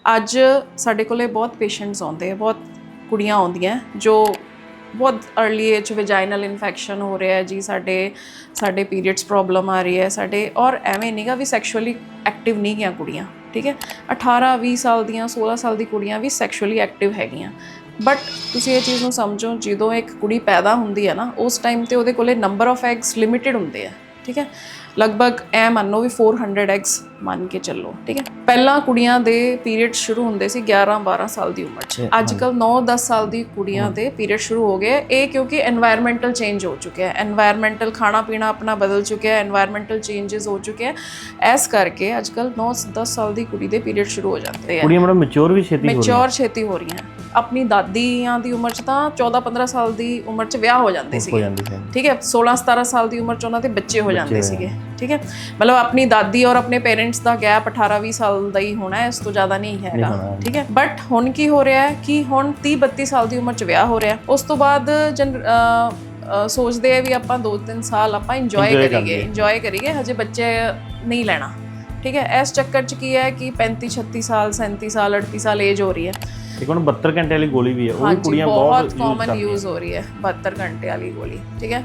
ਅੱਜ ਸਾਡੇ ਕੋਲੇ ਬਹੁਤ ਪੇਸ਼ੈਂਟਸ ਆਉਂਦੇ ਆ, ਬਹੁਤ ਕੁੜੀਆਂ ਆਉਂਦੀਆਂ ਜੋ ਬਹੁਤ अर्ਲੀ ਏਜ ਵੈਜਾਈਨਲ ਇਨਫੈਕਸ਼ਨ ਹੋ ਰਿਹਾ ਜੀ, ਸਾਡੇ ਪੀਰੀਅਡਸ ਪ੍ਰੋਬਲਮ ਆ ਰਹੀ ਹੈ ਸਾਡੇ, ਔਰ ਐਵੇਂ ਨਹੀਂਗਾ ਵੀ ਸੈਕਸ਼ੁਅਲੀ ਐਕਟਿਵ ਨਹੀਂ ਗਿਆ ਕੁੜੀਆਂ, ਠੀਕ ਹੈ। 18-20 ਸਾਲ ਦੀਆਂ 16 ਸਾਲ ਦੀ ਕੁੜੀਆਂ ਵੀ ਸੈਕਸ਼ੁਅਲੀ ਐਕਟਿਵ ਹੈਗੀਆਂ। ਬਟ ਤੁਸੀਂ ਇਹ ਚੀਜ਼ ਨੂੰ ਸਮਝੋ, ਜਦੋਂ ਇੱਕ ਕੁੜੀ ਪੈਦਾ ਹੁੰਦੀ ਹੈ ਨਾ, ਉਸ ਟਾਈਮ ਤੇ ਉਹਦੇ ਕੋਲੇ ਨੰਬਰ ਆਫ ਐਗਸ ਲਿਮਿਟਡ ਹੁੰਦੇ ਆ, ਠੀਕ ਹੈ। ਲਗਭਗ ਐ ਮੰਨੋ ਵੀ 400 ਐਗਸ ਮੰਨ ਕੇ ਚੱਲੋ, ਠੀਕ ਹੈ। ਪਹਿਲਾਂ ਕੁੜੀਆਂ ਦੇ ਪੀਰੀਅਡ ਸ਼ੁਰੂ ਹੁੰਦੇ ਸੀ 11-12 ਸਾਲ ਦੀ ਉਮਰ 'ਚ, ਅੱਜ ਕੱਲ੍ਹ 9-10 ਸਾਲ ਦੀ ਕੁੜੀਆਂ ਦੇ ਪੀਰੀਅਡ ਸ਼ੁਰੂ ਹੋ ਗਏ। ਇਹ ਕਿਉਂਕਿ ਐਨਵਾਇਰਨਮੈਂਟਲ ਚੇਂਜ ਹੋ ਚੁੱਕਿਆ, ਐਨਵਾਇਰਨਮੈਂਟਲ ਖਾਣਾ ਪੀਣਾ ਆਪਣਾ ਬਦਲ ਚੁੱਕਿਆ, ਐਨਵਾਇਰਨਮੈਂਟਲ ਚੇਂਜਸ ਹੋ ਚੁੱਕੇ ਆ। ਇਸ ਕਰਕੇ ਅੱਜ ਕੱਲ੍ਹ 9-10 ਸਾਲ ਦੀ ਕੁੜੀ ਦੇ ਪੀਰੀਅਡ ਸ਼ੁਰੂ ਹੋ ਜਾਂਦੇ ਆ। ਕੁੜੀਆਂ ਮੈਡਮ ਮੈਚੁਰ ਛੇਤੀ ਹੋ ਰਹੀਆਂ। ਆਪਣੀ ਦਾਦੀਆਂ ਦੀ ਉਮਰ 'ਚ ਤਾਂ 14-15 ਸਾਲ ਦੀ ਉਮਰ 'ਚ ਵਿਆਹ ਹੋ ਜਾਂਦੇ ਸੀਗੇ, ਠੀਕ ਹੈ। 16-17 ਸਾਲ ਦੀ ਉਮਰ 'ਚ ਉਹਨਾਂ ਦੇ ਬੱਚੇ ਹੋ ਜਾਂਦੇ ਸੀਗੇ, ਠੀਕ ਹੈ। ਮਤਲਬ ਆਪਣੀ ਦਾਦੀ ਔਰ ਆਪਣੇ ਪੇਰੈਂਟਸ ਦਾ ਗੈਪ 18-20 ਸਾਲ ਦਾ ਹੀ ਹੋਣਾ ਹੈ, ਇਸ ਤੋਂ ਜ਼ਿਆਦਾ ਨਹੀਂ ਹੈਗਾ, ਠੀਕ ਹੈ। ਬਟ ਹੁਣ ਕੀ ਹੋ ਰਿਹਾ ਹੈ ਕਿ ਹੁਣ 30-32 ਸਾਲ ਦੀ ਉਮਰ 'ਚ ਵਿਆਹ ਹੋ ਰਿਹਾ, ਉਸ ਤੋਂ ਬਾਅਦ ਸੋਚਦੇ ਆ ਵੀ ਆਪਾਂ 2-3 ਸਾਲ ਆਪਾਂ ਇੰਜੋਏ ਕਰੀਏ, ਹਜੇ ਬੱਚੇ ਨਹੀਂ ਲੈਣਾ, ਠੀਕ ਹੈ। ਇਸ ਚੱਕਰ 'ਚ ਕੀ ਹੈ ਕਿ 35-36 ਸਾਲ 37 ਸਾਲ 38 ਸਾਲ ਏਜ ਹੋ ਰਹੀ ਹੈ। ਇੱਕ ਹੁਣ 72 ਘੰਟੇ ਵਾਲੀ ਗੋਲੀ ਵੀ ਹੈ, ਉਹ ਵੀ ਕੁੜੀਆਂ ਬਹੁਤ ਕਾਮਨ ਯੂਜ਼ ਹੋ ਰਹੀ ਹੈ 72 ਘੰਟੇ ਵਾਲੀ ਗੋਲੀ, ਠੀਕ ਹੈ।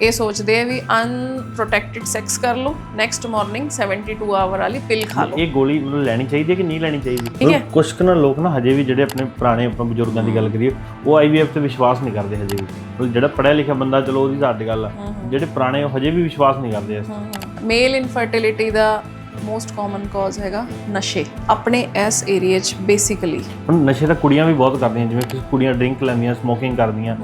ਇਹ ਸੋਚਦੇ ਆ ਵੀ ਅਨਪ੍ਰੋਟੈਕਟਿਡ ਸੈਕਸ ਕਰ ਲਓ, ਨੈਕਸਟ ਮਾਰਨਿੰਗ 72 ਆਵਰ ਵਾਲੀ ਪਿਲ ਖਾ ਲਓ। ਇਹ ਗੋਲੀ ਮਤਲਬ ਲੈਣੀ ਚਾਹੀਦੀ ਹੈ ਕਿ ਨਹੀਂ ਲੈਣੀ ਚਾਹੀਦੀ? ਠੀਕ ਹੈ। ਕੁਝ ਕੁ ਲੋਕ ਨਾ ਹਜੇ ਵੀ ਜਿਹੜੇ ਆਪਣੇ ਪੁਰਾਣੇ ਬਜ਼ੁਰਗਾਂ ਦੀ ਗੱਲ ਕਰੀਏ, ਉਹ IVF ਤੇ ਵਿਸ਼ਵਾਸ ਨਹੀਂ ਕਰਦੇ ਹਜੇ ਵੀ। ਜਿਹੜਾ ਪੜ੍ਹਿਆ ਲਿਖਿਆ ਬੰਦਾ ਚਲੋ ਉਹਦੀ ਤਾਂ ਅੱਡ ਗੱਲ ਆ, ਜਿਹੜੇ ਪੁਰਾਣੇ ਉਹ ਹਜੇ ਵੀ ਵਿਸ਼ਵਾਸ ਨਹੀਂ ਕਰਦੇ। ਮੇਲ ਇਨਫਰਟੀਲਿਟੀ ਦਾ ਮੋਸਟ ਕਾਮਨ ਕਾਜ਼ ਹੈਗਾ ਨਸ਼ੇ, ਆਪਣੇ ਇਸ ਏਰੀਆ 'ਚ ਬੇਸਿਕਲੀ। ਹੁਣ ਨਸ਼ੇ ਤਾਂ ਕੁੜੀਆਂ ਵੀ ਬਹੁਤ ਕਰਦੀਆਂ, ਜਿਵੇਂ ਕਿ ਕੁੜੀਆਂ ਡਰਿੰਕ ਲੈਂਦੀਆਂ, ਸਮੋਕਿੰਗ ਕਰਦੀਆਂ,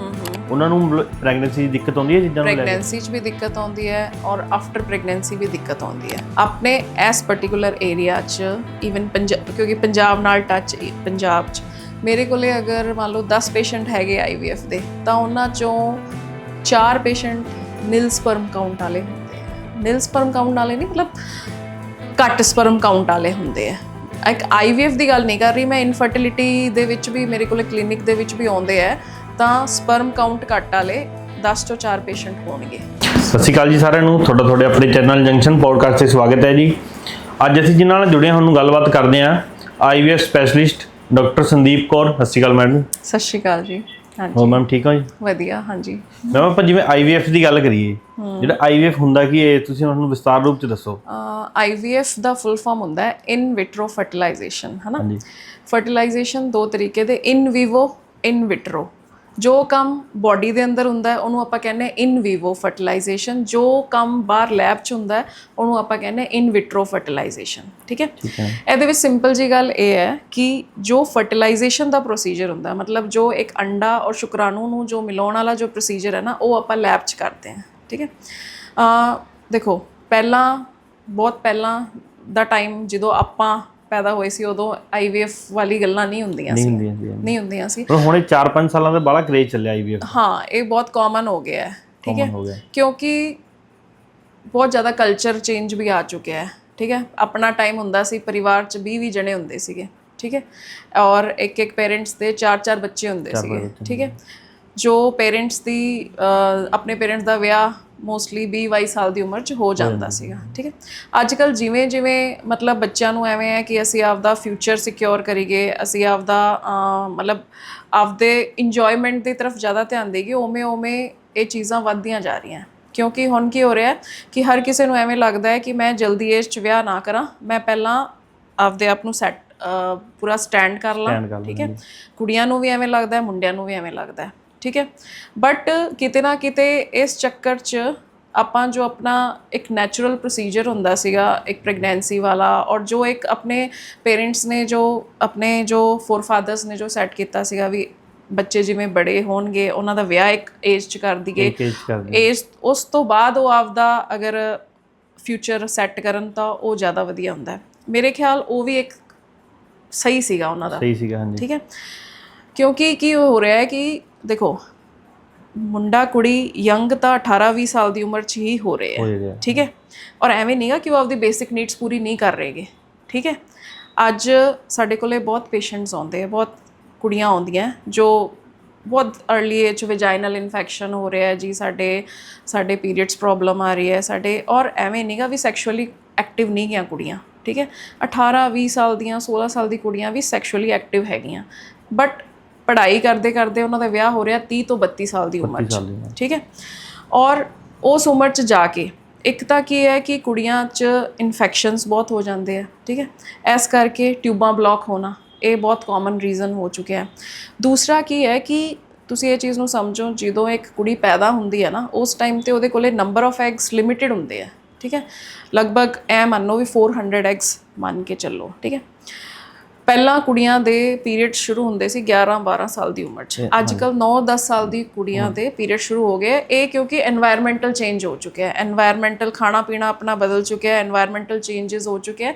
ਉਹਨਾਂ ਨੂੰ ਪ੍ਰੈਗਨੈਂਸੀ ਦੀ ਦਿੱਕਤ ਆਉਂਦੀ ਹੈ ਚੀਜ਼ਾਂ ਨੂੰ ਲੈ ਕੇ? ਪ੍ਰੈਗਨੈਂਸੀ 'ਚ ਵੀ ਦਿੱਕਤ ਆਉਂਦੀ ਹੈ ਔਰ ਆਫਟਰ ਪ੍ਰੈਗਨੈਂਸੀ ਵੀ ਦਿੱਕਤ ਆਉਂਦੀ ਹੈ ਆਪਣੇ ਇਸ ਪਰਟੀਕੂਲਰ ਏਰੀਆ 'ਚ। ਈਵਨ ਕਿਉਂਕਿ ਪੰਜਾਬ ਨਾਲ ਟੱਚ, ਪੰਜਾਬ 'ਚ ਮੇਰੇ ਕੋਲੇ ਅਗਰ ਮੰਨ ਲਓ 10 ਪੇਸ਼ੈਂਟ ਹੈਗੇ IVF ਦੇ, ਤਾਂ ਉਹਨਾਂ 'ਚੋਂ 4 ਪੇਸ਼ੈਂਟ ਨਿਲ ਸਪਰਮ ਕਾਊਂਟ ਵਾਲੇ ਹੁੰਦੇ ਆ। ਨਿਲ ਸਪਰਮ ਕਾਊਂਟ ਵਾਲੇ ਨਹੀਂ, ਮਤਲਬ ਘੱਟ ਸਪਰਮ ਕਾਊਂਟ ਵਾਲੇ ਹੁੰਦੇ ਆ। ਇੱਕ IVF ਦੀ ਗੱਲ ਨਹੀਂ ਕਰ ਰਹੀ ਮੈਂ, ਇਨਫਰਟੀਲਿਟੀ ਦੇ ਵਿੱਚ ਵੀ ਮੇਰੇ ਕੋਲ ਕਲੀਨਿਕ ਦੇ ਵਿੱਚ ਵੀ ਆਉਂਦੇ ਆ, ਤਾਂ ਸਪਰਮ ਕਾਊਂਟ ਘੱਟ ਵਾਲੇ 10 ਤੋਂ 4 ਪੇਸ਼ੈਂਟ ਹੋਣਗੇ। ਸਤਿ ਸ਼੍ਰੀ ਅਕਾਲ ਜੀ ਸਾਰਿਆਂ ਨੂੰ, ਤੁਹਾਡੇ ਆਪਣੇ ਚੈਨਲ ਜੰਕਸ਼ਨ ਪੋਡਕਾਸਟ 'ਤੇ ਸਵਾਗਤ ਹੈ ਜੀ। ਅੱਜ ਅਸੀਂ ਜਿਨ੍ਹਾਂ ਨਾਲ ਜੁੜੇ ਹਾਂ ਉਹਨੂੰ ਗੱਲਬਾਤ ਕਰਦੇ ਹਾਂ, IVF specialist doctor Sandeep Kaur. ਸਤਿ ਸ਼੍ਰੀ ਅਕਾਲ ਮੈਡਮ। ਸਤਿ ਸ਼੍ਰੀ ਅਕਾਲ ਜੀ। ਹਾਂਜੀ ਹੋਰ ਮੈਮ ਠੀਕ ਹੋ ਜੀ? ਵਧੀਆ, ਹਾਂਜੀ ਮੈਮ ਆਪਾਂ ਜਿਵੇਂ IVF ਦੀ ਗੱਲ ਕਰੀਏ, ਜਿਹੜਾ IVF ਹੁੰਦਾ ਕੀ ਹੈ, ਤੁਸੀਂ ਉਹਨੂੰ ਵਿਸਤਾਰ ਰੂਪ 'ਚ ਦੱਸੋ। IVF ਦਾ ਫੁੱਲ ਫਾਰਮ ਹੁੰਦਾ ਹੈ ਇਨ ਵਿਟਰੋ ਫਰਟੀਲਾਈਜੇਸ਼ਨ, ਹੈ ਨਾ। ਫਰਟੀਲਾਈਜੇਸ਼ਨ ਦੋ ਤਰੀਕੇ ਦੇ, ਇਨ ਵਿਵੋ, ਇਨ ਵਿਟਰੋ। ਜੋ ਕੰਮ ਬੋਡੀ ਦੇ ਅੰਦਰ ਹੁੰਦਾ ਹੈ ਉਹਨੂੰ ਆਪਾਂ ਕਹਿੰਦੇ ਇਨ ਵਿਵੋ ਫਰਟੀਲਾਈਜੇਸ਼ਨ, ਜੋ ਕੰਮ ਬਾਹਰ ਲੈਬ 'ਚ ਹੁੰਦਾ ਹੈ ਉਹਨੂੰ ਆਪਾਂ ਕਹਿੰਦੇ ਇਨ ਵਿਟਰੋ ਫਰਟੀਲਾਈਜੇਸ਼ਨ, ਠੀਕ ਹੈ। ਇਹਦੇ ਵਿੱਚ ਸਿੰਪਲ ਜੀ ਗੱਲ ਇਹ ਹੈ ਕਿ ਜੋ ਫਰਟੀਲਾਈਜੇਸ਼ਨ ਦਾ ਪ੍ਰੋਸੀਜਰ ਹੁੰਦਾ, ਮਤਲਬ ਜੋ ਇੱਕ ਅੰਡਾ ਔਰ ਸ਼ੁਕਰਾਣੂ ਨੂੰ ਜੋ ਮਿਲਾਉਣ ਵਾਲਾ ਜੋ ਪ੍ਰੋਸੀਜਰ ਹੈ ਨਾ, ਉਹ ਆਪਾਂ ਲੈਬ 'ਚ ਕਰਦੇ ਹਾਂ, ਠੀਕ ਹੈ। ਦੇਖੋ ਬਹੁਤ ਪਹਿਲਾਂ ਦਾ ਟਾਈਮ ਜਦੋਂ ਆਪਾਂ ਪੈਦਾ ਹੋਏ ਸੀ, ਉਦੋਂ IVF ਵਾਲੀ ਗੱਲਾਂ ਨਹੀਂ ਹੁੰਦੀਆਂ ਸੀ। ਹੁਣ 4-5 ਸਾਲਾਂ ਦਾ ਬੜਾ ਕ੍ਰੇਜ਼ ਚੱਲਿਆ IVF। ਹਾਂ, ਇਹ ਬਹੁਤ ਕਾਮਨ ਹੋ ਗਿਆ ਹੈ, ਠੀਕ ਹੈ, ਕਿਉਂਕਿ ਬਹੁਤ ਜ਼ਿਆਦਾ ਕਲਚਰ ਚੇਂਜ ਵੀ ਆ ਚੁੱਕਿਆ ਹੈ, ਠੀਕ ਹੈ। ਆਪਣਾ ਟਾਈਮ ਹੁੰਦਾ ਸੀ ਪਰਿਵਾਰ 'ਚ 20 ਜਣੇ ਹੁੰਦੇ ਸੀਗੇ, ਠੀਕ ਹੈ, ਔਰ ਇੱਕ ਪੇਰੈਂਟਸ ਦੇ 4-4 ਬੱਚੇ ਹੁੰਦੇ ਸੀਗੇ, ਠੀਕ ਹੈ। ਜੋ ਪੇਰੈਂਟਸ ਦੀ ਆਪਣੇ ਪੇਰੈਂਟਸ ਦਾ ਵਿਆਹ ਮੋਸਟਲੀ 20-22 ਸਾਲ ਦੀ ਉਮਰ 'ਚ ਹੋ ਜਾਂਦਾ ਸੀਗਾ, ਠੀਕ ਹੈ। ਅੱਜ ਕੱਲ੍ਹ ਜਿਵੇਂ ਮਤਲਬ ਬੱਚਿਆਂ ਨੂੰ ਐਵੇਂ ਹੈ ਕਿ ਅਸੀਂ ਆਪਦਾ ਫਿਊਚਰ ਸਿਕਿਉਰ ਕਰੀਏ, ਅਸੀਂ ਮਤਲਬ ਆਪਦੇ ਇੰਜੋਇਮੈਂਟ ਦੀ ਤਰਫ ਜ਼ਿਆਦਾ ਧਿਆਨ ਦੇਈਏ, ਉਵੇਂ ਇਹ ਚੀਜ਼ਾਂ ਵੱਧਦੀਆਂ ਜਾ ਰਹੀਆਂ। ਕਿਉਂਕਿ ਹੁਣ ਕੀ ਹੋ ਰਿਹਾ ਕਿ ਹਰ ਕਿਸੇ ਨੂੰ ਐਵੇਂ ਲੱਗਦਾ ਹੈ ਕਿ ਮੈਂ ਜਲਦੀ ਏਜ 'ਚ ਵਿਆਹ ਨਾ ਕਰਾਂ, ਮੈਂ ਪਹਿਲਾਂ ਆਪਦੇ ਆਪ ਨੂੰ ਪੂਰਾ ਸਟੈਂਡ ਕਰ ਲਾਂ, ਠੀਕ ਹੈ। ਕੁੜੀਆਂ ਨੂੰ ਵੀ ਐਵੇਂ ਲੱਗਦਾ, ਮੁੰਡਿਆਂ ਨੂੰ ਵੀ ਐਵੇਂ ਲੱਗਦਾ, ਠੀਕ ਹੈ। ਬਟ ਕਿਤੇ ਨਾ ਕਿਤੇ ਇਸ ਚੱਕਰ 'ਚ ਆਪਾਂ ਜੋ ਆਪਣਾ ਇੱਕ ਨੈਚੁਰਲ ਪ੍ਰੋਸੀਜਰ ਹੁੰਦਾ ਸੀਗਾ ਇੱਕ ਪ੍ਰੈਗਨੈਂਸੀ ਵਾਲਾ, ਔਰ ਜੋ ਇੱਕ ਆਪਣੇ ਪੇਰੈਂਟਸ ਨੇ ਜੋ ਫੋਰਫਾਦਰਸ ਨੇ ਜੋ ਸੈੱਟ ਕੀਤਾ ਸੀਗਾ ਵੀ ਬੱਚੇ ਜਿਵੇਂ ਬੜੇ ਹੋਣਗੇ ਉਹਨਾਂ ਦਾ ਵਿਆਹ ਇੱਕ ਏਜ 'ਚ ਕਰ ਦਈਏ, ਏਜ ਉਸ ਤੋਂ ਬਾਅਦ ਉਹ ਆਪਦਾ ਅਗਰ ਫਿਊਚਰ ਸੈੱਟ ਕਰਨ ਤਾਂ ਉਹ ਜ਼ਿਆਦਾ ਵਧੀਆ ਹੁੰਦਾ। ਮੇਰੇ ਖਿਆਲ ਉਹ ਵੀ ਇੱਕ ਸਹੀ ਸੀਗਾ ਉਹਨਾਂ ਦਾ, ਸਹੀ ਸੀਗਾ, ਹਾਂਜੀ, ਠੀਕ ਹੈ। ਕਿਉਂਕਿ ਕੀ ਹੋ ਰਿਹਾ ਹੈ ਕਿ ਦੇਖੋ ਮੁੰਡਾ ਕੁੜੀ ਯੰਗ ਤਾਂ 18-20 ਸਾਲ ਦੀ ਉਮਰ 'ਚ ਹੀ ਹੋ ਰਹੇ ਹੈ, ਠੀਕ ਹੈ। ਔਰ ਐਵੇਂ ਨਹੀਂਗਾ ਕਿ ਉਹ ਆਪਦੀ ਬੇਸਿਕ ਨੀਡਸ ਪੂਰੀ ਨਹੀਂ ਕਰ ਰਹੇਗੇ, ਠੀਕ ਹੈ। ਅੱਜ ਸਾਡੇ ਕੋਲੇ ਬਹੁਤ ਪੇਸ਼ੈਂਟਸ ਆਉਂਦੇ ਆ, ਬਹੁਤ ਕੁੜੀਆਂ ਆਉਂਦੀਆਂ ਜੋ ਬਹੁਤ अर्ਲੀ ਏਜ ਵੈਜਾਈਨਲ ਇਨਫੈਕਸ਼ਨ ਹੋ ਰਿਹਾ ਜੀ, ਸਾਡੇ ਪੀਰੀਅਡਸ ਪ੍ਰੋਬਲਮ ਆ ਰਹੀ ਹੈ ਸਾਡੇ, ਔਰ ਐਵੇਂ ਨਹੀਂਗਾ ਵੀ ਸੈਕਸ਼ੁਅਲੀ ਐਕਟਿਵ ਨਹੀਂ ਗਿਆ ਕੁੜੀਆਂ, ਠੀਕ ਹੈ 18 20 ਸਾਲ ਦੀਆਂ 16 ਸਾਲ ਦੀ ਕੁੜੀਆਂ ਵੀ ਸੈਕਸ਼ੂਅਲੀ ਐਕਟਿਵ ਹੈਗੀਆਂ ਬਟ ਪੜ੍ਹਾਈ ਕਰਦੇ ਕਰਦੇ ਉਹਨਾਂ ਦਾ ਵਿਆਹ ਹੋ ਰਿਹਾ 30 ਤੋਂ 32 ਸਾਲ ਦੀ ਉਮਰ 'ਚ ਠੀਕ ਹੈ ਔਰ ਉਸ ਉਮਰ 'ਚ ਜਾ ਕੇ ਇੱਕ ਤਾਂ ਕੀ ਹੈ ਕਿ ਕੁੜੀਆਂ 'ਚ ਇਨਫੈਕਸ਼ਨਸ ਬਹੁਤ ਹੋ ਜਾਂਦੇ ਆ ਠੀਕ ਹੈ ਇਸ ਕਰਕੇ ਟਿਊਬਾਂ ਬਲੌਕ ਹੋਣਾ ਇਹ ਬਹੁਤ ਕਾਮਨ ਰੀਜ਼ਨ ਹੋ ਚੁੱਕਿਆ ਹੈ ਦੂਸਰਾ ਕੀ ਹੈ ਕਿ ਤੁਸੀਂ ਇਹ ਚੀਜ਼ ਨੂੰ ਸਮਝੋ ਜਦੋਂ ਇੱਕ ਕੁੜੀ ਪੈਦਾ ਹੁੰਦੀ ਹੈ ਨਾ ਉਸ ਟਾਈਮ ਤੇ ਉਹਦੇ ਕੋਲੇ ਨੰਬਰ ਆਫ ਐਗਸ ਲਿਮਿਟਿਡ ਹੁੰਦੇ ਆ ਠੀਕ ਹੈ ਲਗਭਗ ਐ ਮੰਨੋ ਵੀ 400 ਐਗਸ ਮੰਨ ਕੇ ਚੱਲੋ ਠੀਕ ਹੈ ਪਹਿਲਾਂ ਕੁੜੀਆਂ ਦੇ ਪੀਰੀਅਡ ਸ਼ੁਰੂ ਹੁੰਦੇ ਸੀ 11-12 ਸਾਲ ਦੀ ਉਮਰ 'ਚ ਅੱਜ ਕੱਲ੍ਹ 9-10 ਸਾਲ ਦੀ ਕੁੜੀਆਂ ਦੇ ਪੀਰੀਅਡ ਸ਼ੁਰੂ ਹੋ ਗਏ ਇਹ ਕਿਉਂਕਿ এনवायरमेंटल ਚੇਂਜ ਹੋ ਚੁੱਕਿਆ ਹੈ এনवायरमेंटल ਖਾਣਾ ਪੀਣਾ ਆਪਣਾ ਬਦਲ ਚੁੱਕਿਆ ਹੈ এনवायरमेंटल ਚੇਂਜਸ ਹੋ ਚੁੱਕੇ ਹੈ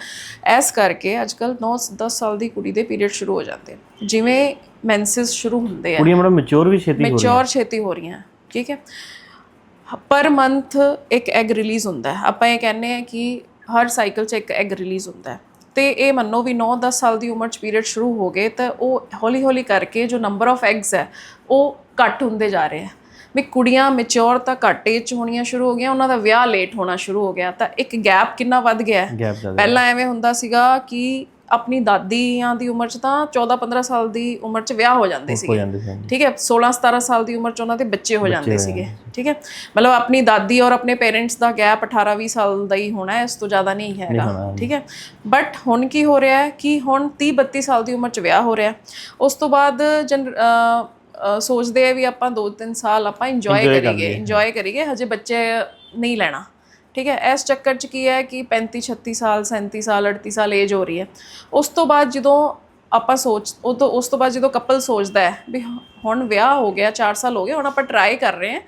ਇਸ ਕਰਕੇ ਅੱਜ ਕੱਲ੍ਹ 9-10 ਸਾਲ ਦੀ ਕੁੜੀ ਦੇ ਪੀਰੀਅਡ ਸ਼ੁਰੂ ਹੋ ਜਾਂਦੇ ਜਿਵੇਂ ਮੈਂਸਸ ਸ਼ੁਰੂ ਹੁੰਦੇ ਆ ਕੁੜੀਆਂ ਮੈਚੁਰ ਵੀ ਛੇਤੀ ਹੋ ਰਹੀਆਂ ਠੀਕ ਹੈ ਪਰ ਮੰਥ ਇੱਕ ਐਗ ਰਿਲੀਜ਼ ਹੁੰਦਾ ਹੈ ਆਪਾਂ ਇਹ ਕਹਿੰਦੇ ਆ ਕਿ ਹਰ ਸਾਈਕਲ 'ਚ ਇੱਕ ਐਗ ਰਿਲੀਜ਼ ਹੁੰਦਾ ਹੈ ਤੇ ਇਹ ਮੰਨੋ ਵੀ 9-10 ਸਾਲ ਦੀ ਉਮਰ 'ਚ ਪੀਰੀਅਡ ਸ਼ੁਰੂ ਹੋ ਗਏ ਤਾਂ ਉਹ ਹੌਲੀ ਹੌਲੀ ਕਰਕੇ ਜੋ ਨੰਬਰ ਆਫ ਐਗਸ ਹੈ ਉਹ ਘੱਟ ਹੁੰਦੇ ਜਾ ਰਹੇ ਆ ਵੀ ਕੁੜੀਆਂ ਮੈਚੁਰ ਤਾਂ ਘੱਟ ਏਜ 'ਚ ਹੋਣੀਆਂ ਸ਼ੁਰੂ ਹੋ ਗਈਆਂ ਉਹਨਾਂ ਦਾ ਵਿਆਹ ਲੇਟ ਹੋਣਾ ਸ਼ੁਰੂ ਹੋ ਗਿਆ ਤਾਂ ਇੱਕ ਗੈਪ ਕਿੰਨਾ ਵੱਧ ਗਿਆ ਪਹਿਲਾਂ ਐਵੇਂ ਹੁੰਦਾ ਸੀਗਾ ਕਿ ਆਪਣੀ ਦਾਦੀਆਂ ਦੀ ਉਮਰ 'ਚ ਤਾਂ 14-15 ਸਾਲ ਦੀ ਉਮਰ 'ਚ ਵਿਆਹ ਹੋ ਜਾਂਦੇ ਸੀਗੇ ਠੀਕ ਹੈ 16-17 ਸਾਲ ਦੀ ਉਮਰ 'ਚ ਉਹਨਾਂ ਦੇ ਬੱਚੇ ਹੋ ਜਾਂਦੇ ਸੀਗੇ ਠੀਕ ਹੈ ਮਤਲਬ ਆਪਣੀ ਦਾਦੀ ਔਰ ਆਪਣੇ ਪੇਰੈਂਟਸ ਦਾ ਗੈਪ 18-20 ਸਾਲ ਦਾ ਹੀ ਹੋਣਾ ਇਸ ਤੋਂ ਜ਼ਿਆਦਾ ਨਹੀਂ ਹੈਗਾ ਠੀਕ ਹੈ ਬਟ ਹੁਣ ਕੀ ਹੋ ਰਿਹਾ ਹੈ ਕਿ ਹੁਣ 30-32 ਸਾਲ ਦੀ ਉਮਰ 'ਚ ਵਿਆਹ ਹੋ ਰਿਹਾ ਉਸ ਤੋਂ ਬਾਅਦ ਸੋਚਦੇ ਆ ਵੀ ਆਪਾਂ 2-3 ਸਾਲ ਆਪਾਂ ਇੰਜੋਏ ਕਰੀਏ ਹਜੇ ਬੱਚੇ ਨਹੀਂ ਲੈਣਾ ਠੀਕ ਹੈ ਇਸ ਚੱਕਰ 'ਚ ਕੀ ਹੈ ਕਿ 35-36 ਸਾਲ 37 ਸਾਲ 38 ਸਾਲ ਏਜ ਹੋ ਰਹੀ ਹੈ ਉਸ ਤੋਂ ਬਾਅਦ ਜਦੋਂ ਆਪਾਂ ਉਸ ਤੋਂ ਬਾਅਦ ਜਦੋਂ ਕਪਲ ਸੋਚਦਾ ਹੈ ਵੀ ਹੁਣ ਵਿਆਹ ਹੋ ਗਿਆ 4 ਸਾਲ ਹੋ ਗਏ ਹੁਣ ਆਪਾਂ ਟਰਾਈ ਕਰ ਰਹੇ ਹਾਂ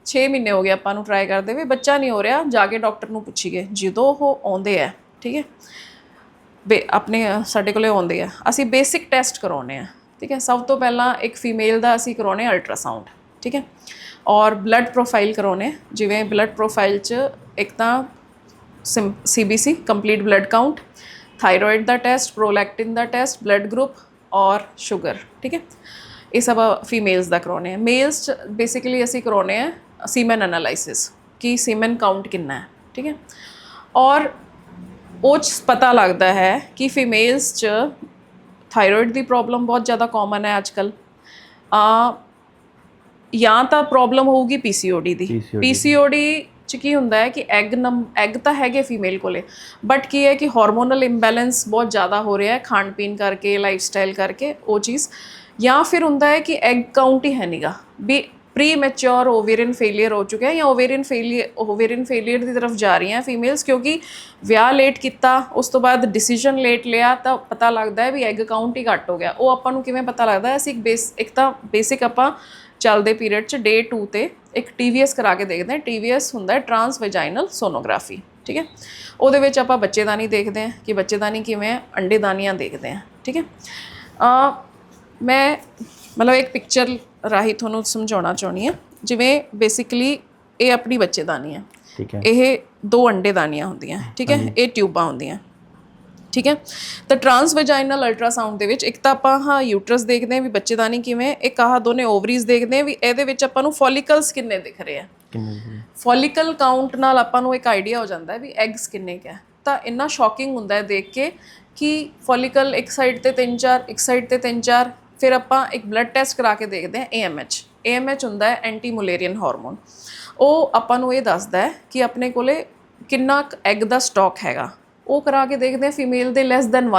6 ਮਹੀਨੇ ਹੋ ਗਏ ਆਪਾਂ ਨੂੰ ਟਰਾਈ ਕਰਦੇ ਵੀ ਬੱਚਾ ਨਹੀਂ ਹੋ ਰਿਹਾ ਜਾ ਕੇ ਡਾਕਟਰ ਨੂੰ ਪੁੱਛੀਏ ਜਦੋਂ ਉਹ ਆਉਂਦੇ ਆ ਠੀਕ ਹੈ ਆਪਣੇ ਸਾਡੇ ਕੋਲੇ ਆਉਂਦੇ ਆ ਅਸੀਂ ਬੇਸਿਕ ਟੈਸਟ ਕਰਾਉਂਦੇ ਆ ਠੀਕ ਹੈ ਸਭ ਤੋਂ ਪਹਿਲਾਂ ਇੱਕ ਫੀਮੇਲ ਦਾ ਅਸੀਂ ਕਰਾਉਂਦੇ ਅਲਟਰਾਸਾਊਂਡ ਠੀਕ ਹੈ ਔਰ ਬਲੱਡ ਪ੍ਰੋਫਾਈਲ ਕਰਾਉਂਦੇ ਜਿਵੇਂ ਬਲੱਡ ਪ੍ਰੋਫਾਈਲ 'ਚ ਇੱਕ ਤਾਂ CBC complete blood count thyroid ਦਾ ਟੈਸਟ ਪ੍ਰੋਲੈਕਟਿਨ ਦਾ ਟੈਸਟ ਬਲੱਡ ਗਰੁੱਪ ਔਰ ਸ਼ੂਗਰ ਠੀਕ ਹੈ ਇਹ ਸਭ ਫੀਮੇਲਸ ਦਾ ਕਰਾਉਂਦੇ ਆ ਮੇਲਸ 'ਚ ਬੇਸਿਕਲੀ ਅਸੀਂ ਕਰਾਉਂਦੇ ਆ ਸੀਮਨ ਐਨਾਲਾਈਸਿਸ ਕਿ ਸੀਮਨ ਕਾਊਂਟ ਕਿੰਨਾ ਹੈ ਠੀਕ ਹੈ ਔਰ ਉਹ 'ਚ ਪਤਾ ਲੱਗਦਾ ਹੈ ਕਿ ਫੀਮੇਲਸ 'ਚ थायराइड ਦੀ ਪ੍ਰੋਬਲਮ ਬਹੁਤ ਜ਼ਿਆਦਾ ਕਾਮਨ ਹੈ ਅੱਜ ਕੱਲ੍ਹ ਜਾਂ ਤਾਂ ਪ੍ਰੋਬਲਮ ਹੋਊਗੀ PCOD ਦੀ PCOD 'ਚ ਕੀ ਹੁੰਦਾ ਹੈ ਕਿ ਐਗ ਤਾਂ ਹੈਗੇ ਫੀਮੇਲ ਕੋਲੇ ਬਟ ਕੀ ਹੈ ਕਿ ਹਾਰਮੋਨਲ ਇੰਬੈਲੈਂਸ ਬਹੁਤ ਜ਼ਿਆਦਾ ਹੋ ਰਿਹਾ ਹੈ ਖਾਣ ਪੀਣ ਕਰਕੇ ਲਾਈਫ ਸਟਾਈਲ ਕਰਕੇ ਉਹ ਚੀਜ਼ ਜਾਂ ਫਿਰ ਹੁੰਦਾ ਹੈ ਕਿ ਐਗ ਕਾਊਂਟ ਹੀ ਹੈ ਨੀਗਾ ਵੀ ਪ੍ਰੀ ਮੈਚੁਰ ਓਵੇਰੀਅਨ ਫੇਲੀਅਰ ਹੋ ਚੁੱਕਿਆ ਜਾਂ ਓਵੇਰੀਅਨ ਫੇਲੀਅਰ ਦੀ ਤਰਫ ਜਾ ਰਹੀਆਂ ਫੀਮੇਲਸ ਕਿਉਂਕਿ ਵਿਆਹ ਲੇਟ ਕੀਤਾ ਉਸ ਤੋਂ ਬਾਅਦ ਡਿਸੀਜਨ ਲੇਟ ਲਿਆ ਤਾਂ ਪਤਾ ਲੱਗਦਾ ਹੈ ਵੀ ਐਗ ਕਾਊਂਟ ਹੀ ਘੱਟ ਹੋ ਗਿਆ ਉਹ ਆਪਾਂ ਨੂੰ ਕਿਵੇਂ ਪਤਾ ਲੱਗਦਾ ਅਸੀਂ ਇੱਕ ਤਾਂ ਬੇਸਿਕ ਆਪਾਂ ਚੱਲਦੇ ਪੀਰੀਅਡ 'ਚ ਡੇ 2 ਤੇ ਇੱਕ TVS ਕਰਾ ਕੇ ਦੇਖਦੇ ਹਾਂ TVS ਹੁੰਦਾ ਟਰਾਂਸ ਵੈਜਾਈਨਲ ਸੋਨੋਗ੍ਰਾਫੀ ਠੀਕ ਹੈ ਉਹਦੇ ਵਿੱਚ ਆਪਾਂ ਬੱਚੇਦਾਨੀ ਦੇਖਦੇ ਹਾਂ ਕਿ ਬੱਚੇਦਾਨੀ ਕਿਵੇਂ ਹੈ ਅੰਡੇਦਾਨੀਆਂ ਦੇਖਦੇ ਹਾਂ ਠੀਕ ਹੈ ਮੈਂ ਮਤਲਬ ਇੱਕ ਪਿਕਚਰ ਰਾਹੀਂ ਤੁਹਾਨੂੰ ਸਮਝਾਉਣਾ ਚਾਹੁੰਦੀ ਹਾਂ ਜਿਵੇਂ ਬੇਸਿਕਲੀ ਇਹ ਆਪਣੀ ਬੱਚੇਦਾਨੀ ਹੈ ਠੀਕ ਹੈ ਇਹ 2 ਅੰਡੇਦਾਨੀਆਂ ਹੁੰਦੀਆਂ ਠੀਕ ਹੈ ਇਹ ਟਿਊਬਾਂ ਹੁੰਦੀਆਂ ਠੀਕ ਹੈ ਤਾਂ ਟਰਾਂਸ ਵੈਜਾਈਨਲ ਅਲਟਰਾਸਾਊਂਡ ਦੇ ਵਿੱਚ ਇੱਕ ਤਾਂ ਆਪਾਂ ਯੂਟਰਸ ਦੇਖਦੇ ਹਾਂ ਵੀ ਬੱਚੇਦਾਨੀ ਕਿਵੇਂ ਇੱਕ ਦੋਨੇ ਓਵਰੀਜ਼ ਦੇਖਦੇ ਹਾਂ ਵੀ ਇਹਦੇ ਵਿੱਚ ਆਪਾਂ ਨੂੰ ਫੋਲੀਕਲਸ ਕਿੰਨੇ ਦਿਖ ਰਹੇ ਆ ਫੋਲੀਕਲ ਕਾਊਂਟ ਨਾਲ ਆਪਾਂ ਨੂੰ ਇੱਕ ਆਈਡੀਆ ਹੋ ਜਾਂਦਾ ਹੈ ਵੀ ਐਗਸ ਕਿੰਨੇ ਕੁ ਹੈ ਤਾਂ ਇੰਨਾ ਸ਼ੌਕਿੰਗ ਹੁੰਦਾ ਹੈ ਦੇਖ ਕੇ ਕਿ ਫੋਲੀਕਲ ਇੱਕ ਸਾਈਡ ਤੇ 3-4 ਇੱਕ ਸਾਈਡ ਤੇ 3-4 ਫਿਰ ਆਪਾਂ ਇੱਕ ਬਲੱਡ ਟੈਸਟ ਕਰਾ ਕੇ ਦੇਖਦੇ ਹਾਂ AMH ਹੁੰਦਾ ਹੈ ਐਂਟੀ ਮੁਲੇਰੀਅਨ ਹਾਰਮੋਨ ਉਹ ਆਪਾਂ ਨੂੰ ਇਹ ਦੱਸਦਾ ਹੈ ਕਿ ਆਪਣੇ ਕੋਲੇ ਕਿੰਨਾ ਐਗ ਦਾ ਸਟਾਕ ਹੈਗਾ ਉਹ ਕਰਾ ਕੇ ਦੇਖਦੇ ਹਾਂ ਫੀਮੇਲ ਦੇ ਲੈਸ ਦੈਨ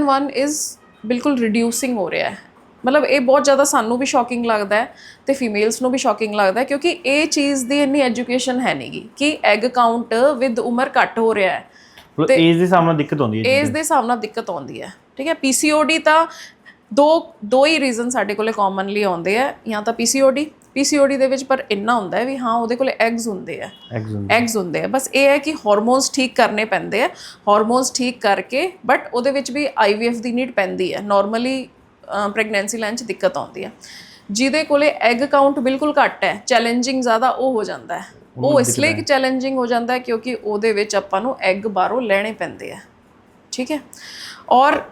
1 ਇਜ਼ ਬਿਲਕੁਲ ਰਿਡਿਊਸਿੰਗ ਹੋ ਰਿਹਾ ਹੈ ਮਤਲਬ ਇਹ ਬਹੁਤ ਜ਼ਿਆਦਾ ਸਾਨੂੰ ਵੀ ਸ਼ੌਕਿੰਗ ਲੱਗਦਾ ਹੈ ਤੇ ਫੀਮੇਲਸ ਨੂੰ ਵੀ ਸ਼ੌਕਿੰਗ ਲੱਗਦਾ ਹੈ ਕਿਉਂਕਿ ਇਹ ਚੀਜ਼ ਦੀ ਇੰਨੀ ਐਜੂਕੇਸ਼ਨ ਹੈ ਨਹੀਂਗੀ ਕਿ ਐਗ ਕਾਊਂਟ ਵਿਦ ਉਮਰ ਘੱਟ ਹੋ ਰਿਹਾ ਹੈ ਤੇ ਏਜ ਦੇ ਹਿਸਾਬ ਨਾਲ ਦਿੱਕਤ ਆਉਂਦੀ ਹੈ ਠੀਕ ਹੈ PCOD ਤਾਂ ਦੋ ਹੀ ਰੀਜ਼ਨ ਸਾਡੇ ਕੋਲੇ ਕਾਮਨਲੀ ਆਉਂਦੇ ਆ ਜਾਂ ਤਾਂ PCOD ਦੇ ਵਿੱਚ ਪਰ ਇੰਨਾ ਹੁੰਦਾ ਹੈ ਵੀ ਹਾਂ ਉਹਦੇ ਕੋਲੇ ਐਗਸ ਹੁੰਦੇ ਆ ਬਸ ਇਹ ਹੈ ਕਿ ਹਾਰਮੋਨਸ ਠੀਕ ਕਰਨੇ ਪੈਂਦੇ ਆ ਹਾਰਮੋਨਸ ਠੀਕ ਕਰਕੇ ਬਟ ਉਹਦੇ ਵਿੱਚ ਵੀ IVF ਦੀ ਨੀਡ ਪੈਂਦੀ ਹੈ ਨਾਰਮਲੀ ਪ੍ਰੈਗਨੈਂਸੀ ਲਾਈਨ 'ਚ ਦਿੱਕਤ ਆਉਂਦੀ ਹੈ ਜਿਹਦੇ ਕੋਲੇ ਐਗ ਕਾਊਂਟ ਬਿਲਕੁਲ ਘੱਟ ਹੈ ਚੈਲੰਜਿੰਗ ਜ਼ਿਆਦਾ ਉਹ ਹੋ ਜਾਂਦਾ ਹੈ ਉਹ ਇਸ ਲਈ ਚੈਲੰਜਿੰਗ ਹੋ ਜਾਂਦਾ ਹੈ ਕਿਉਂਕਿ ਉਹਦੇ ਵਿੱਚ ਆਪਾਂ ਨੂੰ ਐਗ ਬਾਹਰੋਂ ਲੈਣੇ ਪੈਂਦੇ ਆ ਠੀਕ ਹੈ ਔਰ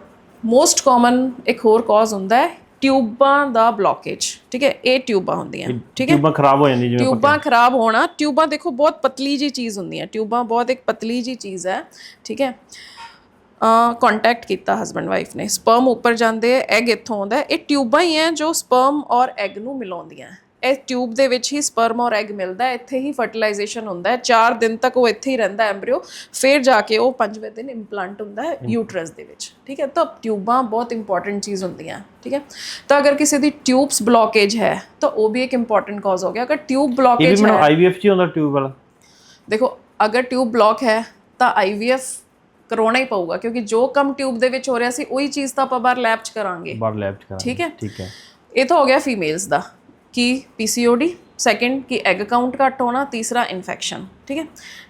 ਮੋਸਟ ਕਾਮਨ ਇੱਕ ਹੋਰ ਕਾਜ਼ ਹੁੰਦਾ ਹੈ ਟਿਊਬਾਂ ਦਾ ਬਲੌਕੇਜ, ਠੀਕ ਹੈ, ਇਹ ਟਿਊਬਾਂ ਹੁੰਦੀਆਂ, ਠੀਕ ਹੈ। ਟਿਊਬਾਂ ਖਰਾਬ ਹੋ ਜਾਂਦੀ ਜਿਵੇਂ ਟਿਊਬਾਂ ਖਰਾਬ ਹੋਣਾ, ਟਿਊਬਾਂ ਦੇਖੋ ਬਹੁਤ ਪਤਲੀ ਜੀ ਚੀਜ਼ ਹੁੰਦੀਆਂ, ਟਿਊਬਾਂ ਬਹੁਤ ਇੱਕ ਪਤਲੀ ਜੀ ਚੀਜ਼ ਹੈ, ਠੀਕ ਹੈ। ਕੰਟੈਕਟ ਕੀਤਾ ਹਸਬੈਂਡ ਵਾਈਫ ਨੇ, ਸਪਰਮ ਉੱਪਰ ਜਾਂਦੇ, ਐਗ ਇੱਥੋਂ ਆਉਂਦਾ, ਇਹ ਟਿਊਬਾਂ ਹੀ ਹੈ ਜੋ ਸਪਰਮ ਔਰ ਐਗ ਨੂੰ ਮਿਲਾਉਂਦੀਆਂ। ਇਹ ਟਿਊਬ ਦੇ ਵਿੱਚ ਹੀ ਸਪਰਮ ਔਰ ਐਗ ਮਿਲਦਾ, ਇੱਥੇ ਹੀ ਫਰਟੀਲਾਈਜੇਸ਼ਨ ਹੁੰਦਾ ਹੈ, 4 ਦਿਨ ਤੱਕ ਉਹ ਇੱਥੇ ਹੀ ਰਹਿੰਦਾ ਐਮਬ੍ਰਿਓ, ਫਿਰ ਜਾ ਕੇ ਉਹ 5ਵੇਂ ਦਿਨ ਇੰਪਲਾਂਟ ਹੁੰਦਾ ਹੈ ਯੂਟਰਸ ਦੇ ਵਿੱਚ, ਠੀਕ ਹੈ। ਤਾਂ ਟਿਊਬਾਂ ਬਹੁਤ ਇੰਪੋਰਟੈਂਟ ਚੀਜ਼ ਹੁੰਦੀਆਂ, ਠੀਕ ਹੈ। ਤਾਂ ਅਗਰ ਕਿਸੇ ਦੀ ਟਿਊਬਸ ਬਲੌਕੇਜ ਹੈ ਤਾਂ ਉਹ ਵੀ ਇੱਕ ਇੰਪੋਰਟੈਂਟ ਕਾਜ਼ ਹੋ ਗਿਆ। ਅਗਰ ਟਿਊਬ ਬਲੌਕੇਜ ਹੈ, IVF 'ਚ ਹੁੰਦਾ ਟਿਊਬ ਵਾਲਾ, ਦੇਖੋ ਅਗਰ ਟਿਊਬ ਬਲੌਕ ਹੈ ਤਾਂ IVF ਕਰਾਉਣਾ ਹੀ ਪਊਗਾ, ਕਿਉਂਕਿ ਜੋ ਕੰਮ ਟਿਊਬ ਦੇ ਵਿੱਚ ਹੋ ਰਿਹਾ ਸੀ ਉਹੀ ਚੀਜ਼ ਤਾਂ ਆਪਾਂ ਬਾਹਰ ਲੈਬ 'ਚ ਕਰਾਂਗੇ, ਠੀਕ ਹੈ। ਠੀਕ ਹੈ। ਇਹ ਤਾਂ ਹੋ ਗਿਆ ਫੀਮੇਲਸ ਦਾ, ਕਿ PCOD, ਸੈਕਿੰਡ ਕਿ ਐਗ ਕਾਊਂਟ ਘੱਟ ਹੋਣਾ, ਤੀਸਰਾ ਇਨਫੈਕਸ਼ਨ, ਠੀਕ ਹੈ।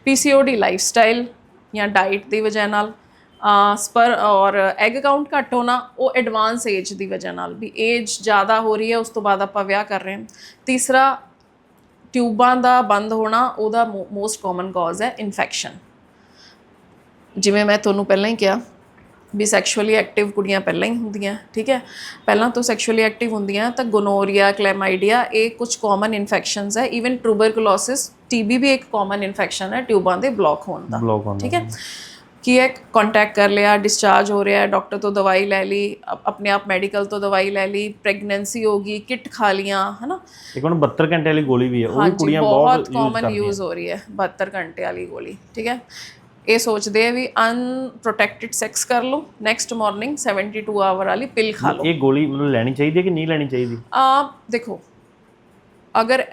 PCOD ਲਾਈਫ ਸਟਾਈਲ ਜਾਂ ਡਾਈਟ ਦੀ ਵਜ੍ਹਾ ਨਾਲ, ਔਰ ਐਗ ਕਾਊਂਟ ਘੱਟ ਹੋਣਾ ਉਹ ਐਡਵਾਂਸ ਏਜ ਦੀ ਵਜ੍ਹਾ ਨਾਲ, ਵੀ ਏਜ ਜ਼ਿਆਦਾ ਹੋ ਰਹੀ ਹੈ ਉਸ ਤੋਂ ਬਾਅਦ ਆਪਾਂ ਵਿਆਹ ਕਰ ਰਹੇ ਹਾਂ। ਤੀਸਰਾ ਟਿਊਬਾਂ ਦਾ ਬੰਦ ਹੋਣਾ, ਉਹਦਾ ਮੋਸਟ ਕਾਮਨ ਕਾਜ਼ ਹੈ ਇਨਫੈਕਸ਼ਨ। ਜਿਵੇਂ ਮੈਂ ਤੁਹਾਨੂੰ ਪਹਿਲਾਂ ਹੀ ਕਿਹਾ ਵੀ ਸੈਕਸ਼ੁਅਲੀ ਐਕਟਿਵ ਕੁੜੀਆਂ ਪਹਿਲਾਂ ਹੀ ਹੁੰਦੀਆਂ, ਠੀਕ ਹੈ, ਪਹਿਲਾਂ ਤੋਂ ਸੈਕਸ਼ੁਅਲੀ ਐਕਟਿਵ ਹੁੰਦੀਆਂ, ਤਾਂ ਗੋਨੋਰੀਆ, ਕਲੈਮਾਈਡੀਆ ਇਹ ਕੁਝ ਕਾਮਨ ਇਨਫੈਕਸ਼ਨਸ ਹੈ। ਈਵਨ ਟਿਊਬਰਕਲੋਸਿਸ, TB ਵੀ ਇੱਕ ਕਾਮਨ ਇਨਫੈਕਸ਼ਨ ਹੈ ਟਿਊਬਾਂ ਦੇ ਬਲੌਕ ਹੋਣ ਦਾ, ਠੀਕ ਹੈ। ਕੀ ਹੈ, ਕੰਟੈਕਟ ਕਰ ਲਿਆ, ਡਿਸਚਾਰਜ ਹੋ ਰਿਹਾ, ਡਾਕਟਰ ਤੋਂ ਦਵਾਈ ਲੈ ਲਈ, ਆਪਣੇ ਆਪ ਮੈਡੀਕਲ ਤੋਂ ਦਵਾਈ ਲੈ ਲਈ, ਪ੍ਰੈਗਨੈਂਸੀ ਹੋ ਗਈ, ਕਿਟ ਖਾ ਲੀਆਂ, ਹੈ ਨਾ। ਇੱਕ ਹੁਣ 72 ਘੰਟੇ ਵਾਲੀ ਗੋਲੀ ਵੀ ਹੈ, ਉਹ ਵੀ ਕੁੜੀਆਂ ਬਹੁਤ ਕਾਮਨ ਯੂਜ਼ ਹੋ ਰਹੀ ਹੈ 72 ਘੰਟੇ ਵਾਲੀ ਗੋਲੀ, ਠੀਕ ਹੈ। ਇਹ ਸੋਚਦੇ ਆ ਵੀ ਅਨਪ੍ਰੋਟੈਕਟਿਡ ਸੈਕਸ ਕਰ ਲਓ, ਨੈਕਸਟ ਮਾਰਨਿੰਗ 72 ਆਵਰ ਵਾਲੀ ਪਿਲ ਖਾ ਲਓ। ਇਹ ਗੋਲੀ ਮਤਲਬ ਲੈਣੀ ਚਾਹੀਦੀ ਹੈ ਕਿ ਨਹੀਂ ਲੈਣੀ ਚਾਹੀਦੀ? ਦੇਖੋ ਅਗਰ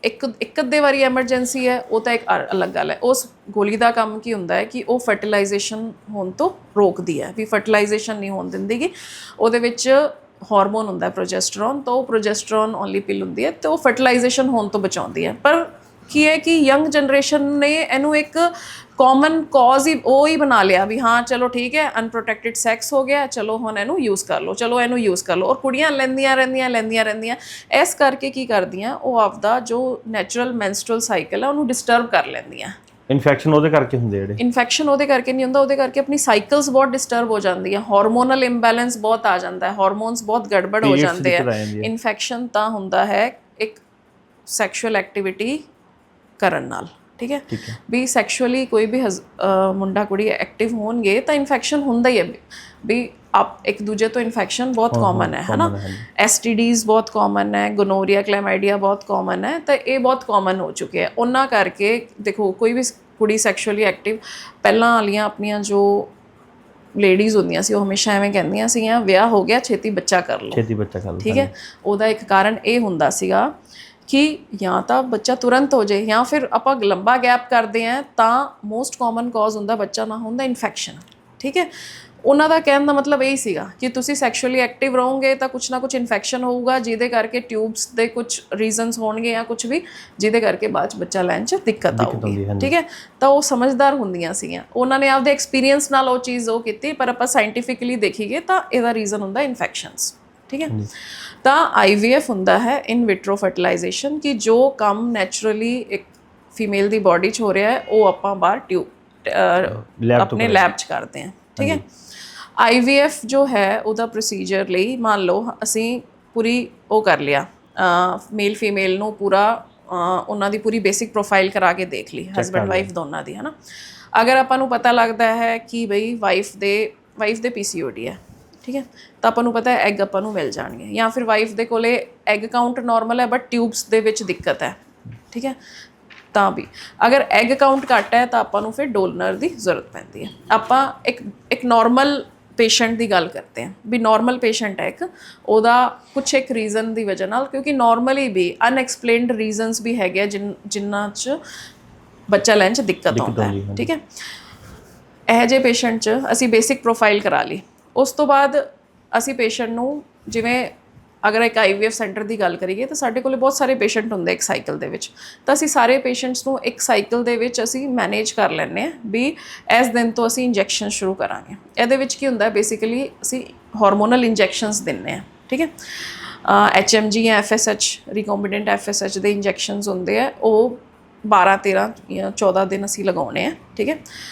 ਇੱਕ ਅੱਧੇ ਵਾਰੀ ਐਮਰਜੈਂਸੀ ਹੈ ਉਹ ਤਾਂ ਇੱਕ ਅਲੱਗ ਗੱਲ ਹੈ। ਉਸ ਗੋਲੀ ਦਾ ਕੰਮ ਕੀ ਹੁੰਦਾ ਹੈ ਕਿ ਉਹ ਫਰਟੀਲਾਈਜੇਸ਼ਨ ਹੋਣ ਤੋਂ ਰੋਕਦੀ ਹੈ, ਵੀ ਫਰਟੀਲਾਈਜੇਸ਼ਨ ਨਹੀਂ ਹੋਣ ਦਿੰਦੀ ਗੀ। ਉਹਦੇ ਵਿੱਚ ਹਾਰਮੋਨ ਹੁੰਦਾ ਪ੍ਰੋਜੈਸਟਰੋਨ, ਤਾਂ ਉਹ ਪ੍ਰੋਜੈਸਟਰੋਨ ਓਨਲੀ ਪਿਲ ਹੁੰਦੀ ਹੈ, ਤੇ ਉਹ ਫਰਟੀਲਾਈਜੇਸ਼ਨ ਹੋਣ ਤੋਂ ਬਚਾਉਂਦੀ ਹੈ। ਪਰ ਕੀ ਹੈ ਕਿ ਯੰਗ ਜਨਰੇਸ਼ਨ ਨੇ ਇਹਨੂੰ ਇੱਕ ਕਾਮਨ ਕਾਜ਼ ਹੀ ਉਹ ਹੀ ਬਣਾ ਲਿਆ ਵੀ ਹਾਂ ਚਲੋ ਠੀਕ ਹੈ ਅਨਪ੍ਰੋਟੈਕਟਿਡ ਸੈਕਸ ਹੋ ਗਿਆ, ਚਲੋ ਹੁਣ ਇਹਨੂੰ ਯੂਜ਼ ਕਰ ਲਓ, ਚਲੋ ਇਹਨੂੰ ਯੂਜ਼ ਕਰ ਲਓ। ਔਰ ਕੁੜੀਆਂ ਲੈਂਦੀਆਂ ਰਹਿੰਦੀਆਂ। ਇਸ ਕਰਕੇ ਕੀ ਕਰਦੀਆਂ, ਉਹ ਆਪਦਾ ਜੋ ਨੈਚੁਰਲ ਮੈਂਸਟਰਲ ਸਾਈਕਲ ਹੈ ਉਹਨੂੰ ਡਿਸਟਰਬ ਕਰ ਲੈਂਦੀਆਂ। ਇਨਫੈਕਸ਼ਨ ਉਹਦੇ ਕਰਕੇ ਹੁੰਦੇ ਜਿਹੜੇ? ਇਨਫੈਕਸ਼ਨ ਉਹਦੇ ਕਰਕੇ ਨਹੀਂ ਹੁੰਦਾ, ਉਹਦੇ ਕਰਕੇ ਆਪਣੀ ਸਾਈਕਲਸ ਬਹੁਤ ਡਿਸਟਰਬ ਹੋ ਜਾਂਦੀ ਹੈ, ਹਾਰਮੋਨਲ ਇੰਬੈਲੈਂਸ ਬਹੁਤ ਆ ਜਾਂਦਾ ਹੈ, ਹਾਰਮੋਨਸ ਬਹੁਤ ਗੜਬੜ ਹੋ ਜਾਂਦੇ ਆ। ਇਨਫੈਕਸ਼ਨ ਤਾਂ ਹੁੰਦਾ ਹੈ ਇੱਕ ਸੈਕਸ਼ੁਅਲ ਐਕਟੀਵਿਟੀ ਕਰਨ ਨਾਲ, ਠੀਕ ਹੈ। ਵੀ ਸੈਕਸ਼ੁਅਲੀ ਕੋਈ ਵੀ ਮੁੰਡਾ ਕੁੜੀ ਐਕਟਿਵ ਹੋਣਗੇ ਤਾਂ ਇਨਫੈਕਸ਼ਨ ਹੁੰਦਾ ਹੀ ਹੈ, ਵੀ ਇੱਕ ਦੂਜੇ ਤੋਂ ਇਨਫੈਕਸ਼ਨ ਬਹੁਤ ਕਾਮਨ ਹੈ ਨਾ। STDs ਬਹੁਤ ਕਾਮਨ ਹੈ, ਗੋਨੋਰੀਆ, ਕਲੈਮਾਈਡੀਆ ਬਹੁਤ ਕਾਮਨ ਹੈ, ਤਾਂ ਇਹ ਬਹੁਤ ਕਾਮਨ ਹੋ ਚੁੱਕੇ ਆ। ਉਹਨਾਂ ਕਰਕੇ ਦੇਖੋ ਕੋਈ ਵੀ ਕੁੜੀ ਸੈਕਸ਼ੁਅਲੀ ਐਕਟਿਵ, ਪਹਿਲਾਂ ਵਾਲੀਆਂ ਆਪਣੀਆਂ ਜੋ ਲੇਡੀਜ਼ ਹੁੰਦੀਆਂ ਸੀ ਉਹ ਹਮੇਸ਼ਾ ਐਵੇਂ ਕਹਿੰਦੀਆਂ ਸੀਗੀਆਂ ਵਿਆਹ ਹੋ ਗਿਆ ਛੇਤੀ ਬੱਚਾ ਕਰ ਲਓ, ਠੀਕ ਹੈ। ਉਹਦਾ ਇੱਕ ਕਾਰਨ ਇਹ ਹੁੰਦਾ ਸੀਗਾ ਕਿ ਜਾਂ ਤਾਂ ਬੱਚਾ ਤੁਰੰਤ ਹੋ ਜਾਏ, ਜਾਂ ਫਿਰ ਆਪਾਂ ਲੰਬਾ ਗੈਪ ਕਰਦੇ ਹਾਂ ਤਾਂ ਮੋਸਟ ਕਾਮਨ ਕਾਜ਼ ਹੁੰਦਾ ਬੱਚਾ ਨਾ ਹੁੰਦਾ ਇਨਫੈਕਸ਼ਨ, ਠੀਕ ਹੈ। ਉਹਨਾਂ ਦਾ ਕਹਿਣ ਦਾ ਮਤਲਬ ਇਹੀ ਸੀਗਾ ਕਿ ਤੁਸੀਂ ਸੈਕਸ਼ੁਅਲੀ ਐਕਟਿਵ ਰਹੋਗੇ ਤਾਂ ਕੁਛ ਨਾ ਕੁਛ ਇਨਫੈਕਸ਼ਨ ਹੋਊਗਾ, ਜਿਹਦੇ ਕਰਕੇ ਟਿਊਬਸ ਦੇ ਕੁਛ ਰੀਜ਼ਨਸ ਹੋਣਗੇ ਜਾਂ ਕੁਛ ਵੀ, ਜਿਹਦੇ ਕਰਕੇ ਬਾਅਦ 'ਚ ਬੱਚਾ ਲੈਣ 'ਚ ਦਿੱਕਤ ਆਊਗੀ, ਠੀਕ ਹੈ। ਤਾਂ ਉਹ ਸਮਝਦਾਰ ਹੁੰਦੀਆਂ ਸੀਗੀਆਂ, ਉਹਨਾਂ ਨੇ ਆਪਦੇ ਐਕਸਪੀਰੀਅੰਸ ਨਾਲ ਉਹ ਚੀਜ਼ ਉਹ ਕੀਤੀ। ਪਰ ਆਪਾਂ ਸਾਇੰਟੀਫਿਕਲੀ ਦੇਖੀਏ ਤਾਂ ਇਹਦਾ ਰੀਜ਼ਨ ਹੁੰਦਾ ਇਨਫੈਕਸ਼ਨਸ, ਠੀਕ ਹੈ। ਤਾਂ IVF ਹੁੰਦਾ ਹੈ ਇਨ ਵਿਟਰੋ ਫਰਟੀਲਾਈਜੇਸ਼ਨ, ਕਿ ਜੋ ਕੰਮ ਨੈਚੁਰਲੀ ਇੱਕ ਫੀਮੇਲ ਦੀ ਬੋਡੀ 'ਚ ਹੋ ਰਿਹਾ ਹੈ ਉਹ ਆਪਾਂ ਬਾਹਰ ਆਪਣੇ ਲੈਬ 'ਚ ਕਰਦੇ ਹਾਂ, ਠੀਕ ਹੈ। IVF ਜੋ ਹੈ ਉਹਦਾ ਪ੍ਰੋਸੀਜਰ ਲਈ ਮੰਨ ਲਓ ਅਸੀਂ ਪੂਰੀ ਉਹ ਕਰ ਲਿਆ, ਮੇਲ ਫੀਮੇਲ ਨੂੰ ਪੂਰਾ ਉਹਨਾਂ ਦੀ ਪੂਰੀ ਬੇਸਿਕ ਪ੍ਰੋਫਾਈਲ ਕਰਾ ਕੇ ਦੇਖ ਲਈ, ਹਸਬੈਂਡ ਵਾਈਫ ਦੋਨਾਂ ਦੀ, ਹੈ ਨਾ। ਅਗਰ ਆਪਾਂ ਨੂੰ ਪਤਾ ਲੱਗਦਾ ਹੈ ਕਿ ਬਈ ਵਾਈਫ ਦੇ PCOD ਹੈ, ਠੀਕ ਹੈ, ਤਾਂ ਆਪਾਂ ਨੂੰ ਪਤਾ ਹੈ ਐਗ ਆਪਾਂ ਨੂੰ ਮਿਲ ਜਾਣਗੇ। ਜਾਂ ਫਿਰ ਵਾਈਫ ਦੇ ਕੋਲੇ ਐਗ ਕਾਊਂਟ ਨਾਰਮਲ ਹੈ ਬਟ ਟਿਊਬਸ ਦੇ ਵਿੱਚ ਦਿੱਕਤ ਹੈ, ਠੀਕ ਹੈ, ਤਾਂ ਵੀ ਅਗਰ ਐਗ ਕਾਊਂਟ ਘੱਟ ਹੈ ਤਾਂ ਆਪਾਂ ਨੂੰ ਫਿਰ ਡੋਨਰ ਦੀ ਜ਼ਰੂਰਤ ਪੈਂਦੀ ਹੈ। ਆਪਾਂ ਇੱਕ ਨਾਰਮਲ ਪੇਸ਼ੈਂਟ ਦੀ ਗੱਲ ਕਰਦੇ ਹਾਂ, ਵੀ ਨਾਰਮਲ ਪੇਸ਼ੈਂਟ ਹੈ ਇੱਕ, ਉਹਦਾ ਕੁਛ ਇੱਕ ਰੀਜ਼ਨ ਦੀ ਵਜ੍ਹਾ ਨਾਲ, ਕਿਉਂਕਿ ਨਾਰਮਲੀ ਵੀ ਅਨਐਕਸਪਲੇਨਡ ਰੀਜ਼ਨਸ ਵੀ ਹੈਗੇ ਆ ਜਿਨ੍ਹਾਂ 'ਚ ਬੱਚਾ ਲੈਣ 'ਚ ਦਿੱਕਤ ਆਉਂਦਾ ਹੈ, ਠੀਕ ਹੈ। ਇਹੋ ਜਿਹੇ ਪੇਸ਼ੈਂਟ 'ਚ ਅਸੀਂ ਬੇਸਿਕ ਪ੍ਰੋਫਾਈਲ ਕਰਾ ਲਈ, ਉਸ ਤੋਂ ਬਾਅਦ ਅਸੀਂ ਪੇਸ਼ੈਂਟ ਨੂੰ, ਜਿਵੇਂ ਅਗਰ ਇੱਕ IVF ਸੈਂਟਰ ਦੀ ਗੱਲ ਕਰੀਏ ਤਾਂ ਸਾਡੇ ਕੋਲ ਬਹੁਤ ਸਾਰੇ ਪੇਸ਼ੈਂਟ ਹੁੰਦੇ ਇੱਕ ਸਾਈਕਲ ਦੇ ਵਿੱਚ, ਤਾਂ ਅਸੀਂ ਸਾਰੇ ਪੇਸ਼ੈਂਟਸ ਨੂੰ ਇੱਕ ਸਾਈਕਲ ਦੇ ਵਿੱਚ ਅਸੀਂ ਮੈਨੇਜ ਕਰ ਲੈਂਦੇ ਹਾਂ ਵੀ ਇਸ ਦਿਨ ਤੋਂ ਅਸੀਂ ਇੰਜੈਕਸ਼ਨ ਸ਼ੁਰੂ ਕਰਾਂਗੇ। ਇਹਦੇ ਵਿੱਚ ਕੀ ਹੁੰਦਾ ਬੇਸਿਕਲੀ ਅਸੀਂ ਹਾਰਮੋਨਲ ਇੰਜੈਕਸ਼ਨਸ ਦਿੰਦੇ ਹਾਂ, ਠੀਕ ਹੈ। HMG ਜਾਂ FSH, ਰਿਕੋਂਬੀਨੈਂਟ FSH ਦੇ ਇੰਜੈਕਸ਼ਨਸ ਹੁੰਦੇ ਆ, ਉਹ 12, 13 ਜਾਂ 14 ਦਿਨ ਅਸੀਂ ਲਗਾਉਣੇ ਆ, ਠੀਕ ਹੈ।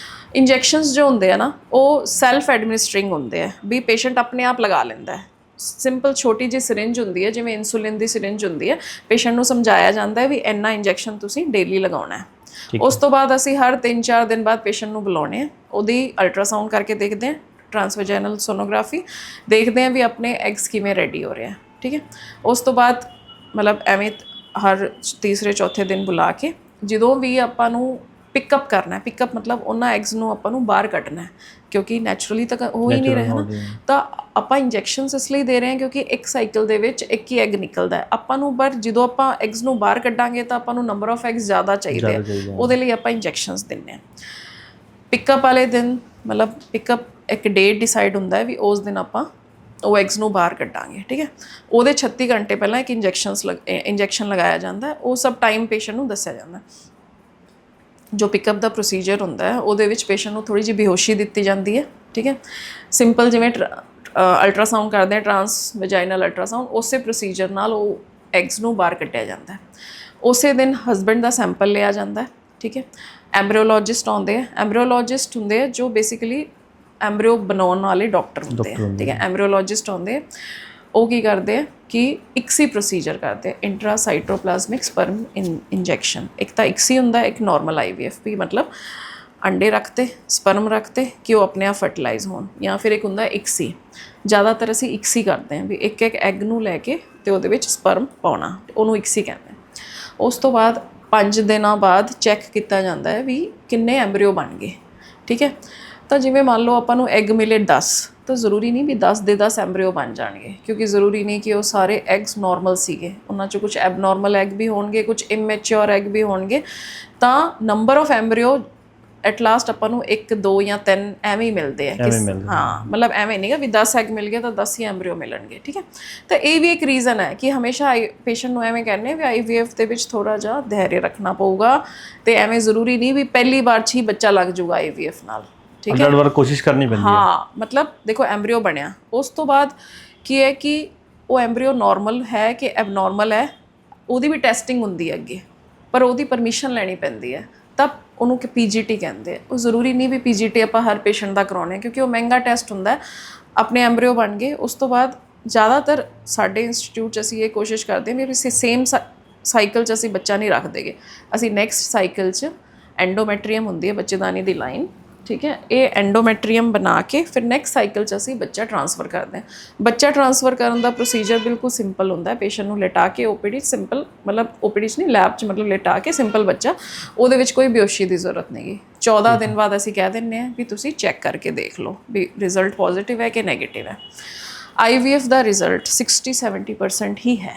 ਇੰਜੈਕਸ਼ਨਸ ਜੋ ਹੁੰਦੇ ਆ ਨਾ ਉਹ ਸੈਲਫ ਐਡਮਿਨਿਸਟਰਿੰਗ ਹੁੰਦੇ ਆ, ਵੀ ਪੇਸ਼ੈਂਟ ਆਪਣੇ ਆਪ ਲਗਾ ਲੈਂਦਾ ਹੈ। ਸਿੰਪਲ ਛੋਟੀ ਜਿਹੀ ਸਿਰਿੰਜ ਹੁੰਦੀ ਹੈ, ਜਿਵੇਂ ਇਨਸੂਲਿਨ ਦੀ ਸਿਰਿੰਜ ਹੁੰਦੀ ਹੈ, ਪੇਸ਼ੈਂਟ ਨੂੰ ਸਮਝਾਇਆ ਜਾਂਦਾ ਹੈ ਵੀ ਇੰਨਾ ਇੰਜੈਕਸ਼ਨ ਤੁਸੀਂ ਡੇਲੀ ਲਗਾਉਣਾ ਹੈ। ਉਸ ਤੋਂ ਬਾਅਦ ਅਸੀਂ ਹਰ 3-4 ਦਿਨ ਬਾਅਦ ਪੇਸ਼ੈਂਟ ਨੂੰ ਬੁਲਾਉਣੇ ਆ, ਉਹਦੀ ਅਲਟਰਾਸਾਊਂਡ ਕਰਕੇ ਦੇਖਦੇ ਹਾਂ, ਟਰਾਂਸਵੈਜਾਈਨਲ ਸੋਨੋਗ੍ਰਾਫੀ ਦੇਖਦੇ ਹਾਂ ਵੀ ਆਪਣੇ ਐਗਸ ਕਿਵੇਂ ਰੈਡੀ ਹੋ ਰਹੇ ਆ। ਠੀਕ ਹੈ, ਉਸ ਤੋਂ ਬਾਅਦ ਮਤਲਬ ਐਵੇਂ ਹਰ ਤੀਸਰੇ ਚੌਥੇ ਦਿਨ ਬੁਲਾ ਕੇ ਜਦੋਂ ਵੀ ਆਪਾਂ ਨੂੰ ਪਿਕਅਪ ਕਰਨਾ ਹੈ, ਪਿਕਅਪ ਮਤਲਬ ਉਹਨਾਂ ਐਗਸ ਨੂੰ ਆਪਾਂ ਨੂੰ ਬਾਹਰ ਕੱਢਣਾ ਹੈ, ਕਿਉਂਕਿ ਨੈਚੁਰਲੀ ਤਾਂ ਹੋ ਹੀ ਨਹੀਂ ਰਿਹਾ ਨਾ, ਤਾਂ ਆਪਾਂ ਇੰਜੈਕਸ਼ਨਸ ਇਸ ਲਈ ਦੇ ਰਹੇ ਹਾਂ ਕਿਉਂਕਿ ਇੱਕ ਸਾਈਕਲ ਦੇ ਵਿੱਚ ਇੱਕ ਹੀ ਐਗ ਨਿਕਲਦਾ ਹੈ ਆਪਾਂ ਨੂੰ, ਪਰ ਜਦੋਂ ਆਪਾਂ ਐਗਸ ਨੂੰ ਬਾਹਰ ਕੱਢਾਂਗੇ ਤਾਂ ਆਪਾਂ ਨੂੰ ਨੰਬਰ ਆਫ ਐਗਸ ਜ਼ਿਆਦਾ ਚਾਹੀਦੇ ਆ, ਉਹਦੇ ਲਈ ਆਪਾਂ ਇੰਜੈਕਸ਼ਨਸ ਦਿੰਦੇ ਹਾਂ। ਪਿਕਅਪ ਵਾਲੇ ਦਿਨ ਮਤਲਬ ਪਿਕਅਪ ਇੱਕ ਡੇਟ ਡਿਸਾਈਡ ਹੁੰਦਾ ਹੈ ਵੀ ਉਸ ਦਿਨ ਆਪਾਂ ਉਹ ਐਗਸ ਨੂੰ ਬਾਹਰ ਕੱਢਾਂਗੇ। ਠੀਕ ਹੈ, ਉਹਦੇ 36 ਘੰਟੇ ਪਹਿਲਾਂ ਇੱਕ ਇੰਜੈਕਸ਼ਨ ਲਗਾਇਆ ਜਾਂਦਾ, ਉਹ ਸਭ ਟਾਈਮ ਪੇਸ਼ੈਂਟ ਨੂੰ ਦੱਸਿਆ ਜਾਂਦਾ। ਜੋ ਪਿਕਅਪ ਦਾ ਪ੍ਰੋਸੀਜਰ ਹੁੰਦਾ ਹੈ ਉਹਦੇ ਵਿੱਚ ਪੇਸ਼ੈਂਟ ਨੂੰ ਥੋੜ੍ਹੀ ਜਿਹੀ ਬੇਹੋਸ਼ੀ ਦਿੱਤੀ ਜਾਂਦੀ ਹੈ। ਠੀਕ ਹੈ, ਸਿੰਪਲ ਜਿਵੇਂ ਅਲਟਰਾਸਾਊਂਡ ਕਰਦੇ ਹਾਂ, ਟਰਾਂਸ ਵਜਾਈਨਲ ਅਲਟਰਾਸਾਊਂਡ, ਉਸੇ ਪ੍ਰੋਸੀਜਰ ਨਾਲ ਉਹ ਐਗਸ ਨੂੰ ਬਾਹਰ ਕੱਢਿਆ ਜਾਂਦਾ। ਉਸੇ ਦਿਨ ਹਸਬੈਂਡ ਦਾ ਸੈਂਪਲ ਲਿਆ ਜਾਂਦਾ। ਠੀਕ ਹੈ, ਐਂਬਰੀਓਲੋਜਿਸਟ ਆਉਂਦੇ ਆ, ਐਂਬਰੀਓਲੋਜਿਸਟ ਹੁੰਦੇ ਆ ਜੋ ਬੇਸਿਕਲੀ ਐਂਬਰੀਓ ਬਣਾਉਣ ਵਾਲੇ ਡਾਕਟਰ ਹੁੰਦੇ ਆ। ਠੀਕ ਹੈ, ਐਂਬਰੀਓਲੋਜਿਸਟ ਆਉਂਦੇ, ਉਹ ਕੀ ਕਰਦੇ ਆ ਕਿ ਇਕਸੀ ਪ੍ਰੋਸੀਜਰ ਕਰਦੇ ਆ, ਇੰਟਰਾਸਾਈਟੋਪਲਾਜ਼ਮਿਕ ਸਪਰਮ ਇੰਜੈਕਸ਼ਨ। ਇੱਕ ਤਾਂ ਇਕਸੀ ਹੁੰਦਾ, ਇੱਕ ਨਾਰਮਲ IVF ਵੀ, ਮਤਲਬ ਅੰਡੇ ਰੱਖਤੇ, ਸਪਰਮ ਰੱਖਤੇ ਕਿ ਉਹ ਆਪਣੇ ਆਪ ਫਰਟੀਲਾਈਜ਼ ਹੋਣ, ਜਾਂ ਫਿਰ ਇੱਕ ਹੁੰਦਾ ਇਕਸੀ। ਜ਼ਿਆਦਾਤਰ ਅਸੀਂ ਇਕਸੀ ਕਰਦੇ ਹਾਂ ਵੀ ਇੱਕ ਇੱਕ ਐਗ ਨੂੰ ਲੈ ਕੇ ਤੇ ਉਹਦੇ ਵਿੱਚ ਸਪਰਮ ਪਾਉਣਾ, ਉਹਨੂੰ ਇਕਸੀ ਕਹਿੰਦੇ। ਉਸ ਤੋਂ ਬਾਅਦ 5 ਦਿਨਾਂ ਬਾਅਦ ਚੈੱਕ ਕੀਤਾ ਜਾਂਦਾ ਹੈ ਵੀ ਕਿੰਨੇ ਐਂਬਰੀਓ ਬਣ ਗਏ। ਠੀਕ ਹੈ, ਤਾਂ ਜਿਵੇਂ ਮੰਨ ਲਓ ਆਪਾਂ ਨੂੰ ਐਗ ਮਿਲੇ 10, ਤਾਂ ਜ਼ਰੂਰੀ ਨਹੀਂ ਵੀ 10 ਦੇ 10 ਐਂਬਰੀਓ ਬਣ ਜਾਣਗੇ, ਕਿਉਂਕਿ ਜ਼ਰੂਰੀ ਨਹੀਂ ਕਿ ਉਹ ਸਾਰੇ ਐਗਸ ਨਾਰਮਲ ਸੀਗੇ, ਉਹਨਾਂ 'ਚੋਂ ਕੁਝ ਐਬਨੋਰਮਲ ਐਗ ਵੀ ਹੋਣਗੇ, ਕੁਝ ਇਮੈਚਿਓਰ ਐਗ ਵੀ ਹੋਣਗੇ। ਤਾਂ ਨੰਬਰ ਆਫ ਐਂਬਰੀਓ ਐਟ ਲਾਸਟ ਆਪਾਂ ਨੂੰ 1, 2 ਜਾਂ 3 ਐਵੇਂ ਹੀ ਮਿਲਦੇ ਆ। ਹਾਂ, ਮਤਲਬ ਐਵੇਂ ਨਹੀਂਗਾ ਵੀ 10 ਐਗ ਮਿਲ ਗਏ ਤਾਂ 10 ਹੀ ਐਂਬਰੀਓ ਮਿਲਣਗੇ। ਠੀਕ ਹੈ, ਤਾਂ ਇਹ ਵੀ ਇੱਕ ਰੀਜ਼ਨ ਹੈ ਕਿ ਹਮੇਸ਼ਾ ਪੇਸ਼ੈਂਟ ਨੂੰ ਐਵੇਂ ਕਹਿੰਦੇ ਵੀ IVF ਦੇ ਵਿੱਚ ਥੋੜ੍ਹਾ ਜਿਹਾ ਧੈਰਯ ਰੱਖਣਾ ਪਊਗਾ, ਅਤੇ ਐਵੇਂ ਜ਼ਰੂਰੀ ਨਹੀਂ ਵੀ ਪਹਿਲੀ ਵਾਰ 'ਚ ਹੀ ਬੱਚਾ ਲੱਗ ਜੂਗਾ IVF ਨਾਲ। ਠੀਕ ਹੈ, ਵਾਰ ਕੋਸ਼ਿਸ਼ ਕਰਨੀ ਪੈਂਦੀ ਹੈ। ਹਾਂ, ਮਤਲਬ ਦੇਖੋ ਐਂਬਰੀਓ ਬਣਿਆ, ਉਸ ਤੋਂ ਬਾਅਦ ਕੀ ਹੈ ਕਿ ਉਹ ਐਂਬਰੀਓ ਨਾਰਮਲ ਹੈ ਕਿ ਐਬਨੋਰਮਲ ਹੈ, ਉਹਦੀ ਵੀ ਟੈਸਟਿੰਗ ਹੁੰਦੀ ਹੈ ਅੱਗੇ, ਪਰ ਉਹਦੀ ਪਰਮਿਸ਼ਨ ਲੈਣੀ ਪੈਂਦੀ ਹੈ, ਤਾਂ ਉਹਨੂੰ ਕਿ PGT ਕਹਿੰਦੇ ਆ। ਉਹ ਜ਼ਰੂਰੀ ਨਹੀਂ ਵੀ PGT ਆਪਾਂ ਹਰ ਪੇਸ਼ੈਂਟ ਦਾ ਕਰਾਉਣੇ, ਕਿਉਂਕਿ ਉਹ ਮਹਿੰਗਾ ਟੈਸਟ ਹੁੰਦਾ। ਆਪਣੇ ਐਂਬਰੀਓ ਬਣ ਗਏ, ਉਸ ਤੋਂ ਬਾਅਦ ਜ਼ਿਆਦਾਤਰ ਸਾਡੇ ਇੰਸਟੀਚਿਊਟ 'ਚ ਅਸੀਂ ਇਹ ਕੋਸ਼ਿਸ਼ ਕਰਦੇ ਹਾਂ ਵੀ ਅਸੀਂ ਸੇਮ ਸਾਈਕਲ 'ਚ ਅਸੀਂ ਬੱਚਾ ਨਹੀਂ ਰੱਖਦੇਗੇ, ਅਸੀਂ ਨੈਕਸਟ ਸਾਈਕਲ 'ਚ ਐਂਡੋਮੈਟਰੀਅਮ ਹੁੰਦੀ ਹੈ ਬੱਚੇਦਾਨੀ ਦੀ ਲਾਈਨ। ਠੀਕ ਹੈ, ਇਹ ਐਂਡੋਮੈਟਰੀਅਮ ਬਣਾ ਕੇ ਫਿਰ ਨੈਕਸਟ ਸਾਈਕਲ 'ਚ ਅਸੀਂ ਬੱਚਾ ਟਰਾਂਸਫਰ ਕਰਦੇ ਹਾਂ। ਬੱਚਾ ਟਰਾਂਸਫਰ ਕਰਨ ਦਾ ਪ੍ਰੋਸੀਜਰ ਬਿਲਕੁਲ ਸਿੰਪਲ ਹੁੰਦਾ, ਪੇਸ਼ੈਂਟ ਨੂੰ ਲਿਟਾ ਕੇ OPD ਸਿੰਪਲ, ਮਤਲਬ OPD 'ਚ ਨਹੀਂ, ਲੈਬ 'ਚ, ਮਤਲਬ ਲਿਟਾ ਕੇ ਸਿੰਪਲ ਬੱਚਾ, ਉਹਦੇ ਵਿੱਚ ਕੋਈ ਬੇਹੋਸ਼ੀ ਦੀ ਜ਼ਰੂਰਤ ਨਹੀਂ ਗੀ। 14 ਦਿਨ ਬਾਅਦ ਅਸੀਂ ਕਹਿ ਦਿੰਦੇ ਹਾਂ ਵੀ ਤੁਸੀਂ ਚੈੱਕ ਕਰਕੇ ਦੇਖ ਲਓ ਵੀ ਰਿਜ਼ਲਟ ਪੋਜ਼ੀਟਿਵ ਹੈ ਕਿ ਨੈਗੇਟਿਵ ਹੈ। IVF ਦਾ ਰਿਜ਼ਲਟ 60-70% ਹੀ ਹੈ,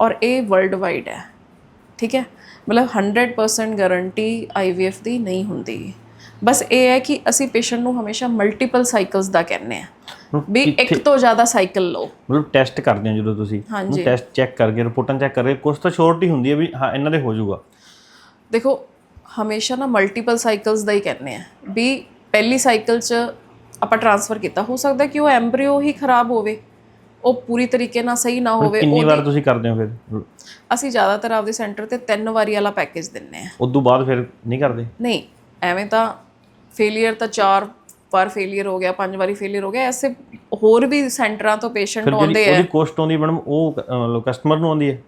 ਔਰ ਇਹ ਵਰਲਡ ਵਾਈਡ ਹੈ। ਠੀਕ ਹੈ, ਮਤਲਬ 100% ਗਾਰੰਟੀ IVF ਦੀ ਨਹੀਂ ਹੁੰਦੀ। ਬਸ ਇਹ ਹੈ ਕਿ ਅਸੀਂ ਪੇਸ਼ੈਂਟ ਨੂੰ ਹਮੇਸ਼ਾ ਮਲਟੀਪਲ ਸਾਈਕਲਸ ਦਾ ਕਹਿੰਦੇ ਆ ਵੀ ਇੱਕ ਤੋਂ ਜ਼ਿਆਦਾ ਸਾਈਕਲ ਲਓ। ਮਤਲਬ ਟੈਸਟ ਕਰਦੇ ਹੋ ਜਦੋਂ ਤੁਸੀਂ ਟੈਸਟ ਚੈੱਕ ਕਰਕੇ ਰਿਪੋਰਟਾਂ ਚੈੱਕ ਕਰਕੇ ਕੁਝ ਤਾਂ ਸ਼ੋਰਟੀ ਹੁੰਦੀ ਹੈ ਵੀ ਹਾਂ ਇਹਨਾਂ ਦੇ ਹੋ ਜਾਊਗਾ। ਦੇਖੋ ਹਮੇਸ਼ਾ ਨਾ ਮਲਟੀਪਲ ਸਾਈਕਲਸ ਦਾ ਹੀ ਕਹਿੰਦੇ ਆ ਵੀ ਪਹਿਲੀ ਸਾਈਕਲ 'ਚ ਆਪਾਂ ਟਰਾਂਸਫਰ ਕੀਤਾ, ਹੋ ਸਕਦਾ ਕਿ ਉਹ ਐਂਬਰੀਓ ਹੀ ਖਰਾਬ ਹੋਵੇ, ਉਹ ਪੂਰੀ ਤਰੀਕੇ ਨਾਲ ਸਹੀ ਨਾ ਹੋਵੇ। ਕਿੰਨੀ ਵਾਰ ਤੁਸੀਂ ਕਰਦੇ ਹੋ ਫਿਰ? ਅਸੀਂ ਜ਼ਿਆਦਾਤਰ ਆਪਦੇ ਸੈਂਟਰ ਤੇ 3 ਵਾਰੀ ਵਾਲਾ ਪੈਕੇਜ ਦਿੰਦੇ ਆ। ਉਸ ਤੋਂ ਬਾਅਦ ਫਿਰ ਨਹੀਂ ਕਰਦੇ? ਨਹੀਂ, ਐਵੇਂ ਤਾਂ ਫੇਲੀਅਰ ਤਾਂ 4 ਵਾਰ ਫੇਲੀਅਰ ਹੋ ਗਿਆ, 5 ਵਾਰੀ ਫੇਲੀਅਰ ਹੋ ਗਿਆ, ਐਸੇ ਹੋਰ ਵੀ ਸੈਂਟਰਾਂ ਤੋਂ ਪੇਸ਼ੈਂਟ ਆਉਂਦੇ ਆ। ਉਹਦੀ ਕੋਸਟ ਆਉਂਦੀ ਮੈਡਮ, ਉਹ ਕਸਟਮਰ ਨੂੰ ਆਉਂਦੀ ਹੈ,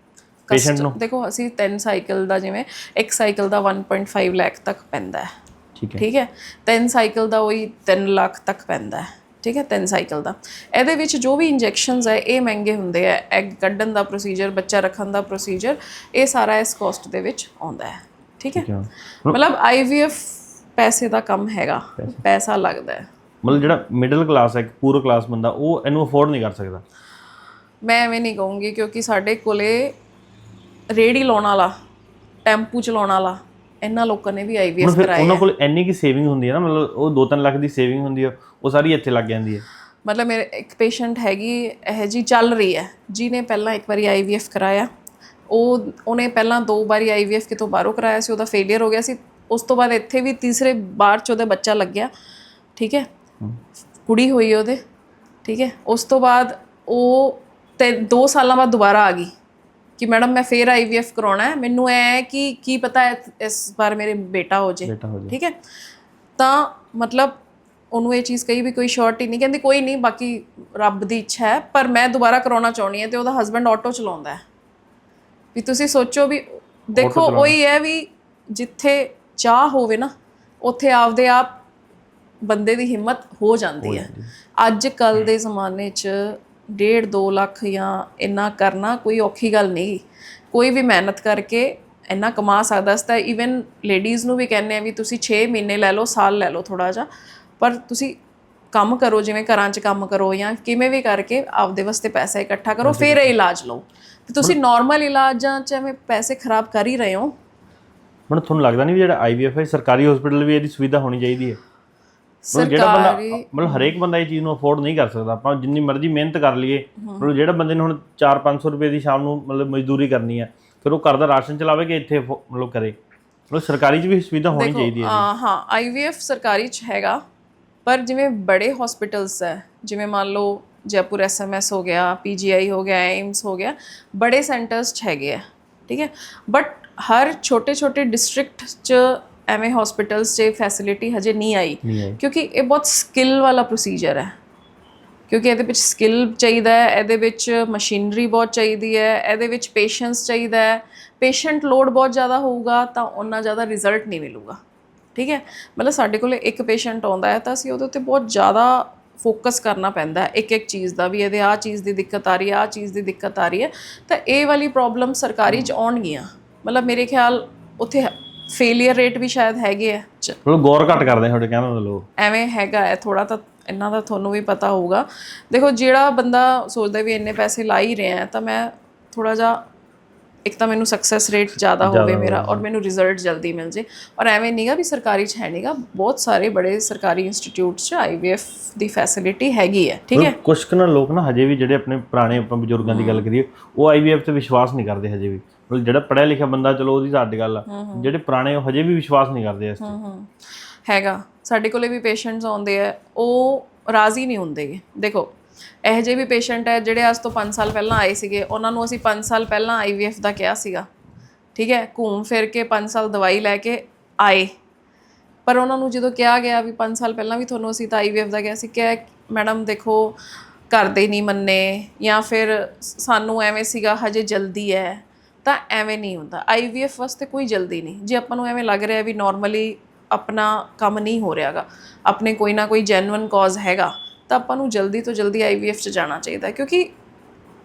ਪੇਸ਼ੈਂਟ ਨੂੰ? ਦੇਖੋ ਅਸੀਂ 3 ਸਾਈਕਲ ਦਾ, ਜਿਵੇਂ ਇੱਕ ਸਾਈਕਲ ਦਾ 1.5 ਲੱਖ ਤੱਕ ਪੈਂਦਾ ਹੈ। ਠੀਕ ਹੈ, 3 ਸਾਈਕਲ ਦਾ ਉਹੀ 3 ਲੱਖ ਤੱਕ ਪੈਂਦਾ ਹੈ। ਠੀਕ ਹੈ, 3 ਸਾਈਕਲ ਦਾ। ਇਹਦੇ ਵਿੱਚ ਜੋ ਵੀ ਇੰਜੈਕਸ਼ਨਸ ਹੈ ਇਹ ਮਹਿੰਗੇ ਹੁੰਦੇ ਆ, ਐਗ ਕੱਢਣ ਦਾ ਪ੍ਰੋਸੀਜਰ, ਬੱਚਾ ਰੱਖਣ ਦਾ ਪ੍ਰੋਸੀਜਰ, ਇਹ ਸਾਰਾ ਇਸ ਕੋਸਟ ਦੇ ਵਿੱਚ ਆਉਂਦਾ ਹੈ। ਠੀਕ ਹੈ, ਮਤਲਬ IVF ਪੈਸੇ ਦਾ ਕੰਮ ਹੈਗਾ, ਪੈਸਾ ਲੱਗਦਾ ਹੈ। ਮਤਲਬ ਜਿਹੜਾ ਮਿਡਲ ਕਲਾਸ ਹੈ, ਪੂਰਾ ਕਲਾਸ ਬੰਦਾ, ਉਹ ਇਹਨੂੰ ਅਫੋਰਡ ਨਹੀਂ ਕਰ ਸਕਦਾ। ਮੈਂ ਐਵੇਂ ਨਹੀਂ ਕਹੂੰਗੀ, ਕਿਉਂਕਿ ਸਾਡੇ ਕੋਲੇ ਰੇਹੜੀ ਲਾਉਣ ਵਾਲਾ, ਟੈਂਪੂ ਚਲਾਉਣ ਵਾਲਾ, ਇਹਨਾਂ ਲੋਕਾਂ ਨੇ ਵੀ IVF ਕਰਾਏ। ਉਹਨਾਂ ਕੋਲ ਇੰਨੀ ਕੀ ਸੇਵਿੰਗ ਹੁੰਦੀ ਹੈ ਨਾ, ਮਤਲਬ ਉਹ 2-3 ਲੱਖ ਦੀ ਸੇਵਿੰਗ ਹੁੰਦੀ ਹੈ, ਉਹ ਸਾਰੀ ਇੱਥੇ ਲੱਗ ਜਾਂਦੀ ਹੈ। ਮਤਲਬ ਮੇਰੇ ਇੱਕ ਪੇਸ਼ੈਂਟ ਹੈਗੀ ਇਹ ਜੀ ਚੱਲ ਰਹੀ ਹੈ, ਜਿਹਨੇ ਪਹਿਲਾਂ ਇੱਕ ਵਾਰੀ IVF ਕਰਾਇਆ, ਉਹਨੇ ਪਹਿਲਾਂ 2 ਵਾਰੀ IVF ਕਿਤੋਂ ਬਾਹਰੋਂ ਕਰਾਇਆ ਸੀ, ਉਹਦਾ ਫੇਲੀਅਰ ਹੋ ਗਿਆ ਸੀ। ਉਸ ਤੋਂ ਬਾਅਦ ਇੱਥੇ ਵੀ ਤੀਸਰੇ ਬਾਰ 'ਚ ਉਹਦਾ ਬੱਚਾ ਲੱਗਿਆ। ਠੀਕ ਹੈ, ਕੁੜੀ ਹੋਈ ਉਹਦੇ। ਠੀਕ ਹੈ, ਉਸ ਤੋਂ ਬਾਅਦ ਉਹ 2 ਸਾਲਾਂ ਬਾਅਦ ਦੁਬਾਰਾ ਆ ਗਈ ਕਿ ਮੈਡਮ ਮੈਂ ਫੇਰ IVF ਕਰਾਉਣਾ ਹੈ, ਮੈਨੂੰ ਐ ਕਿ ਕੀ ਪਤਾ ਇਸ ਵਾਰ ਮੇਰੇ ਬੇਟਾ ਹੋ ਜੇ। ਠੀਕ ਹੈ, ਤਾਂ ਮਤਲਬ ਉਹਨੂੰ ਇਹ ਚੀਜ਼ ਕਹੀ ਵੀ ਕੋਈ ਸ਼ੋਰਟੀ ਨਹੀਂ, ਕਹਿੰਦੀ ਕੋਈ ਨਹੀਂ, ਬਾਕੀ ਰੱਬ ਦੀ ਇੱਛਾ ਹੈ, ਪਰ ਮੈਂ ਦੁਬਾਰਾ ਕਰਾਉਣਾ ਚਾਹੁੰਦੀ ਹਾਂ। ਤੇ ਉਹਦਾ ਹਸਬੈਂਡ ਆਟੋ ਚਲਾਉਂਦਾ ਹੈ। ਵੀ ਤੁਸੀਂ ਸੋਚੋ ਵੀ ਦੇਖੋ ਉਹੀ ਹੈ ਵੀ ਜਿੱਥੇ ਚਾਹ ਹੋਵੇ ਨਾ ਉੱਥੇ ਆਪਦੇ ਆਪ ਬੰਦੇ ਦੀ ਹਿੰਮਤ ਹੋ ਜਾਂਦੀ ਹੈ। ਅੱਜ ਕੱਲ ਦੇ ਜ਼ਮਾਨੇ 'ਚ 1.5-2 ਲੱਖ ਜਾਂ ਇੰਨਾ ਕਰਨਾ ਕੋਈ ਔਖੀ ਗੱਲ ਨਹੀਂ। ਕੋਈ ਵੀ ਮਿਹਨਤ ਕਰਕੇ ਇੰਨਾ ਕਮਾ ਸਕਦਾ। ਅਸੀਂ ਤਾਂ ਈਵਨ ਲੇਡੀਜ਼ ਨੂੰ ਵੀ ਕਹਿੰਦੇ ਆ ਵੀ ਤੁਸੀਂ 6 ਮਹੀਨੇ ਲੈ ਲਓ, ਸਾਲ ਲੈ ਲਓ ਥੋੜ੍ਹਾ ਜਿਹਾ, ਪਰ ਤੁਸੀਂ ਕੰਮ ਕਰੋ, ਜਿਵੇਂ ਘਰਾਂ 'ਚ ਕੰਮ ਕਰੋ ਜਾਂ ਕਿਵੇਂ ਵੀ ਕਰਕੇ ਆਪਦੇ ਵਾਸਤੇ ਪੈਸਾ ਇਕੱਠਾ ਕਰੋ, ਫਿਰ ਇਹ ਇਲਾਜ ਲਓ। ਤੇ ਤੁਸੀਂ ਨਾਰਮਲ ਇਲਾਜਾਂ 'ਚ ਐਵੇਂ ਪੈਸੇ ਖਰਾਬ ਕਰ ਹੀ ਰਹੇ ਹੋ। ਮੈਨੂੰ ਤੁਹਾਨੂੰ ਲੱਗਦਾ ਨਹੀਂ ਵੀ ਜਿਹੜਾ IVF ਹੈ ਸਰਕਾਰੀ ਹਸਪੀਟਲ ਵੀ ਇਹਦੀ ਸੁਵਿਧਾ ਹੋਣੀ ਚਾਹੀਦੀ ਹੈ? ਜਿਹੜਾ ਬੰਦਾ ਮਤਲਬ ਹਰੇਕ ਬੰਦਾ ਇਹ ਚੀਜ਼ ਨੂੰ ਅਫੋਰਡ ਨਹੀਂ ਕਰ ਸਕਦਾ। ਆਪਾਂ ਜਿੰਨੀ ਮਰਜ਼ੀ ਮਿਹਨਤ ਕਰ ਲਈਏ, ਮਤਲਬ ਜਿਹੜਾ ਬੰਦੇ ਨੂੰ ਹੁਣ 400-500 ਰੁਪਏ ਦੀ ਸ਼ਾਮ ਨੂੰ ਮਤਲਬ ਮਜ਼ਦੂਰੀ ਕਰਨੀ ਹੈ, ਫਿਰ ਉਹ ਘਰ ਦਾ ਰਾਸ਼ਨ ਚਲਾਵੇ ਕਿ ਇੱਥੇ ਮਤਲਬ ਕਰੇ? ਮਤਲਬ ਸਰਕਾਰੀ 'ਚ ਵੀ ਸੁਵਿਧਾ ਹੋਣੀ ਚਾਹੀਦੀ ਹੈ। ਹਾਂ, IVF ਸਰਕਾਰੀ 'ਚ ਹੈਗਾ, ਪਰ ਜਿਵੇਂ ਬੜੇ ਹਸਪੀਟਲਸ ਹੈ, ਜਿਵੇਂ ਮੰਨ ਲਓ ਜੈਪੁਰ SMS ਹੋ ਗਿਆ, PGI ਹੋ ਗਿਆ, ਏਮਸ ਹੋ ਗਿਆ, ਬੜੇ ਸੈਂਟਰਸ 'ਚ ਹੈਗੇ ਆ, ਠੀਕ ਹੈ। ਬਟ ਹਰ ਛੋਟੇ ਡਿਸਟ੍ਰਿਕਟ 'ਚ ਐਵੇਂ ਹਸਪੀਟਲਸ 'ਚ ਫੈਸਿਲਿਟੀ ਹਜੇ ਨਹੀਂ ਆਈ, ਕਿਉਂਕਿ ਇਹ ਬਹੁਤ ਸਕਿੱਲ ਵਾਲਾ ਪ੍ਰੋਸੀਜਰ ਹੈ। ਕਿਉਂਕਿ ਇਹਦੇ ਵਿੱਚ ਸਕਿੱਲ ਚਾਹੀਦਾ ਹੈ, ਇਹਦੇ ਵਿੱਚ ਮਸ਼ੀਨਰੀ ਬਹੁਤ ਚਾਹੀਦੀ ਹੈ, ਇਹਦੇ ਵਿੱਚ ਪੇਸ਼ੈਂਸ ਚਾਹੀਦਾ ਹੈ। ਪੇਸ਼ੈਂਟ ਲੋਡ ਬਹੁਤ ਜ਼ਿਆਦਾ ਹੋਊਗਾ ਤਾਂ ਉਨਾ ਜ਼ਿਆਦਾ ਰਿਜ਼ਲਟ ਨਹੀਂ ਮਿਲੂਗਾ, ਠੀਕ ਹੈ। ਮਤਲਬ ਸਾਡੇ ਕੋਲ ਇੱਕ ਪੇਸ਼ੈਂਟ ਆਉਂਦਾ ਹੈ ਤਾਂ ਅਸੀਂ ਉਹਦੇ ਉੱਤੇ ਬਹੁਤ ਜ਼ਿਆਦਾ ਫੋਕਸ ਕਰਨਾ ਪੈਂਦਾ ਹੈ ਇੱਕ ਚੀਜ਼ ਦਾ, ਵੀ ਇਹਦੇ ਆਹ ਚੀਜ਼ ਦੀ ਦਿੱਕਤ ਆ ਰਹੀ ਹੈ, ਆਹ ਚੀਜ਼ ਦੀ ਦਿੱਕਤ ਆ ਰਹੀ ਹੈ। ਤਾਂ ਇਹ ਵਾਲੀ ਪ੍ਰੋਬਲਮ ਸਰਕਾਰੀ 'ਚ ਆਉਣਗੀਆਂ। ਮਤਲਬ ਮੇਰੇ ਖਿਆਲ ਉੱਥੇ ਫੇਲੀਅਰ ਰੇਟ ਵੀ ਸ਼ਾਇਦ ਹੈਗੇ ਆ, ਮਤਲਬ ਗੌਰ ਘੱਟ ਕਰਦੇ ਤੁਹਾਡੇ ਕਹਿਣ ਦਾ ਲੋਕ ਐਵੇਂ ਹੈਗਾ ਹੈ ਥੋੜ੍ਹਾ। ਤਾਂ ਇਹਨਾਂ ਦਾ ਤੁਹਾਨੂੰ ਵੀ ਪਤਾ ਹੋਊਗਾ। ਦੇਖੋ ਜਿਹੜਾ ਬੰਦਾ ਸੋਚਦਾ ਵੀ ਇੰਨੇ ਪੈਸੇ ਲਾ ਹੀ ਰਿਹਾ ਤਾਂ ਮੈਂ ਥੋੜ੍ਹਾ ਜਿਹਾ, ਇੱਕ ਤਾਂ ਮੈਨੂੰ ਸਕਸੈਸ ਰੇਟ ਜ਼ਿਆਦਾ ਹੋਵੇ ਮੇਰਾ, ਔਰ ਮੈਨੂੰ ਰਿਜ਼ਲਟ ਜਲਦੀ ਮਿਲ ਜੇ। ਔਰ ਐਵੇਂ ਨਹੀਂਗਾ ਵੀ ਸਰਕਾਰੀ 'ਚ ਹੈ ਨਹੀਂਗਾ, ਬਹੁਤ ਸਾਰੇ ਬੜੇ ਸਰਕਾਰੀ ਇੰਸਟੀਟਿਊਟਸ 'ਚ IVF ਦੀ ਫੈਸਿਲਿਟੀ ਹੈਗੀ ਹੈ, ਠੀਕ ਹੈ। ਕੁਛ ਕੁ ਨਾ ਲੋਕ ਨਾ ਹਜੇ ਵੀ ਜਿਹੜੇ ਆਪਣੇ ਪੁਰਾਣੇ ਆਪਾਂ ਬਜ਼ੁਰਗਾਂ ਦੀ ਗੱਲ ਕਰੀਏ, ਉਹ IVF ਤੇ ਵਿਸ਼ਵਾਸ ਨਹੀਂ ਕਰਦੇ ਹਜੇ ਵੀ। ਮਤਲਬ ਜਿਹੜਾ ਪੜ੍ਹਿਆ ਲਿਖਿਆ ਬੰਦਾ ਚਲੋ ਉਹਦੀ ਤਾਂ ਅੱਡ ਗੱਲ ਆ, ਜਿਹੜੇ ਪੁਰਾਣੇ ਉਹ ਹਜੇ ਵੀ ਵਿਸ਼ਵਾਸ ਨਹੀਂ ਕਰਦੇ ਇਸ 'ਤੇ। ਹੈਗਾ, ਸਾਡੇ ਕੋਲੇ ਵੀ ਪੇਸ਼ੈਂਟਸ ਆਉਂਦੇ ਆ, ਉਹ ਰਾਜ਼ੀ ਨਹੀਂ ਹੁੰਦੇ। ਦੇਖੋ ਇਹੋ ਜਿਹੇ ਵੀ ਪੇਸ਼ੈਂਟ ਹੈ ਜਿਹੜੇ ਅੱਜ ਤੋਂ 5 ਸਾਲ ਪਹਿਲਾਂ ਆਏ ਸੀਗੇ, ਉਹਨਾਂ ਨੂੰ ਅਸੀਂ 5 ਸਾਲ ਪਹਿਲਾਂ IVF ਦਾ ਕਿਹਾ ਸੀਗਾ, ਠੀਕ ਹੈ। ਘੁੰਮ ਫਿਰ ਕੇ 5 ਸਾਲ ਦਵਾਈ ਲੈ ਕੇ ਆਏ, ਪਰ ਉਹਨਾਂ ਨੂੰ ਜਦੋਂ ਕਿਹਾ ਗਿਆ ਵੀ 5 ਸਾਲ ਪਹਿਲਾਂ ਵੀ ਤੁਹਾਨੂੰ ਅਸੀਂ ਤਾਂ IVF ਦਾ ਕਿਹਾ ਸੀ, ਕਿ ਮੈਡਮ ਦੇਖੋ ਘਰ ਦੇ ਨਹੀਂ ਮੰਨੇ, ਜਾਂ ਫਿਰ ਸਾਨੂੰ ਐਵੇਂ ਸੀਗਾ ਹਜੇ ਜਲਦੀ ਹੈ। ਤਾਂ ਐਵੇਂ ਨਹੀਂ ਹੁੰਦਾ, IVF ਵਾਸਤੇ ਕੋਈ ਜਲਦੀ ਨਹੀਂ। ਜੇ ਆਪਾਂ ਨੂੰ ਐਵੇਂ ਲੱਗ ਰਿਹਾ ਵੀ ਨਾਰਮਲੀ ਆਪਣਾ ਕੰਮ ਨਹੀਂ ਹੋ ਰਿਹਾਗਾ, ਆਪਣੇ ਕੋਈ ਨਾ ਕੋਈ ਜੈਨੂਅਨ ਕਾਜ਼ ਹੈਗਾ, ਤਾਂ ਆਪਾਂ ਨੂੰ ਜਲਦੀ ਤੋਂ ਜਲਦੀ IVF 'ਚ ਜਾਣਾ ਚਾਹੀਦਾ। ਕਿਉਂਕਿ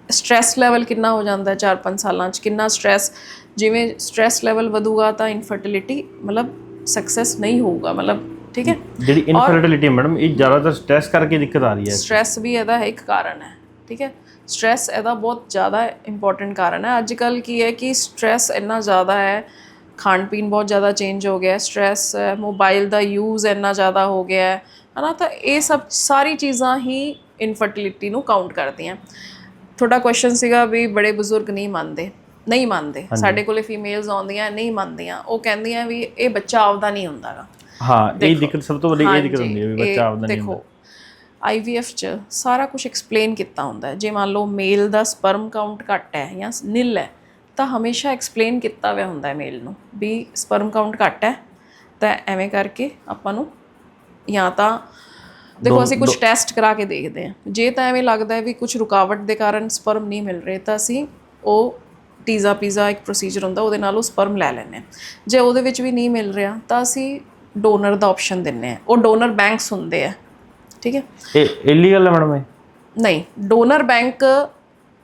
ਸਟ੍ਰੈਸ ਲੈਵਲ ਕਿੰਨਾ ਹੋ ਜਾਂਦਾ 4-5 ਸਾਲਾਂ 'ਚ, ਕਿੰਨਾ ਸਟ੍ਰੈਸ, ਜਿਵੇਂ ਸਟ੍ਰੈਸ ਲੈਵਲ ਵਧੂਗਾ ਤਾਂ ਇਨਫਰਟੀਲਿਟੀ ਮਤਲਬ ਸਕਸੈਸ ਨਹੀਂ ਹੋਊਗਾ, ਮਤਲਬ ਠੀਕ ਹੈ। ਜਿਹੜੀ ਇਨਫਰਟੀਲਿਟੀ ਮੈਡਮ ਇਹ ਜ਼ਿਆਦਾਤਰ ਸਟ੍ਰੈਸ ਕਰਕੇ ਦਿੱਕਤ ਆ ਰਹੀ ਹੈ। ਸਟ੍ਰੈਸ ਵੀ ਇਹਦਾ ਇੱਕ ਕਾਰਨ ਹੈ, ਠੀਕ ਹੈ। ਸਟ੍ਰੈਸ ਇਹਦਾ ਬਹੁਤ ਜ਼ਿਆਦਾ ਇੰਪੋਰਟੈਂਟ ਕਾਰਨ ਹੈ। ਅੱਜ ਕੱਲ੍ਹ ਕੀ ਹੈ ਕਿ ਸਟ੍ਰੈਸ ਇੰਨਾ ਜ਼ਿਆਦਾ ਹੈ, ਖਾਣ ਪੀਣ ਬਹੁਤ ਜ਼ਿਆਦਾ ਚੇਂਜ ਹੋ ਗਿਆ, ਸਟ੍ਰੈਸ ਹੈ, ਮੋਬਾਈਲ ਦਾ ਯੂਜ਼ ਇੰਨਾ ਜ਼ਿਆਦਾ ਹੋ ਗਿਆ ਹੈ ਨਾ। ਤਾਂ ਇਹ ਸਭ ਸਾਰੀ ਚੀਜ਼ਾਂ ਹੀ ਇਨਫਰਟੀਲਿਟੀ ਨੂੰ ਕਾਊਂਟ ਕਰਦੀਆਂ। ਤੁਹਾਡਾ ਕੁਐਸਚਨ ਸੀਗਾ ਵੀ ਬੜੇ ਬਜ਼ੁਰਗ ਨਹੀਂ ਮੰਨਦੇ। ਸਾਡੇ ਕੋਲੇ ਫੀਮੇਲਸ ਆਉਂਦੀਆਂ ਨਹੀਂ ਮੰਨਦੀਆਂ, ਉਹ ਕਹਿੰਦੀਆਂ ਵੀ ਇਹ ਬੱਚਾ ਆਪਦਾ ਨਹੀਂ ਹੁੰਦਾਗਾ। ਹਾਂ, ਇਹ ਦਿੱਕਤ ਸਭ ਤੋਂ ਵੱਡੀ ਇਹ ਦਿੱਕਤ ਹੁੰਦੀ ਹੈ ਵੀ ਬੱਚਾ ਆਪਦਾ ਨਹੀਂ ਹੁੰਦਾ। ਦੇਖੋ IVF 'ਚ ਸਾਰਾ ਕੁਝ ਐਕਸਪਲੇਨ ਕੀਤਾ ਹੁੰਦਾ। ਜੇ ਮੰਨ ਲਓ ਮੇਲ ਦਾ ਸਪਰਮ ਕਾਊਂਟ ਘੱਟ ਹੈ ਜਾਂ ਨਿਲ ਹੈ, ਤਾਂ ਹਮੇਸ਼ਾ ਐਕਸਪਲੇਨ ਕੀਤਾ ਹੋਇਆ ਹੁੰਦਾ ਮੇਲ ਨੂੰ ਵੀ ਸਪਰਮ ਕਾਊਂਟ ਘੱਟ ਹੈ, ਤਾਂ ਐਵੇਂ ਕਰਕੇ ਆਪਾਂ ਨੂੰ, ਜਾਂ ਤਾਂ ਦੇਖੋ ਅਸੀਂ ਕੁਝ ਟੈਸਟ ਕਰਾ ਕੇ ਦੇਖਦੇ ਹਾਂ। ਜੇ ਤਾਂ ਐਵੇਂ ਲੱਗਦਾ ਹੈ ਵੀ ਕੁਝ ਰੁਕਾਵਟ ਦੇ ਕਾਰਨ ਸਪਰਮ ਨਹੀਂ ਮਿਲ ਰਹੇ, ਤਾਂ ਅਸੀਂ ਉਹ ਪੀਜ਼ਾ ਇੱਕ ਪ੍ਰੋਸੀਜਰ ਹੁੰਦਾ, ਉਹਦੇ ਨਾਲ ਉਹ ਸਪਰਮ ਲੈ ਲੈਂਦੇ ਹਾਂ। ਜੇ ਉਹਦੇ ਵਿੱਚ ਵੀ ਨਹੀਂ ਮਿਲ ਰਿਹਾ ਤਾਂ ਅਸੀਂ ਡੋਨਰ ਦਾ ਆਪਸ਼ਨ ਦਿੰਦੇ ਹਾਂ। ਉਹ ਡੋਨਰ ਬੈਂਕਸ ਹੁੰਦੇ ਆ, ਠੀਕ ਹੈ। ਇਹ ਇਲੀਗਲ ਹੈ ਮੈਡਮ? ਇਹ ਨਹੀਂ, ਡੋਨਰ ਬੈਂਕ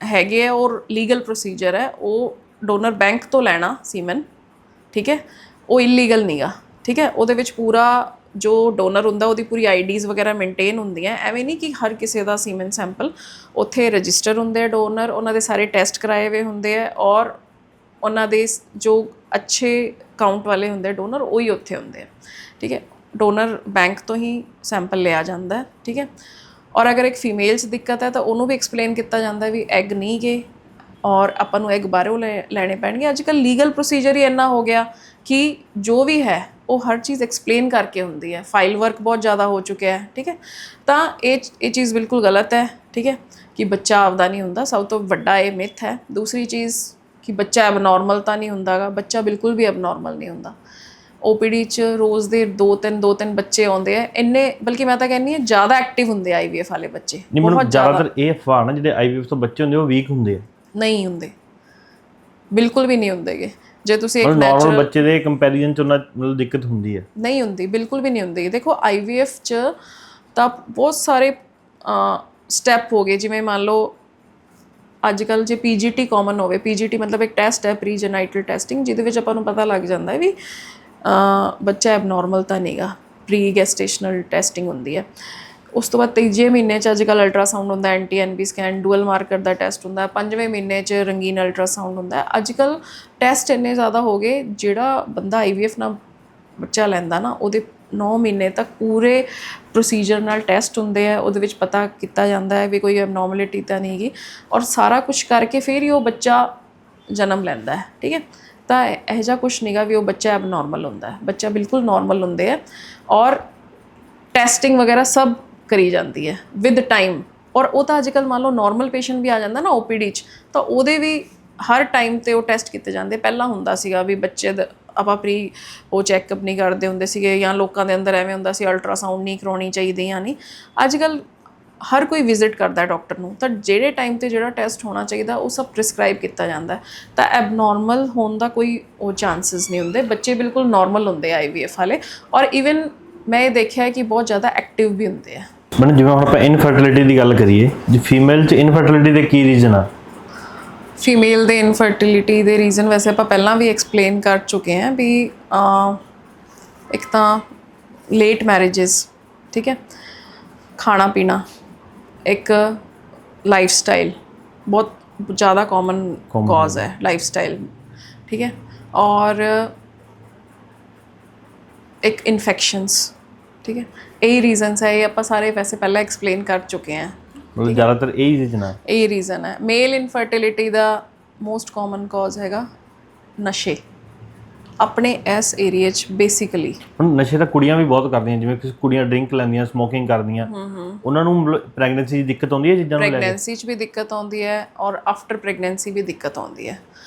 ਹੈਗੇ ਆ ਔਰ ਲੀਗਲ ਪ੍ਰੋਸੀਜਰ ਹੈ। ਉਹ ਡੋਨਰ ਬੈਂਕ ਤੋਂ ਲੈਣਾ ਸੀਮਨ, ਠੀਕ ਹੈ, ਉਹ ਇਲੀਗਲ ਨਹੀਂਗਾ, ਠੀਕ ਹੈ। ਉਹਦੇ ਵਿੱਚ ਪੂਰਾ ਜੋ ਡੋਨਰ ਹੁੰਦਾ ਉਹਦੀ ਪੂਰੀ IDs ਵਗੈਰਾ ਮੇਨਟੇਨ ਹੁੰਦੀਆਂ। ਐਵੇਂ ਨਹੀਂ ਕਿ ਹਰ ਕਿਸੇ ਦਾ ਸੀਮਨ ਸੈਂਪਲ, ਉੱਥੇ ਰਜਿਸਟਰ ਹੁੰਦੇ ਆ ਡੋਨਰ, ਉਹਨਾਂ ਦੇ ਸਾਰੇ ਟੈਸਟ ਕਰਾਏ ਹੋਏ ਹੁੰਦੇ ਆ, ਔਰ ਉਹਨਾਂ ਦੇ ਜੋ ਅੱਛੇ ਕਾਊਂਟ ਵਾਲੇ ਹੁੰਦੇ ਡੋਨਰ ਉਹੀ ਉੱਥੇ ਹੁੰਦੇ ਆ, ਠੀਕ ਹੈ। ਡੋਨਰ ਬੈਂਕ ਤੋਂ ਹੀ ਸੈਂਪਲ ਲਿਆ ਜਾਂਦਾ, ਠੀਕ ਹੈ। ਔਰ ਅਗਰ ਇੱਕ ਫੀਮੇਲ 'ਚ ਦਿੱਕਤ ਹੈ ਤਾਂ ਉਹਨੂੰ ਵੀ ਐਕਸਪਲੇਨ ਕੀਤਾ ਜਾਂਦਾ ਵੀ ਐਗ ਨਹੀਂ ਗਏ ਔਰ ਆਪਾਂ ਨੂੰ ਐਗ ਬਾਹਰੋਂ ਲੈਣੇ ਪੈਣਗੇ। ਅੱਜ ਕੱਲ੍ਹ ਲੀਗਲ ਪ੍ਰੋਸੀਜਰ ਹੀ ਇੰਨਾ ਹੋ ਗਿਆ ਕਿ ਜੋ ਵੀ ਹੈ ਉਹ ਹਰ ਚੀਜ਼ ਐਕਸਪਲੇਨ ਕਰਕੇ ਹੁੰਦੀ ਹੈ। ਫਾਈਲ ਵਰਕ ਬਹੁਤ ਜ਼ਿਆਦਾ ਹੋ ਚੁੱਕਿਆ ਹੈ, ਠੀਕ ਹੈ। ਤਾਂ ਇਹ ਚੀਜ਼ ਬਿਲਕੁਲ ਗਲਤ ਹੈ, ਠੀਕ ਹੈ, ਕਿ ਬੱਚਾ ਆਪਦਾ ਨਹੀਂ ਹੁੰਦਾ। ਸਭ ਤੋਂ ਵੱਡਾ ਇਹ ਮਿਥ ਹੈ। ਦੂਸਰੀ ਚੀਜ਼ ਕਿ ਬੱਚਾ ਐਬਨੋਰਮਲ ਤਾਂ ਨਹੀਂ ਹੁੰਦਾਗਾ, ਬੱਚਾ ਬਿਲਕੁਲ ਵੀ ਐਬਨੋਰਮਲ ਨਹੀਂ ਹੁੰਦਾ। OPD 'ਚ ਰੋਜ਼ ਦੇ ਦੋ ਤਿੰਨ ਬੱਚੇ ਆਉਂਦੇ ਆ ਇੰਨੇ, ਬਲਕਿ ਮੈਂ ਤਾਂ ਕਹਿੰਦੀ ਹਾਂ ਜ਼ਿਆਦਾ ਐਕਟਿਵ ਹੁੰਦੇ ਆ IVF ਵਾਲੇ ਬੱਚੇ। ਨਹੀਂ ਮੈਨੂੰ ਜ਼ਿਆਦਾਤਰ ਇਹ ਅਫਵਾਹ ਨਾ ਜਿਹੜੇ IVF ਤੋਂ ਬੱਚੇ ਹੁੰਦੇ ਉਹ ਵੀਕ ਹੁੰਦੇ ਆ। ਨਹੀਂ ਹੁੰਦੇ, ਬਿਲਕੁਲ ਵੀ ਨਹੀਂ ਹੁੰਦੇਗੇ। ਜੇ ਤੁਸੀਂ ਇੱਕ ਨਾਰਮਲ ਬੱਚੇ ਦੇ ਕੰਪੈਰੀਜ਼ਨ 'ਚ ਉਹਨਾਂ ਮਤਲਬ ਦਿੱਕਤ ਹੁੰਦੀ ਹੈ? ਨਹੀਂ ਹੁੰਦੀ, ਬਿਲਕੁਲ ਵੀ ਨਹੀਂ ਹੁੰਦੀ। ਦੇਖੋ IVF 'ਚ ਤਾਂ ਬਹੁਤ ਸਾਰੇ ਸਟੈਪ ਹੋ ਗਏ, ਜਿਵੇਂ ਮੰਨ ਲਓ ਅੱਜ ਕੱਲ੍ਹ ਜੇ PGT ਕਾਮਨ ਹੋਵੇ, PGT ਮਤਲਬ ਇੱਕ ਟੈਸਟ ਹੈ, ਪ੍ਰੀ ਜੈਨਾਈਟਲ ਟੈਸਟਿੰਗ, ਜਿਹਦੇ ਵਿੱਚ ਆਪਾਂ ਨੂੰ ਪਤਾ ਲੱਗ ਜਾਂਦਾ ਹੈ ਵੀ ਬੱਚਾ ਐਬਨੋਰਮਲ ਤਾਂ ਨਹੀਂਗਾ। ਪ੍ਰੀ ਗੈਸਟੇਸ਼ਨਲ ਟੈਸਟਿੰਗ ਹੁੰਦੀ ਹੈ। ਉਸ ਤੋਂ ਬਾਅਦ 3 ਮਹੀਨੇ 'ਚ ਅੱਜ ਕੱਲ੍ਹ ਅਲਟਰਾਸਾਊਂਡ ਹੁੰਦਾ, NT-NB ਸਕੈਨ, ਡੂਅਲ ਮਾਰਕਰ ਦਾ ਟੈਸਟ ਹੁੰਦਾ। 5ਵੇਂ ਮਹੀਨੇ 'ਚ ਰੰਗੀਨ ਅਲਟਰਾਸਾਊਂਡ ਹੁੰਦਾ। ਅੱਜ ਕੱਲ੍ਹ ਟੈਸਟ ਇੰਨੇ ਜ਼ਿਆਦਾ ਹੋ ਗਏ, ਜਿਹੜਾ ਬੰਦਾ IVF ਨਾਲ ਬੱਚਾ ਲੈਂਦਾ ਨਾ, ਉਹਦੇ 9 ਮਹੀਨੇ ਤੱਕ ਪੂਰੇ ਪ੍ਰੋਸੀਜਰ ਨਾਲ ਟੈਸਟ ਹੁੰਦੇ ਆ। ਉਹਦੇ ਵਿੱਚ ਪਤਾ ਕੀਤਾ ਜਾਂਦਾ ਹੈ ਵੀ ਕੋਈ ਐਬਨੋਰਮੈਲਿਟੀ ਤਾਂ ਨਹੀਂ ਹੈਗੀ, ਔਰ ਸਾਰਾ ਕੁਛ ਕਰਕੇ ਫਿਰ ਹੀ ਉਹ ਬੱਚਾ ਜਨਮ ਲੈਂਦਾ ਹੈ। ਠੀਕ ਹੈ, ਤਾਂ ਇਹੋ ਜਿਹਾ ਕੁਛ ਨਹੀਂਗਾ ਵੀ ਉਹ ਬੱਚਾ ਐਬਨੋਰਮਲ ਹੁੰਦਾ ਹੈ। ਬੱਚਾ ਬਿਲਕੁਲ ਨੋਰਮਲ ਹੁੰਦੇ ਆ, ਔਰ ਟੈਸਟਿੰਗ ਵਗੈਰਾ ਸਭ ਕਰੀ ਜਾਂਦੀ ਹੈ ਵਿਦ ਟਾਈਮ। ਔਰ ਉਹ ਤਾਂ ਅੱਜ ਕੱਲ੍ਹ ਮੰਨ ਲਓ ਨੋਰਮਲ ਪੇਸ਼ੈਂਟ ਵੀ ਆ ਜਾਂਦਾ ਨਾ OPD 'ਚ, ਤਾਂ ਉਹਦੇ ਵੀ ਹਰ ਟਾਈਮ 'ਤੇ ਉਹ ਟੈਸਟ ਕੀਤੇ ਜਾਂਦੇ। ਪਹਿਲਾਂ ਹੁੰਦਾ ਸੀਗਾ ਵੀ ਬੱਚੇ ਦਾ ਆਪਾਂ ਪ੍ਰੀ ਉਹ ਚੈੱਕਅਪ ਨਹੀਂ ਕਰਦੇ ਹੁੰਦੇ ਸੀਗੇ, ਜਾਂ ਲੋਕਾਂ ਦੇ ਅੰਦਰ ਐਵੇਂ ਹੁੰਦਾ ਸੀ ਅਲਟਰਾਸਾਊਂਡ ਨਹੀਂ ਕਰਾਉਣੀ ਚਾਹੀਦੀ ਜਾਂ ਨਹੀਂ। ਅੱਜ ਕੱਲ੍ਹ ਹਰ ਕੋਈ ਵਿਜ਼ਿਟ ਕਰਦਾ ਡਾਕਟਰ ਨੂੰ, ਤਾਂ ਜਿਹੜੇ ਟਾਈਮ 'ਤੇ ਜਿਹੜਾ ਟੈਸਟ ਹੋਣਾ ਚਾਹੀਦਾ ਉਹ ਸਭ ਪ੍ਰਿਸਕ੍ਰਾਈਬ ਕੀਤਾ ਜਾਂਦਾ। ਤਾਂ ਐਬਨੋਰਮਲ ਹੋਣ ਦਾ ਕੋਈ ਉਹ ਚਾਂਸਿਸ ਨਹੀਂ ਹੁੰਦੇ। ਬੱਚੇ ਬਿਲਕੁਲ ਨੋਰਮਲ ਹੁੰਦੇ ਆ IVF ਵਾਲੇ, ਔਰ ਈਵਨ ਮੈਂ ਇਹ ਦੇਖਿਆ ਕਿ ਬਹੁਤ ਜ਼ਿਆਦਾ ਐਕਟਿਵ ਵੀ ਹੁੰਦੇ ਆ। ਮੈਡਮ ਜਿਵੇਂ ਹੁਣ ਆਪਾਂ ਇਨਫਰਟੀਲਿਟੀ ਦੀ ਗੱਲ ਕਰੀਏ, ਜੇ ਫੀਮੇਲ 'ਚ ਇਨਫਰਟੀਲਿਟੀ ਦੇ ਕੀ ਰੀਜ਼ਨ ਆ? ਫੀਮੇਲ ਦੇ ਇਨਫਰਟੀਲਿਟੀ ਦੇ ਰੀਜ਼ਨ ਵੈਸੇ ਆਪਾਂ ਪਹਿਲਾਂ ਵੀ ਐਕਸਪਲੇਨ ਕਰ ਚੁੱਕੇ ਹਾਂ ਵੀ ਇੱਕ ਤਾਂ ਲੇਟ ਮੈਰਿਜਸ, ਠੀਕ ਹੈ, ਖਾਣਾ ਪੀਣਾ, ਇੱਕ ਲਾਈਫ ਸਟਾਈਲ ਬਹੁਤ ਜ਼ਿਆਦਾ ਕਾਮਨ ਕੌਜ਼ ਹੈ ਲਾਈਫ ਸਟਾਈਲ। ਠੀਕ ਹੈ, ਔਰ ਇੱਕ ਇਨਫੈਕਸ਼ਨਸ। ਠੀਕ ਹੈ, ਇਹੀ ਰੀਜ਼ਨਸ ਹੈ। ਇਹ ਆਪਾਂ ਸਾਰੇ ਵੈਸੇ ਪਹਿਲਾਂ ਐਕਸਪਲੇਨ ਕਰ ਚੁੱਕੇ ਹਾਂ। ਮਤਲਬ ਜ਼ਿਆਦਾਤਰ ਇਹੀ ਰੀਜ਼ਨ ਹੈ। ਇਹ ਰੀਜ਼ਨ ਹੈ। ਮੇਲ ਇਨਫਰਟੀਲਿਟੀ ਦਾ ਮੋਸਟ ਕਾਮਨ ਕੌਜ਼ ਹੈਗਾ ਨਸ਼ੇ, ਆਪਣੇ ਇਸ ਏਰੀਏ 'ਚ ਬੇਸਿਕਲੀ। ਹੁਣ ਨਸ਼ੇ ਤਾਂ ਕੁੜੀਆਂ ਵੀ ਬਹੁਤ ਕਰਦੀਆਂ, ਜਿਵੇਂ ਕਿ ਕੁੜੀਆਂ ਡਰਿੰਕ ਲੈਂਦੀਆਂ, ਸਮੋਕਿੰਗ ਕਰਦੀਆਂ, ਉਹਨਾਂ ਨੂੰ ਮਤਲਬ ਪ੍ਰੈਗਨੈਂਸੀ 'ਚ ਦਿੱਕਤ ਆਉਂਦੀ ਹੈ ਚੀਜ਼ਾਂ ਨੂੰ ਲੈ ਕੇ? ਪ੍ਰੈਗਨੈਂਸੀ 'ਚ ਵੀ ਦਿੱਕਤ ਆਉਂਦੀ ਹੈ, ਔਰ ਆਫਟਰ ਪ੍ਰੈਗਨੈਂਸੀ ਵੀ ਦਿੱਕਤ ਆਉਂਦੀ ਹੈ।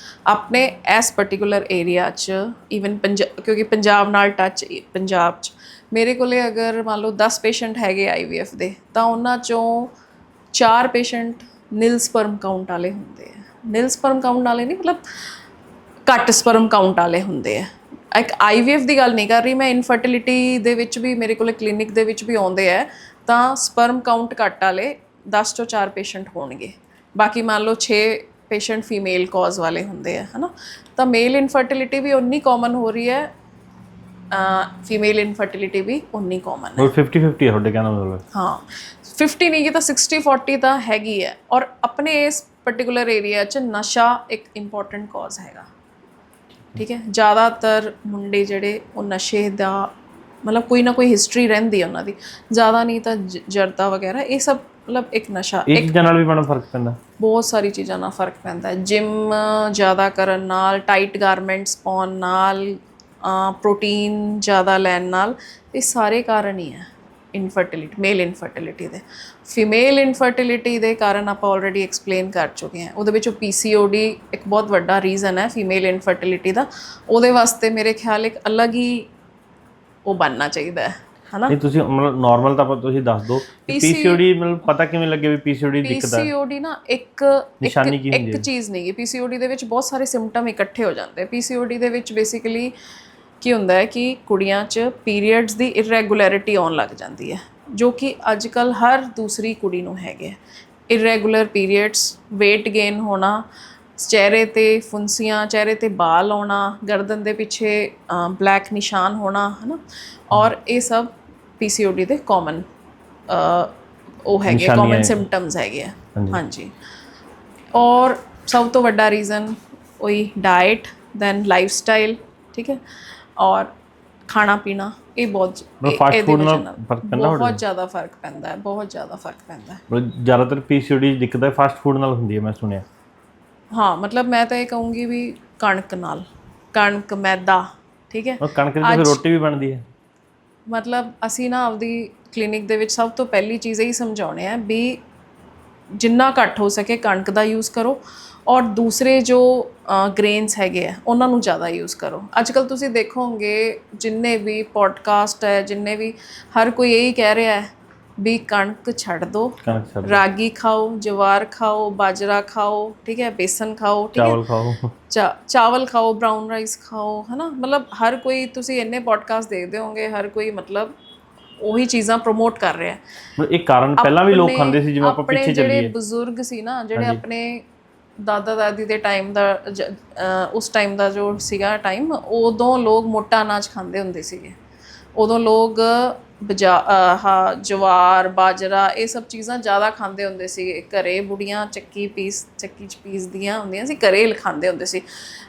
ਆਪਣੇ ਇਸ ਪਰਟੀਕੂਲਰ ਏਰੀਆ 'ਚ ਈਵਨ ਕਿਉਂਕਿ ਪੰਜਾਬ ਨਾਲ ਟੱਚ, ਪੰਜਾਬ 'ਚ ਮੇਰੇ ਕੋਲੇ ਅਗਰ ਮੰਨ ਲਓ 10 ਪੇਸ਼ੈਂਟ ਹੈਗੇ IVF ਦੇ, ਤਾਂ ਉਹਨਾਂ 'ਚੋਂ 4 ਪੇਸ਼ੈਂਟ ਨਿਲ ਸਪਰਮ ਕਾਊਂਟ ਵਾਲੇ ਹੁੰਦੇ ਆ। ਨਿਲ ਸਪਰਮ ਕਾਊਂਟ ਵਾਲੇ ਨਹੀਂ, ਮਤਲਬ ਘੱਟ ਸਪਰਮ ਕਾਊਂਟ ਵਾਲੇ ਹੁੰਦੇ ਆ। ਇੱਕ IVF ਦੀ ਗੱਲ ਨਹੀਂ ਕਰ ਰਹੀ ਮੈਂ, ਇਨਫਰਟੀਲਿਟੀ ਦੇ ਵਿੱਚ ਵੀ ਮੇਰੇ ਕੋਲ ਕਲੀਨਿਕ ਦੇ ਵਿੱਚ ਵੀ ਆਉਂਦੇ ਆ, ਤਾਂ ਸਪਰਮ ਕਾਊਂਟ ਘੱਟ ਵਾਲੇ 10 ਤੋਂ 4 ਪੇਸ਼ੈਂਟ ਹੋਣਗੇ। ਬਾਕੀ ਮੰਨ ਲਓ 6 ਪੇਸ਼ੈਂਟ ਫੀਮੇਲ ਕੌਜ਼ ਵਾਲੇ ਹੁੰਦੇ ਆ, ਹੈ ਨਾ। ਤਾਂ ਮੇਲ ਇਨਫਰਟੀਲਿਟੀ ਵੀ ਉਨੀ ਕਾਮਨ ਹੋ ਰਹੀ ਹੈ, ਫੀਮੇਲ ਇਨਫਰਟੀਲਿਟੀ ਵੀ ਉਨੀ ਕਾਮਨ ਹੈ। 50-50 ਹੈ ਤੁਹਾਡੇ ਕਹਿਣ ਦਾ ਮਤਲਬ? ਹਾਂ, 50 ਨਹੀਂ ਕਿ ਤਾਂ 60-40 ਤਾਂ ਹੈਗੀ ਹੈ। ਔਰ ਆਪਣੇ ਇਸ ਪਰਟੀਕੂਲਰ ਏਰੀਆ 'ਚ ਨਸ਼ਾ ਇੱਕ ਇੰਪੋਰਟੈਂਟ ਕੌਜ਼ ਹੈਗਾ। ਠੀਕ ਹੈ, ਜ਼ਿਆਦਾਤਰ ਮੁੰਡੇ ਜਿਹੜੇ ਉਹ ਨਸ਼ੇ ਦਾ ਮਤਲਬ ਕੋਈ ਨਾ ਕੋਈ ਹਿਸਟਰੀ ਰਹਿੰਦੀ ਹੈ ਉਹਨਾਂ ਦੀ, ਜ਼ਿਆਦਾ ਨਹੀਂ ਤਾਂ ਜਰਦਾ ਵਗੈਰਾ, ਇਹ ਸਭ ਮਤਲਬ ਇੱਕ ਨਸ਼ਾ। ਇਹ ਚੀਜ਼ਾਂ ਨਾਲ ਵੀ ਮੈਨੂੰ ਫਰਕ ਪੈਂਦਾ? ਬਹੁਤ ਸਾਰੀ ਚੀਜ਼ਾਂ ਨਾਲ ਫਰਕ ਪੈਂਦਾ ਹੈ। ਜਿਮ ਜ਼ਿਆਦਾ ਕਰਨ ਨਾਲ, ਟਾਈਟ ਗਾਰਮੈਂਟਸ ਪਾਉਣ ਨਾਲ, ਪ੍ਰੋਟੀਨ ਜ਼ਿਆਦਾ ਲੈਣ ਨਾਲ, ਇਹ ਸਾਰੇ ਕਾਰਨ ਹੀ ਹੈ ਇਨਫਰਟੀਲਿਟੀ, ਮੇਲ ਇਨਫਰਟੀਲਿਟੀ ਦੇ। ਫੀਮੇਲ ਇਨਫਰਟੀਲਿਟੀ ਦੇ ਕਾਰਨ ਆਪਾਂ ਆਲਰੇਡੀ ਐਕਸਪਲੇਨ ਕਰ ਚੁੱਕੇ ਹਾਂ। ਉਹਦੇ ਵਿੱਚੋਂ PCOD ਇੱਕ ਬਹੁਤ ਵੱਡਾ ਰੀਜ਼ਨ ਹੈ ਫੀਮੇਲ ਇਨਫਰਟੀਲਿਟੀ ਦਾ। ਉਹਦੇ ਵਾਸਤੇ ਮੇਰੇ ਖਿਆਲ ਇੱਕ ਅਲੱਗ ਹੀ ਉਹ ਬਣਨਾ ਚਾਹੀਦਾ ਹੈ, ਹਨਾ। ਨਹੀਂ ਤੁਸੀਂ ਮਤਲਬ ਨਾਰਮਲ ਤਾਂ ਤੁਸੀਂ ਦੱਸ ਦਿਓ PCOD ਮਤਲਬ ਪਤਾ ਕਿਵੇਂ ਲੱਗੇ ਵੀ PCOD ਦਿੱਕਤ ਹੈ? PCOD ਨਾ ਇੱਕ ਨਿਸ਼ਾਨੀ ਕੀ ਹੁੰਦੀ ਹੈ? ਇੱਕ ਚੀਜ਼ ਨਹੀਂ ਹੈ। PCOD ਦੇ ਵਿੱਚ ਬਹੁਤ ਸਾਰੇ ਸਿੰਪਟਮ ਇਕੱਠੇ ਹੋ ਜਾਂਦੇ। PCOD ਦੇ ਵਿੱਚ ਬੇਸਿਕਲੀ ਕੀ ਹੁੰਦਾ ਹੈ ਕਿ ਕੁੜੀਆਂ 'ਚ ਪੀਰੀਅਡਸ ਦੀ ਇਰੈਗੂਲੈਰਿਟੀ ਆਉਣ ਲੱਗ ਜਾਂਦੀ ਹੈ, ਜੋ ਕਿ ਅੱਜ ਕੱਲ੍ਹ ਹਰ ਦੂਸਰੀ ਕੁੜੀ ਨੂੰ ਹੈਗੇ। ਇਰੈਗੂਲਰ ਪੀਰੀਅਡਸ, weight gain ਹੋਣਾ, ਚਿਹਰੇ 'ਤੇ ਫੁੰਸੀਆਂ, ਚਿਹਰੇ 'ਤੇ ਬਾਲ ਆਉਣਾ, ਗਰਦਨ ਦੇ ਪਿੱਛੇ ਬਲੈਕ ਨਿਸ਼ਾਨ ਹੋਣਾ, ਹੈ ਨਾ। ਔਰ ਇਹ ਸਭ PCOD ਦੇ ਕਾਮਨ ਉਹ ਹੈਗੇ, ਕਾਮਨ ਸਿੰਪਟਮਸ ਹੈਗੇ ਆ। ਹਾਂਜੀ, ਔਰ ਸਭ ਤੋਂ ਵੱਡਾ ਰੀਜ਼ਨ ਉਹੀ ਡਾਇਟ, ਦੈਨ ਲਾਈਫ ਸਟਾਈਲ। ਠੀਕ ਹੈ, ਔਰ ਖਾਣਾ ਪੀਣਾ, ਇਹ ਬਹੁਤ ਬਹੁਤ ਜ਼ਿਆਦਾ ਫਰਕ ਪੈਂਦਾ ਹੈ, ਬਹੁਤ ਜ਼ਿਆਦਾ ਫਰਕ ਪੈਂਦਾ ਹੈ। ਜ਼ਿਆਦਾਤਰ PCOD ਦਿੱਕਤ ਫਾਸਟ ਫੂਡ ਨਾਲ ਹੁੰਦੀ ਹੈ, ਮੈਂ ਸੁਣਿਆ। ਹਾਂ, ਮਤਲਬ ਮੈਂ ਤਾਂ ਇਹ ਕਹੂੰਗੀ ਵੀ ਕਣਕ ਨਾਲ, ਕਣਕ, ਮੈਦਾ। ਠੀਕ ਹੈ, ਕਣਕ ਦੀ ਤਾਂ ਰੋਟੀ ਵੀ ਬਣਦੀ ਹੈ। ਮਤਲਬ ਅਸੀਂ ਨਾ ਆਪਦੀ ਕਲੀਨਿਕ ਦੇ ਵਿੱਚ ਸਭ ਤੋਂ ਪਹਿਲੀ ਚੀਜ਼ ਇਹੀ ਸਮਝਾਉਂਦੇ ਹਾਂ ਵੀ ਜਿੰਨਾ ਘੱਟ ਹੋ ਸਕੇ ਕਣਕ ਦਾ ਯੂਜ਼ ਕਰੋ, ਔਰ ਦੂਸਰੇ ਜੋ ਗ੍ਰੇਨਸ ਹੈਗੇ ਆ ਉਹਨਾਂ ਨੂੰ ਜ਼ਿਆਦਾ ਯੂਜ਼ ਕਰੋ। ਅੱਜ ਕੱਲ੍ਹ ਤੁਸੀਂ ਦੇਖੋਗੇ ਜਿੰਨੇ ਵੀ ਪੋਡਕਾਸਟ ਹੈ, ਜਿੰਨੇ ਵੀ, ਹਰ ਕੋਈ ਇਹੀ ਕਹਿ ਰਿਹਾ ਹੈ ਵੀ ਕਣਕ ਛੱਡ ਦਿਓ, ਕਣਕ ਛੱਡ, ਰਾਗੀ ਖਾਓ, ਜਵਾਰ ਖਾਓ, ਬਾਜਰਾ ਖਾਓ, ਠੀਕ ਹੈ, ਬੇਸਨ ਖਾਓ, ਠੀਕ ਹੈ, ਚਾਵਲ ਖਾਓ, ਚਾਵਲ ਖਾਓ, ਬਰਾਊਨ ਰਾਈਸ ਖਾਓ, ਹੈ ਨਾ। ਮਤਲਬ ਹਰ ਕੋਈ, ਤੁਸੀਂ ਇੰਨੇ ਪੋਡਕਾਸਟ ਦੇਖਦੇ ਹੋਗੇ, ਹਰ ਕੋਈ ਮਤਲਬ ਉਹੀ ਚੀਜ਼ਾਂ ਪ੍ਰਮੋਟ ਕਰ ਰਿਹਾ ਹੈ। ਇਹ ਕਾਰਨ ਪਹਿਲਾਂ ਵੀ ਲੋਕ ਖਾਂਦੇ ਸੀ, ਜਿਵੇਂ ਆਪਾਂ ਪਿੱਛੇ ਚੱਲੀਏ, ਜਿਹੜੇ ਬਜ਼ੁਰਗ ਸੀ ਨਾ, ਜਿਹੜੇ ਆਪਣੇ ਦਾਦਾ ਦਾਦੀ ਦੇ ਟਾਈਮ ਦਾ ਉਸ ਟਾਈਮ ਦਾ ਜੋ ਸੀਗਾ ਟਾਈਮ, ਉਦੋਂ ਲੋਕ ਮੋਟਾ ਅਨਾਜ ਖਾਂਦੇ ਹੁੰਦੇ ਸੀਗੇ। ਉਦੋਂ ਲੋਕ ਜਵਾਰ, ਬਾਜਰਾ, ਇਹ ਸਭ ਚੀਜ਼ਾਂ ਜ਼ਿਆਦਾ ਖਾਂਦੇ ਹੁੰਦੇ ਸੀ। ਘਰੇ ਬੁੜੀਆਂ ਚੱਕੀ 'ਚ ਪੀਸਦੀਆਂ ਹੁੰਦੀਆਂ ਸੀ, ਘਰੇ ਖਾਂਦੇ ਹੁੰਦੇ ਸੀ।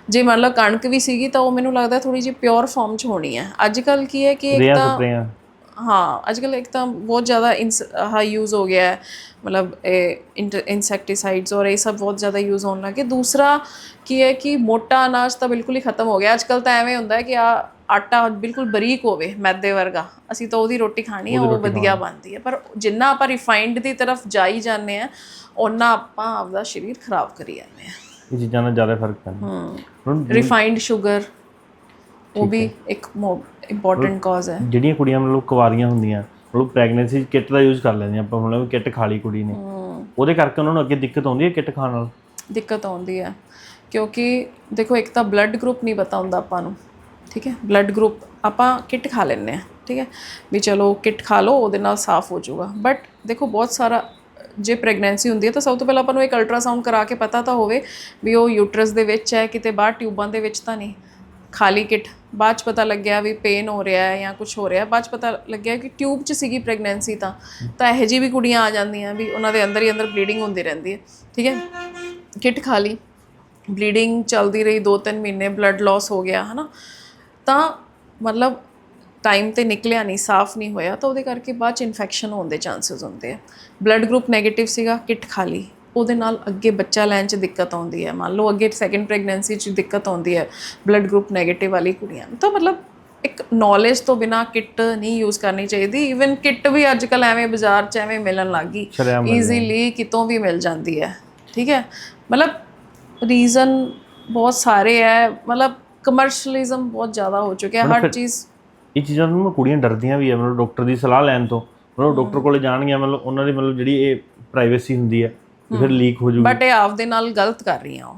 ਜੇ ਮੰਨ ਲਓ ਕਣਕ ਵੀ ਸੀਗੀ ਤਾਂ ਉਹ ਮੈਨੂੰ ਲੱਗਦਾ ਥੋੜ੍ਹੀ ਜਿਹੀ ਪਿਓਰ ਫਾਰਮ 'ਚ ਹੋਣੀ ਹੈ। ਅੱਜ ਕੱਲ੍ਹ ਕੀ ਹੈ ਕਿ ਇੱਕ ਤਾਂ ਅੱਜ ਕੱਲ੍ਹ ਇੱਕ ਤਾਂ ਬਹੁਤ ਜ਼ਿਆਦਾ ਯੂਜ਼ ਹੋ ਗਿਆ ਹੈ, ਮਤਲਬ ਇਨਸੈਕਟੀਸਾਈਡਸ ਔਰ ਇਹ ਸਭ ਬਹੁਤ ਜ਼ਿਆਦਾ ਯੂਜ਼ ਹੋਣ ਲੱਗੇ। ਦੂਸਰਾ ਕੀ ਹੈ ਕਿ ਮੋਟਾ ਅਨਾਜ ਤਾਂ ਬਿਲਕੁਲ ਹੀ ਖਤਮ ਹੋ ਗਿਆ। ਅੱਜ ਕੱਲ੍ਹ ਤਾਂ ਐਵੇਂ ਹੁੰਦਾ ਹੈ ਕਿ ਆਟਾ ਬਿਲਕੁਲ ਬਰੀਕ ਹੋਵੇ, ਮੈਦੇ ਵਰਗਾ, ਅਸੀਂ ਤਾਂ ਉਹਦੀ ਰੋਟੀ ਖਾਣੀ ਹੈ, ਉਹ ਵਧੀਆ ਬਣਦੀ ਹੈ। ਪਰ ਜਿੰਨਾ ਆਪਾਂ ਰਿਫਾਈਨਡ ਦੀ ਤਰਫ ਜਾਈ ਜਾਂਦੇ ਹਾਂ, ਓਨਾ ਆਪਾਂ ਆਪਦਾ ਸਰੀਰ ਖਰਾਬ ਕਰੀ ਜਾਂਦੇ ਹਾਂ। ਇਹ ਚੀਜ਼ਾਂ ਨਾਲ ਜ਼ਿਆਦਾ ਫਰਕ ਪੈਂਦਾ। ਰਿਫਾਈਨਡ ਸ਼ੂਗਰ, ਉਹ ਵੀ ਇੱਕ ਇੰਪੋਰਟੈਂਟ ਕਾਜ਼ ਹੈ। ਜਿਹੜੀਆਂ ਕੁੜੀਆਂ ਮਤਲਬ ਕੁਆਰੀਆਂ ਹੁੰਦੀਆਂ, ਮਤਲਬ ਪ੍ਰੈਗਨੈਂਸੀ ਕਿੱਟ ਦਾ ਯੂਜ਼ ਕਰ ਲੈਂਦੀਆਂ ਆਪਾਂ, ਮਤਲਬ ਕਿੱਟ ਖਾ ਲਈ ਕੁੜੀ ਨੇ, ਉਹਦੇ ਕਰਕੇ ਉਹਨਾਂ ਨੂੰ ਅੱਗੇ ਦਿੱਕਤ ਆਉਂਦੀ ਹੈ। ਕਿੱਟ ਖਾਣ ਨਾਲ ਦਿੱਕਤ ਆਉਂਦੀ ਹੈ ਕਿਉਂਕਿ ਦੇਖੋ, ਇੱਕ ਤਾਂ ਬਲੱਡ ਗਰੁੱਪ ਨਹੀਂ ਪਤਾ ਹੁੰਦਾ ਆਪਾਂ ਨੂੰ, ਠੀਕ ਹੈ। ਬਲੱਡ ਗਰੁੱਪ ਆਪਾਂ ਕਿੱਟ ਖਾ ਲੈਂਦੇ ਹਾਂ, ਠੀਕ ਹੈ, ਵੀ ਚਲੋ ਕਿੱਟ ਖਾ ਲਓ, ਉਹਦੇ ਨਾਲ ਸਾਫ਼ ਹੋ ਜਾਊਗਾ। ਬਟ ਦੇਖੋ ਬਹੁਤ ਸਾਰਾ, ਜੇ ਪ੍ਰੈਗਨੈਂਸੀ ਹੁੰਦੀ ਹੈ ਤਾਂ ਸਭ ਤੋਂ ਪਹਿਲਾਂ ਆਪਾਂ ਨੂੰ ਇੱਕ ਅਲਟਰਾਸਾਊਂਡ ਕਰਾ ਕੇ ਪਤਾ ਤਾਂ ਹੋਵੇ ਵੀ ਉਹ ਯੂਟਰਸ ਦੇ ਵਿੱਚ ਹੈ, ਕਿਤੇ ਬਾਹਰ ਟਿਊਬਾਂ ਦੇ ਵਿੱਚ ਤਾਂ ਨਹੀਂ। ਖਾਲੀ ਕਿੱਟ, ਬਾਅਦ 'ਚ ਪਤਾ ਲੱਗਿਆ ਵੀ ਪੇਨ ਹੋ ਰਿਹਾ ਹੈ ਜਾਂ ਕੁਛ ਹੋ ਰਿਹਾ, ਬਾਅਦ 'ਚ ਪਤਾ ਲੱਗਿਆ ਕਿ ਟਿਊਬ 'ਚ ਸੀਗੀ ਪ੍ਰੈਗਨੈਂਸੀ, ਤਾਂ ਇਹੋ ਜਿਹੀ ਵੀ ਕੁੜੀਆਂ ਆ ਜਾਂਦੀਆਂ ਵੀ ਉਹਨਾਂ ਦੇ ਅੰਦਰ ਹੀ ਅੰਦਰ ਬਲੀਡਿੰਗ ਹੁੰਦੀ ਰਹਿੰਦੀ ਹੈ, ਠੀਕ ਹੈ। ਕਿੱਟ ਖਾ ਲਈ, ਬਲੀਡਿੰਗ ਚੱਲਦੀ ਰਹੀ 2-3 ਮਹੀਨੇ, ਬਲੱਡ ਲਾਸ ਹੋ ਗਿਆ, ਹੈ ਨਾ, ਤਾਂ ਮਤਲਬ ਟਾਈਮ 'ਤੇ ਨਿਕਲਿਆ ਨਹੀਂ, ਸਾਫ਼ ਨਹੀਂ ਹੋਇਆ, ਤਾਂ ਉਹਦੇ ਕਰਕੇ ਬਾਅਦ 'ਚ ਇਨਫੈਕਸ਼ਨ ਹੋਣ ਦੇ ਚਾਂਸਿਸ ਹੁੰਦੇ ਆ। ਬਲੱਡ ਗਰੁੱਪ ਨੈਗੇਟਿਵ ਸੀਗਾ, ਕਿੱਟ ਖਾ ਲਈ, ਉਹਦੇ ਨਾਲ ਅੱਗੇ ਬੱਚਾ ਲੈਣ 'ਚ ਦਿੱਕਤ ਆਉਂਦੀ ਹੈ। ਮੰਨ ਲਓ ਅੱਗੇ ਸੈਕਿੰਡ ਪ੍ਰੈਗਨੈਂਸੀ 'ਚ ਦਿੱਕਤ ਆਉਂਦੀ ਹੈ ਬਲੱਡ ਗਰੁੱਪ ਨੈਗੇਟਿਵ ਵਾਲੀ ਕੁੜੀਆਂ ਨੂੰ। ਤਾਂ ਮਤਲਬ ਇੱਕ ਨੌਲੇਜ ਤੋਂ ਬਿਨਾਂ ਕਿੱਟ ਨਹੀਂ ਯੂਜ਼ ਕਰਨੀ ਚਾਹੀਦੀ। ਈਵਨ ਕਿੱਟ ਵੀ ਅੱਜ ਕੱਲ੍ਹ ਐਵੇਂ ਬਾਜ਼ਾਰ 'ਚ ਐਵੇਂ ਮਿਲਣ ਲੱਗ ਗਈ, ਈਜ਼ੀਲੀ ਕਿਤੋਂ ਵੀ ਮਿਲ ਜਾਂਦੀ ਹੈ, ਠੀਕ ਹੈ। ਮਤਲਬ ਰੀਜ਼ਨ ਬਹੁਤ ਸਾਰੇ ਹੈ, ਮਤਲਬ ਕਮਰਸ਼ਲਿਜ਼ਮ ਬਹੁਤ ਜ਼ਿਆਦਾ ਹੋ ਚੁੱਕਿਆ ਹਰ ਚੀਜ਼। ਇਹ ਚੀਜ਼ਾਂ ਨੂੰ ਕੁੜੀਆਂ ਡਰਦੀਆਂ ਵੀ ਹੈ, ਮਤਲਬ ਡਾਕਟਰ ਦੀ ਸਲਾਹ ਲੈਣ ਤੋਂ, ਮਤਲਬ ਡਾਕਟਰ ਕੋਲ ਜਾਣਗੀਆਂ, ਮਤਲਬ ਉਹਨਾਂ ਦੀ ਮਤਲਬ ਜਿਹੜੀ ਇਹ ਪ੍ਰਾਈਵੇਸੀ ਹੁੰਦੀ ਹੈ ਫਿਰ ਲੀਕ ਹੋ ਜੂਗੀ। ਬਟ ਇਹ ਆਪਦੇ ਨਾਲ ਗਲਤ ਕਰ ਰਹੀਆਂ ਉਹ,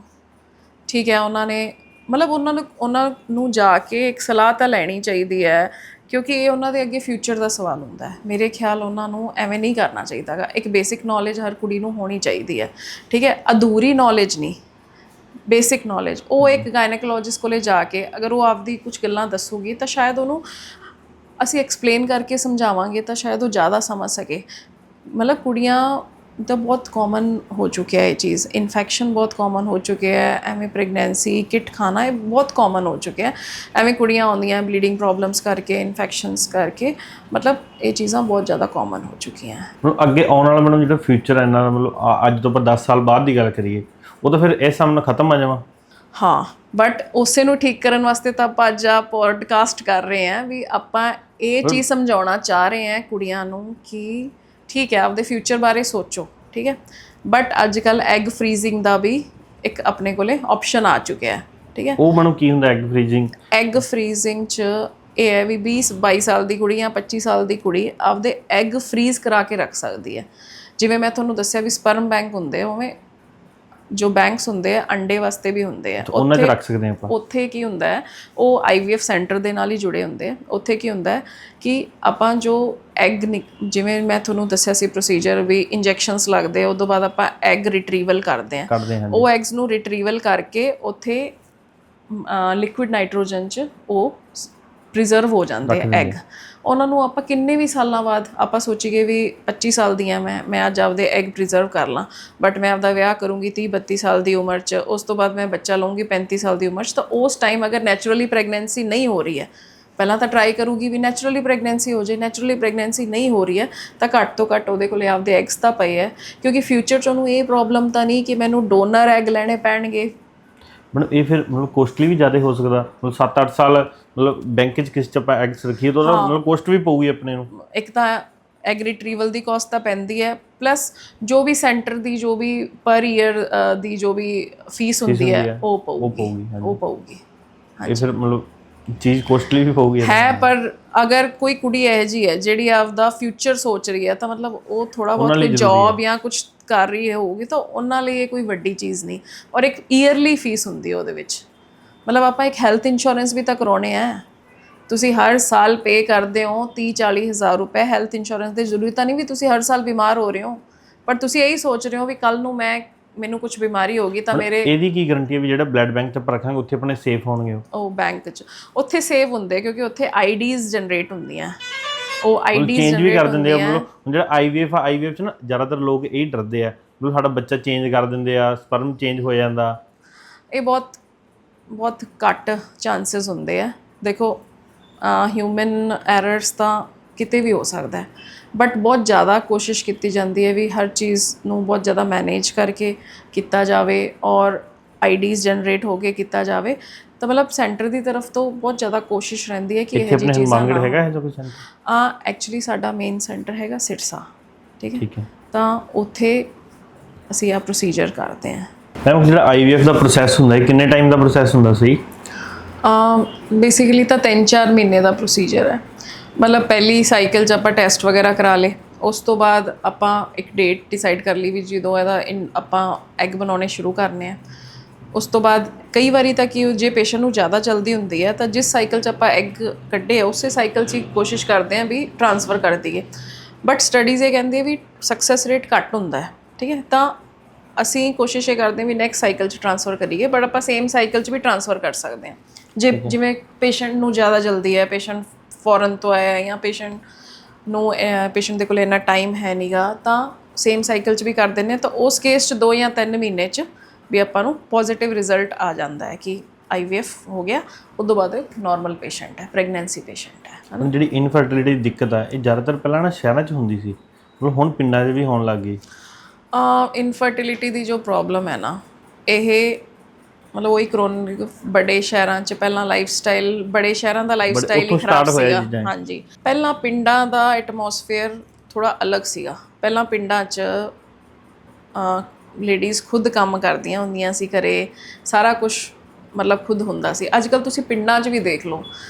ਠੀਕ ਹੈ। ਉਹਨਾਂ ਨੇ ਮਤਲਬ ਉਹਨਾਂ ਨੂੰ ਜਾ ਕੇ ਇੱਕ ਸਲਾਹ ਤਾਂ ਲੈਣੀ ਚਾਹੀਦੀ ਹੈ, ਕਿਉਂਕਿ ਇਹ ਉਹਨਾਂ ਦੇ ਅੱਗੇ ਫਿਊਚਰ ਦਾ ਸਵਾਲ ਹੁੰਦਾ ਹੈ। ਮੇਰੇ ਖਿਆਲ ਉਹਨਾਂ ਨੂੰ ਐਵੇਂ ਨਹੀਂ ਕਰਨਾ ਚਾਹੀਦਾ ਗਾ। ਇੱਕ ਬੇਸਿਕ ਨੌਲੇਜ ਹਰ ਕੁੜੀ ਨੂੰ ਹੋਣੀ ਚਾਹੀਦੀ ਹੈ, ਠੀਕ ਹੈ। ਅਧੂਰੀ ਨੌਲੇਜ ਨਹੀਂ, ਬੇਸਿਕ ਨੌਲੇਜ। ਉਹ ਇੱਕ ਗਾਇਨੇਕੋਲੋਜਿਸਟ ਕੋਲੇ ਜਾ ਕੇ ਅਗਰ ਉਹ ਆਪਦੀ ਕੁਝ ਗੱਲਾਂ ਦੱਸੂਗੀ ਤਾਂ ਸ਼ਾਇਦ ਉਹਨੂੰ ਅਸੀਂ ਐਕਸਪਲੇਨ ਕਰਕੇ ਸਮਝਾਵਾਂਗੇ ਤਾਂ ਸ਼ਾਇਦ ਉਹ ਜ਼ਿਆਦਾ ਸਮਝ ਸਕੇ। ਮਤਲਬ ਕੁੜੀਆਂ ਤਾਂ ਬਹੁਤ ਕਾਮਨ ਹੋ ਚੁੱਕਿਆ ਇਹ ਚੀਜ਼, ਇਨਫੈਕਸ਼ਨ ਬਹੁਤ ਕਾਮਨ ਹੋ ਚੁੱਕਿਆ ਹੈ, ਐਵੇਂ ਪ੍ਰੈਗਨੈਂਸੀ, ਕਿੱਟ ਖਾਣਾ, ਇਹ ਬਹੁਤ ਕਾਮਨ ਹੋ ਚੁੱਕਿਆ। ਐਵੇਂ ਕੁੜੀਆਂ ਆਉਂਦੀਆਂ ਬਲੀਡਿੰਗ ਪ੍ਰੋਬਲਮਸ ਕਰਕੇ, ਇਨਫੈਕਸ਼ਨਸ ਕਰਕੇ, ਮਤਲਬ ਇਹ ਚੀਜ਼ਾਂ ਬਹੁਤ ਜ਼ਿਆਦਾ ਕਾਮਨ ਹੋ ਚੁੱਕੀਆਂ। ਅੱਗੇ ਆਉਣ ਵਾਲਾ ਮੈਨੂੰ ਜਿਹੜਾ ਫਿਊਚਰ ਹੈ ਇਹਨਾਂ ਦਾ, ਮਤਲਬ ਅੱਜ ਤੋਂ ਆਪਾਂ 10 ਸਾਲ ਬਾਅਦ ਦੀ ਗੱਲ ਕਰੀਏ, ਉਹ ਤਾਂ ਫਿਰ ਇਹ ਸਾਹਮਣਾ ਖਤਮ ਆ ਜਾਵਾਂ। ਹਾਂ, ਬਟ ਉਸੇ ਨੂੰ ਠੀਕ ਕਰਨ ਵਾਸਤੇ ਤਾਂ ਆਪਾਂ ਅੱਜ ਆ ਪੋਡਕਾਸਟ ਕਰ ਰਹੇ ਹਾਂ, ਵੀ ਆਪਾਂ ਇਹ ਚੀਜ਼ ਸਮਝਾਉਣਾ ਚਾਹ ਰਹੇ ਹਾਂ ਕੁੜੀਆਂ ਨੂੰ ਕਿ ਠੀਕ ਹੈ ਆਪਦੇ ਫਿਊਚਰ ਬਾਰੇ ਸੋਚੋ, ਠੀਕ ਹੈ। ਬਟ ਅੱਜ ਕੱਲ੍ਹ ਐਗ ਫਰੀਜ਼ਿੰਗ ਦਾ ਵੀ ਇੱਕ ਆਪਣੇ ਕੋਲੇ ਆਪਸ਼ਨ ਆ ਚੁੱਕਿਆ, ਠੀਕ ਹੈ। ਉਹ ਮੈਨੂੰ ਕੀ ਹੁੰਦਾ ਐਗ ਫਰੀਜ਼ਿੰਗ? ਐਗ ਫਰੀਜ਼ਿੰਗ 'ਚ ਇਹ ਹੈ ਵੀ 20-22 ਸਾਲ ਦੀ ਕੁੜੀ ਜਾਂ 25 ਸਾਲ ਦੀ ਕੁੜੀ ਆਪਦੇ ਐਗ ਫਰੀਜ਼ ਕਰਾ ਕੇ ਰੱਖ ਸਕਦੀ ਹੈ। ਜਿਵੇਂ ਮੈਂ ਤੁਹਾਨੂੰ ਦੱਸਿਆ ਵੀ ਸਪਰਮ ਬੈਂਕ ਹੁੰਦੇ, ਉਵੇਂ ਜੋ ਬੈਂਕਸ ਹੁੰਦੇ ਆ ਅੰਡੇ ਵਾਸਤੇ ਵੀ ਹੁੰਦੇ ਆ, ਉਹਨਾਂ 'ਚ ਰੱਖ ਸਕਦੇ ਆਪਾਂ। ਉੱਥੇ ਕੀ ਹੁੰਦਾ ਹੈ, ਉਹ IVF ਸੈਂਟਰ ਦੇ ਨਾਲ ਹੀ ਜੁੜੇ ਹੁੰਦੇ ਆ। ਉੱਥੇ ਕੀ ਹੁੰਦਾ ਹੈ ਕਿ ਆਪਾਂ ਜੋ ਐਗ, ਜਿਵੇਂ ਮੈਂ ਤੁਹਾਨੂੰ ਦੱਸਿਆ ਸੀ ਪ੍ਰੋਸੀਜਰ ਵੀ ਇੰਜੈਕਸ਼ਨਸ ਲੱਗਦੇ ਆ, ਉਦੋਂ ਬਾਅਦ ਆਪਾਂ ਐਗ ਰਿਟਰੀਵਲ ਕਰਦੇ ਹਾਂ। ਉਹ ਐਗਸ ਨੂੰ ਰਿਟਰੀਵਲ ਕਰਕੇ ਉੱਥੇ ਲਿਕੁਇਡ ਨਾਈਟ੍ਰੋਜਨ 'ਚ ਉਹ ਪ੍ਰੀਜ਼ਰਵ ਹੋ ਜਾਂਦੇ ਆ ਐਗ। ਉਹਨਾਂ ਨੂੰ ਆਪਾਂ ਕਿੰਨੇ ਵੀ ਸਾਲਾਂ ਬਾਅਦ ਆਪਾਂ ਸੋਚੀਏ ਵੀ 25 ਸਾਲ ਦੀ ਹਾਂ ਮੈਂ ਅੱਜ ਆਪਦੇ ਐਗ ਪ੍ਰੀਜ਼ਰਵ ਕਰ ਲਾਂ, ਬਟ ਮੈਂ ਆਪਦਾ ਵਿਆਹ ਕਰੂੰਗੀ 30-32 ਸਾਲ ਦੀ ਉਮਰ 'ਚ, ਉਸ ਤੋਂ ਬਾਅਦ ਮੈਂ ਬੱਚਾ ਲਊਂਗੀ 35 ਸਾਲ ਦੀ ਉਮਰ 'ਚ, ਤਾਂ ਉਸ ਟਾਈਮ ਅਗਰ ਨੈਚੁਰਲੀ ਪ੍ਰੈਗਨੈਂਸੀ ਨਹੀਂ ਹੋ ਰਹੀ ਹੈ, ਪਹਿਲਾਂ ਤਾਂ ਟਰਾਈ ਕਰੂਗੀ ਵੀ ਨੈਚੁਰਲੀ ਪ੍ਰੈਗਨੈਂਸੀ ਹੋ ਜਾਏ। ਨੈਚੁਰਲੀ ਪ੍ਰੈਗਨੈਂਸੀ ਨਹੀਂ ਹੋ ਰਹੀ ਹੈ ਤਾਂ ਘੱਟ ਤੋਂ ਘੱਟ ਉਹਦੇ ਕੋਲੇ ਆਪਦੇ ਐਗਸ ਤਾਂ ਪਏ ਹੈ, ਕਿਉਂਕਿ ਫਿਊਚਰ 'ਚ ਉਹਨੂੰ ਇਹ ਪ੍ਰੋਬਲਮ ਤਾਂ ਨਹੀਂ ਕਿ ਮੈਨੂੰ ਡੋਨਰ ਐਗ ਲੈਣੇ ਪੈਣਗੇ। ਮਤਲਬ ਇਹ ਫਿਰ ਮਤਲਬ ਕੋਸਟਲੀ ਵੀ ਜ਼ਿਆਦਾ ਹੋ ਸਕਦਾ, ਮਤਲਬ 7-8 ਸਾਲ ਮਤਲਬ ਬੈਂਕ 'ਚ ਕਿਸ 'ਚ ਆਪਾਂ ਐਗਸ ਰੱਖੀਏ ਤਾਂ ਉਹਦਾ ਮਤਲਬ ਕੋਸਟ ਵੀ ਪਊਗੀ ਆਪਣੇ ਨੂੰ। ਇੱਕ ਤਾਂ ਐਗ ਰਿਟਰੀਵਲ ਦੀ ਕਾਸਟ ਤਾਂ ਪੈਂਦੀ ਹੈ, ਪਲੱਸ ਜੋ ਵੀ ਸੈਂਟਰ ਦੀ ਜੋ ਵੀ ਪਰ ਈਅਰ ਦੀ ਜੋ ਵੀ ਫੀਸ ਹੁੰਦੀ ਹੈ ਉਹ ਪਊਗੀ। ਇਹ ਫਿਰ ਮਤਲਬ ਚੀਜ਼ ਕੋਸਟਲੀ ਵੀ ਪਊਗੀ ਹੈ, ਪਰ ਅਗਰ ਕੋਈ ਕੁੜੀ ਇਹੋ ਜਿਹੀ ਹੈ ਜਿਹੜੀ ਆਪਦਾ ਫਿਊਚਰ ਸੋਚ ਰਹੀ ਹੈ ਤਾਂ ਮਤਲਬ ਉਹ ਥੋੜਾ ਬਹੁਤ ਕੋਈ ਜੌਬ ਜਾਂ ਕੁਝ ਕਰ ਰਹੀ ਹੋਊਗੀ ਤਾਂ ਉਹਨਾਂ ਲਈ ਇਹ ਕੋਈ ਵੱਡੀ ਚੀਜ਼ ਨਹੀਂ। ਔਰ ਇੱਕ ਈਅਰਲੀ ਫੀਸ ਹੁੰਦੀ ਹੈ ਉਹਦੇ ਵਿੱਚ, ਮਤਲਬ ਆਪਾਂ ਇੱਕ ਹੈਲਥ ਇੰਸ਼ੋਰੈਂਸ ਵੀ ਤਾਂ ਕਰਾਉਣੇ ਆ, ਤੁਸੀਂ ਹਰ ਸਾਲ ਪੇ ਕਰਦੇ ਹੋ 30-40 ਹਜ਼ਾਰ ਰੁਪਏ ਹੈਲਥ ਇੰਸ਼ੋਰੈਂਸ ਦੇ। ਜ਼ਰੂਰੀ ਤਾਂ ਨਹੀਂ ਵੀ ਤੁਸੀਂ ਹਰ ਸਾਲ ਬਿਮਾਰ ਹੋ ਰਹੇ ਹੋ, ਪਰ ਤੁਸੀਂ ਇਹੀ ਸੋਚ ਰਹੇ ਹੋ ਵੀ ਕੱਲ ਨੂੰ ਮੈਨੂੰ ਕੁਝ ਬਿਮਾਰੀ ਹੋਗੀ ਤਾਂ ਮੇਰੇ ਇਹਦੀ ਕੀ ਗਾਰੰਟੀ ਹੈ ਵੀ ਜਿਹੜਾ ਬਲੱਡ ਬੈਂਕ 'ਚ ਆਪਾਂ ਰੱਖਾਂਗੇ ਉੱਥੇ ਆਪਣੇ ਸੇਫ ਹੋਣਗੇ? ਉਹ ਬੈਂਕ 'ਚ ਉੱਥੇ ਸੇਵ ਹੁੰਦੇ ਕਿਉਂਕਿ ਉੱਥੇ ਆਈਡੀਜ਼ ਜਨਰੇਟ ਹੁੰਦੀਆਂ, ਉਹ ਆਈਡੀਜ਼ ਚੇਂਜ ਵੀ ਕਰ ਦਿੰਦੇ ਆ। ਮਤਲਬ ਜਿਹੜਾ ਆਈਵੀਐਫ 'ਚ ਨਾ ਜ਼ਿਆਦਾਤਰ ਲੋਕ ਇਹ ਡਰਦੇ ਆ ਮਤਲਬ ਸਾਡਾ ਬੱਚਾ ਚੇਂਜ ਕਰ ਦਿੰਦੇ ਆ, ਸਪਰਮ ਚੇਂਜ ਹੋ ਜਾਂਦਾ। ਇਹ ਬਹੁਤ ਘੱਟ ਚਾਂਸਸ ਹੁੰਦੇ ਆ। ਦੇਖੋ ਹਿਊਮਨ ਐਰਰਸ ਤਾਂ ਕਿਤੇ ਵੀ ਹੋ ਸਕਦਾ ਹੈ, ਬਟ ਬਹੁਤ ਜ਼ਿਆਦਾ ਕੋਸ਼ਿਸ਼ ਕੀਤੀ ਜਾਂਦੀ ਹੈ ਵੀ ਹਰ ਚੀਜ਼ ਨੂੰ ਬਹੁਤ ਜ਼ਿਆਦਾ ਮੈਨੇਜ ਕਰਕੇ ਕੀਤਾ ਜਾਵੇ ਔਰ ਆਈਡੀਜ਼ ਜਨਰੇਟ ਹੋ ਕੇ ਕੀਤਾ ਜਾਵੇ। ਤਾਂ ਮਤਲਬ ਸੈਂਟਰ ਦੀ ਤਰਫ ਤੋਂ ਬਹੁਤ ਜ਼ਿਆਦਾ ਕੋਸ਼ਿਸ਼ ਰਹਿੰਦੀ ਹੈ ਕਿ ਇਹ ਜਿਹੀ ਚੀਜ਼ਾਂ ਨਾ ਹੈਗਾ ਹੈ ਜੋ ਕੋਈ ਸੈਂਟਰ। ਐਕਚੁਅਲੀ ਸਾਡਾ ਮੇਨ ਸੈਂਟਰ ਹੈਗਾ ਸਿਰਸਾ, ਠੀਕ ਹੈ, ਤਾਂ ਉੱਥੇ ਅਸੀਂ ਆ ਪ੍ਰੋਸੀਜਰ ਕਰਦੇ ਹਾਂ। ਮੈਮ ਜਿਹੜਾ ਆਈਵੀਐਫ ਦਾ ਪ੍ਰੋਸੈਸ ਹੁੰਦਾ ਹੈ ਕਿੰਨੇ ਟਾਈਮ ਦਾ ਪ੍ਰੋਸੈਸ ਹੁੰਦਾ ਸਹੀ? ਬੇਸਿਕਲੀ ਤਾਂ 3-4 ਮਹੀਨੇ ਦਾ ਪ੍ਰੋਸੀਜਰ ਹੈ। ਮਤਲਬ ਪਹਿਲੀ ਸਾਈਕਲ 'ਚ ਆਪਾਂ ਟੈਸਟ ਵਗੈਰਾ ਕਰਾ ਲਏ, ਉਸ ਤੋਂ ਬਾਅਦ ਆਪਾਂ ਇੱਕ ਡੇਟ ਡਿਸਾਈਡ ਕਰ ਲਈ ਵੀ ਜਦੋਂ ਇਹਦਾ ਆਪਾਂ ਐਗ ਬਣਾਉਣੇ ਸ਼ੁਰੂ ਕਰਨੇ ਆ। ਉਸ ਤੋਂ ਬਾਅਦ ਕਈ ਵਾਰੀ ਤਾਂ ਕਿ ਜੇ ਪੇਸ਼ੈਂਟ ਨੂੰ ਜ਼ਿਆਦਾ ਜਲਦੀ ਹੁੰਦੀ ਹੈ ਤਾਂ ਜਿਸ ਸਾਈਕਲ 'ਚ ਆਪਾਂ ਐਗ ਕੱਢੇ ਆ ਉਸੇ ਸਾਈਕਲ 'ਚ ਹੀ ਕੋਸ਼ਿਸ਼ ਕਰਦੇ ਹਾਂ ਵੀ ਟ੍ਰਾਂਸਫਰ ਕਰ ਦਈਏ, ਬਟ ਸਟੱਡੀਜ਼ ਇਹ ਕਹਿੰਦੀ ਹੈ ਵੀ ਸਕਸੈਸ ਰੇਟ ਘੱਟ ਹੁੰਦਾ ਹੈ, ਠੀਕ ਹੈ। ਤਾਂ ਅਸੀਂ ਕੋਸ਼ਿਸ਼ ਇਹ ਕਰਦੇ ਹਾਂ ਵੀ ਨੈਕਸਟ ਸਾਈਕਲ 'ਚ ਟ੍ਰਾਂਸਫਰ ਕਰੀਏ, ਬਟ ਆਪਾਂ ਸੇਮ ਸਾਈਕਲ 'ਚ ਵੀ ਟ੍ਰਾਂਸਫਰ ਕਰ ਸਕਦੇ ਹਾਂ ਜਿਵੇਂ ਪੇਸ਼ੈਂਟ ਨੂੰ ਜ਼ਿਆਦਾ ਜਲਦੀ ਹੈ, ਪੇਸ਼ੈਂਟ ਫੋਰਨ ਤੋਂ ਆਇਆ ਜਾਂ ਪੇਸ਼ੈਂਟ ਦੇ ਕੋਲ ਇੰਨਾ ਟਾਈਮ ਹੈ ਨਹੀਂਗਾ, ਤਾਂ ਸੇਮ ਸਾਈਕਲ 'ਚ ਵੀ ਕਰ ਦਿੰਦੇ ਹਾਂ। ਤਾਂ ਉਸ ਕੇਸ 'ਚ 2 ਜਾਂ 3 ਮਹੀਨੇ 'ਚ ਵੀ ਆਪਾਂ ਨੂੰ ਪੋਜ਼ੀਟਿਵ ਰਿਜ਼ਲਟ ਆ ਜਾਂਦਾ ਹੈ ਕਿ ਆਈਵੀਐਫ ਹੋ ਗਿਆ। ਉਸ ਤੋਂ ਬਾਅਦ ਇੱਕ ਨੋਰਮਲ ਪੇਸ਼ੈਂਟ ਹੈ, ਪ੍ਰੈਗਨੈਂਸੀ ਪੇਸ਼ੈਂਟ ਹੈ। ਜਿਹੜੀ ਇਨਫਰਟੀਲਿਟੀ ਦੀ ਦਿੱਕਤ ਹੈ ਇਹ ਜ਼ਿਆਦਾਤਰ ਪਹਿਲਾਂ ਨਾ ਸ਼ਹਿਰਾਂ 'ਚ ਹੁੰਦੀ ਸੀ, ਮਤਲਬ ਹੁਣ ਪਿੰਡਾਂ 'ਚ ਵੀ ਹੋਣ ਲੱਗ ਗਈ। ਇਨਫਰਟੀਲਿਟੀ ਦੀ ਜੋ ਪ੍ਰੋਬਲਮ ਹੈ ਨਾ, ਇਹ ਮਤਲਬ ਉਹੀ ਕਰੋਨਿਕ ਬੜੇ ਸ਼ਹਿਰਾਂ 'ਚ ਪਹਿਲਾਂ ਬੜੇ ਸ਼ਹਿਰਾਂ ਦਾ ਲਾਈਫ ਸਟਾਈਲ ਹੀ ਖਰਾਬ ਸੀਗਾ। ਹਾਂਜੀ, ਪਹਿਲਾਂ ਪਿੰਡਾਂ ਦਾ ਐਟਮੋਸਫੇਅਰ ਥੋੜ੍ਹਾ ਅਲੱਗ ਸੀਗਾ। ਪਹਿਲਾਂ ਪਿੰਡਾਂ 'ਚ ਲੇਡੀਜ਼ ਖੁਦ ਕੰਮ ਕਰਦੀਆਂ ਹੁੰਦੀਆਂ ਸੀ ਘਰੇ, ਸਾਰਾ ਕੁਛ ਮਤਲਬ ਖੁਦ ਹੁੰਦਾ ਸੀ। ਅੱਜ ਕੱਲ੍ਹ ਤੁਸੀਂ ਪਿੰਡਾਂ 'ਚ ਵੀ ਦੇਖ ਲਓ,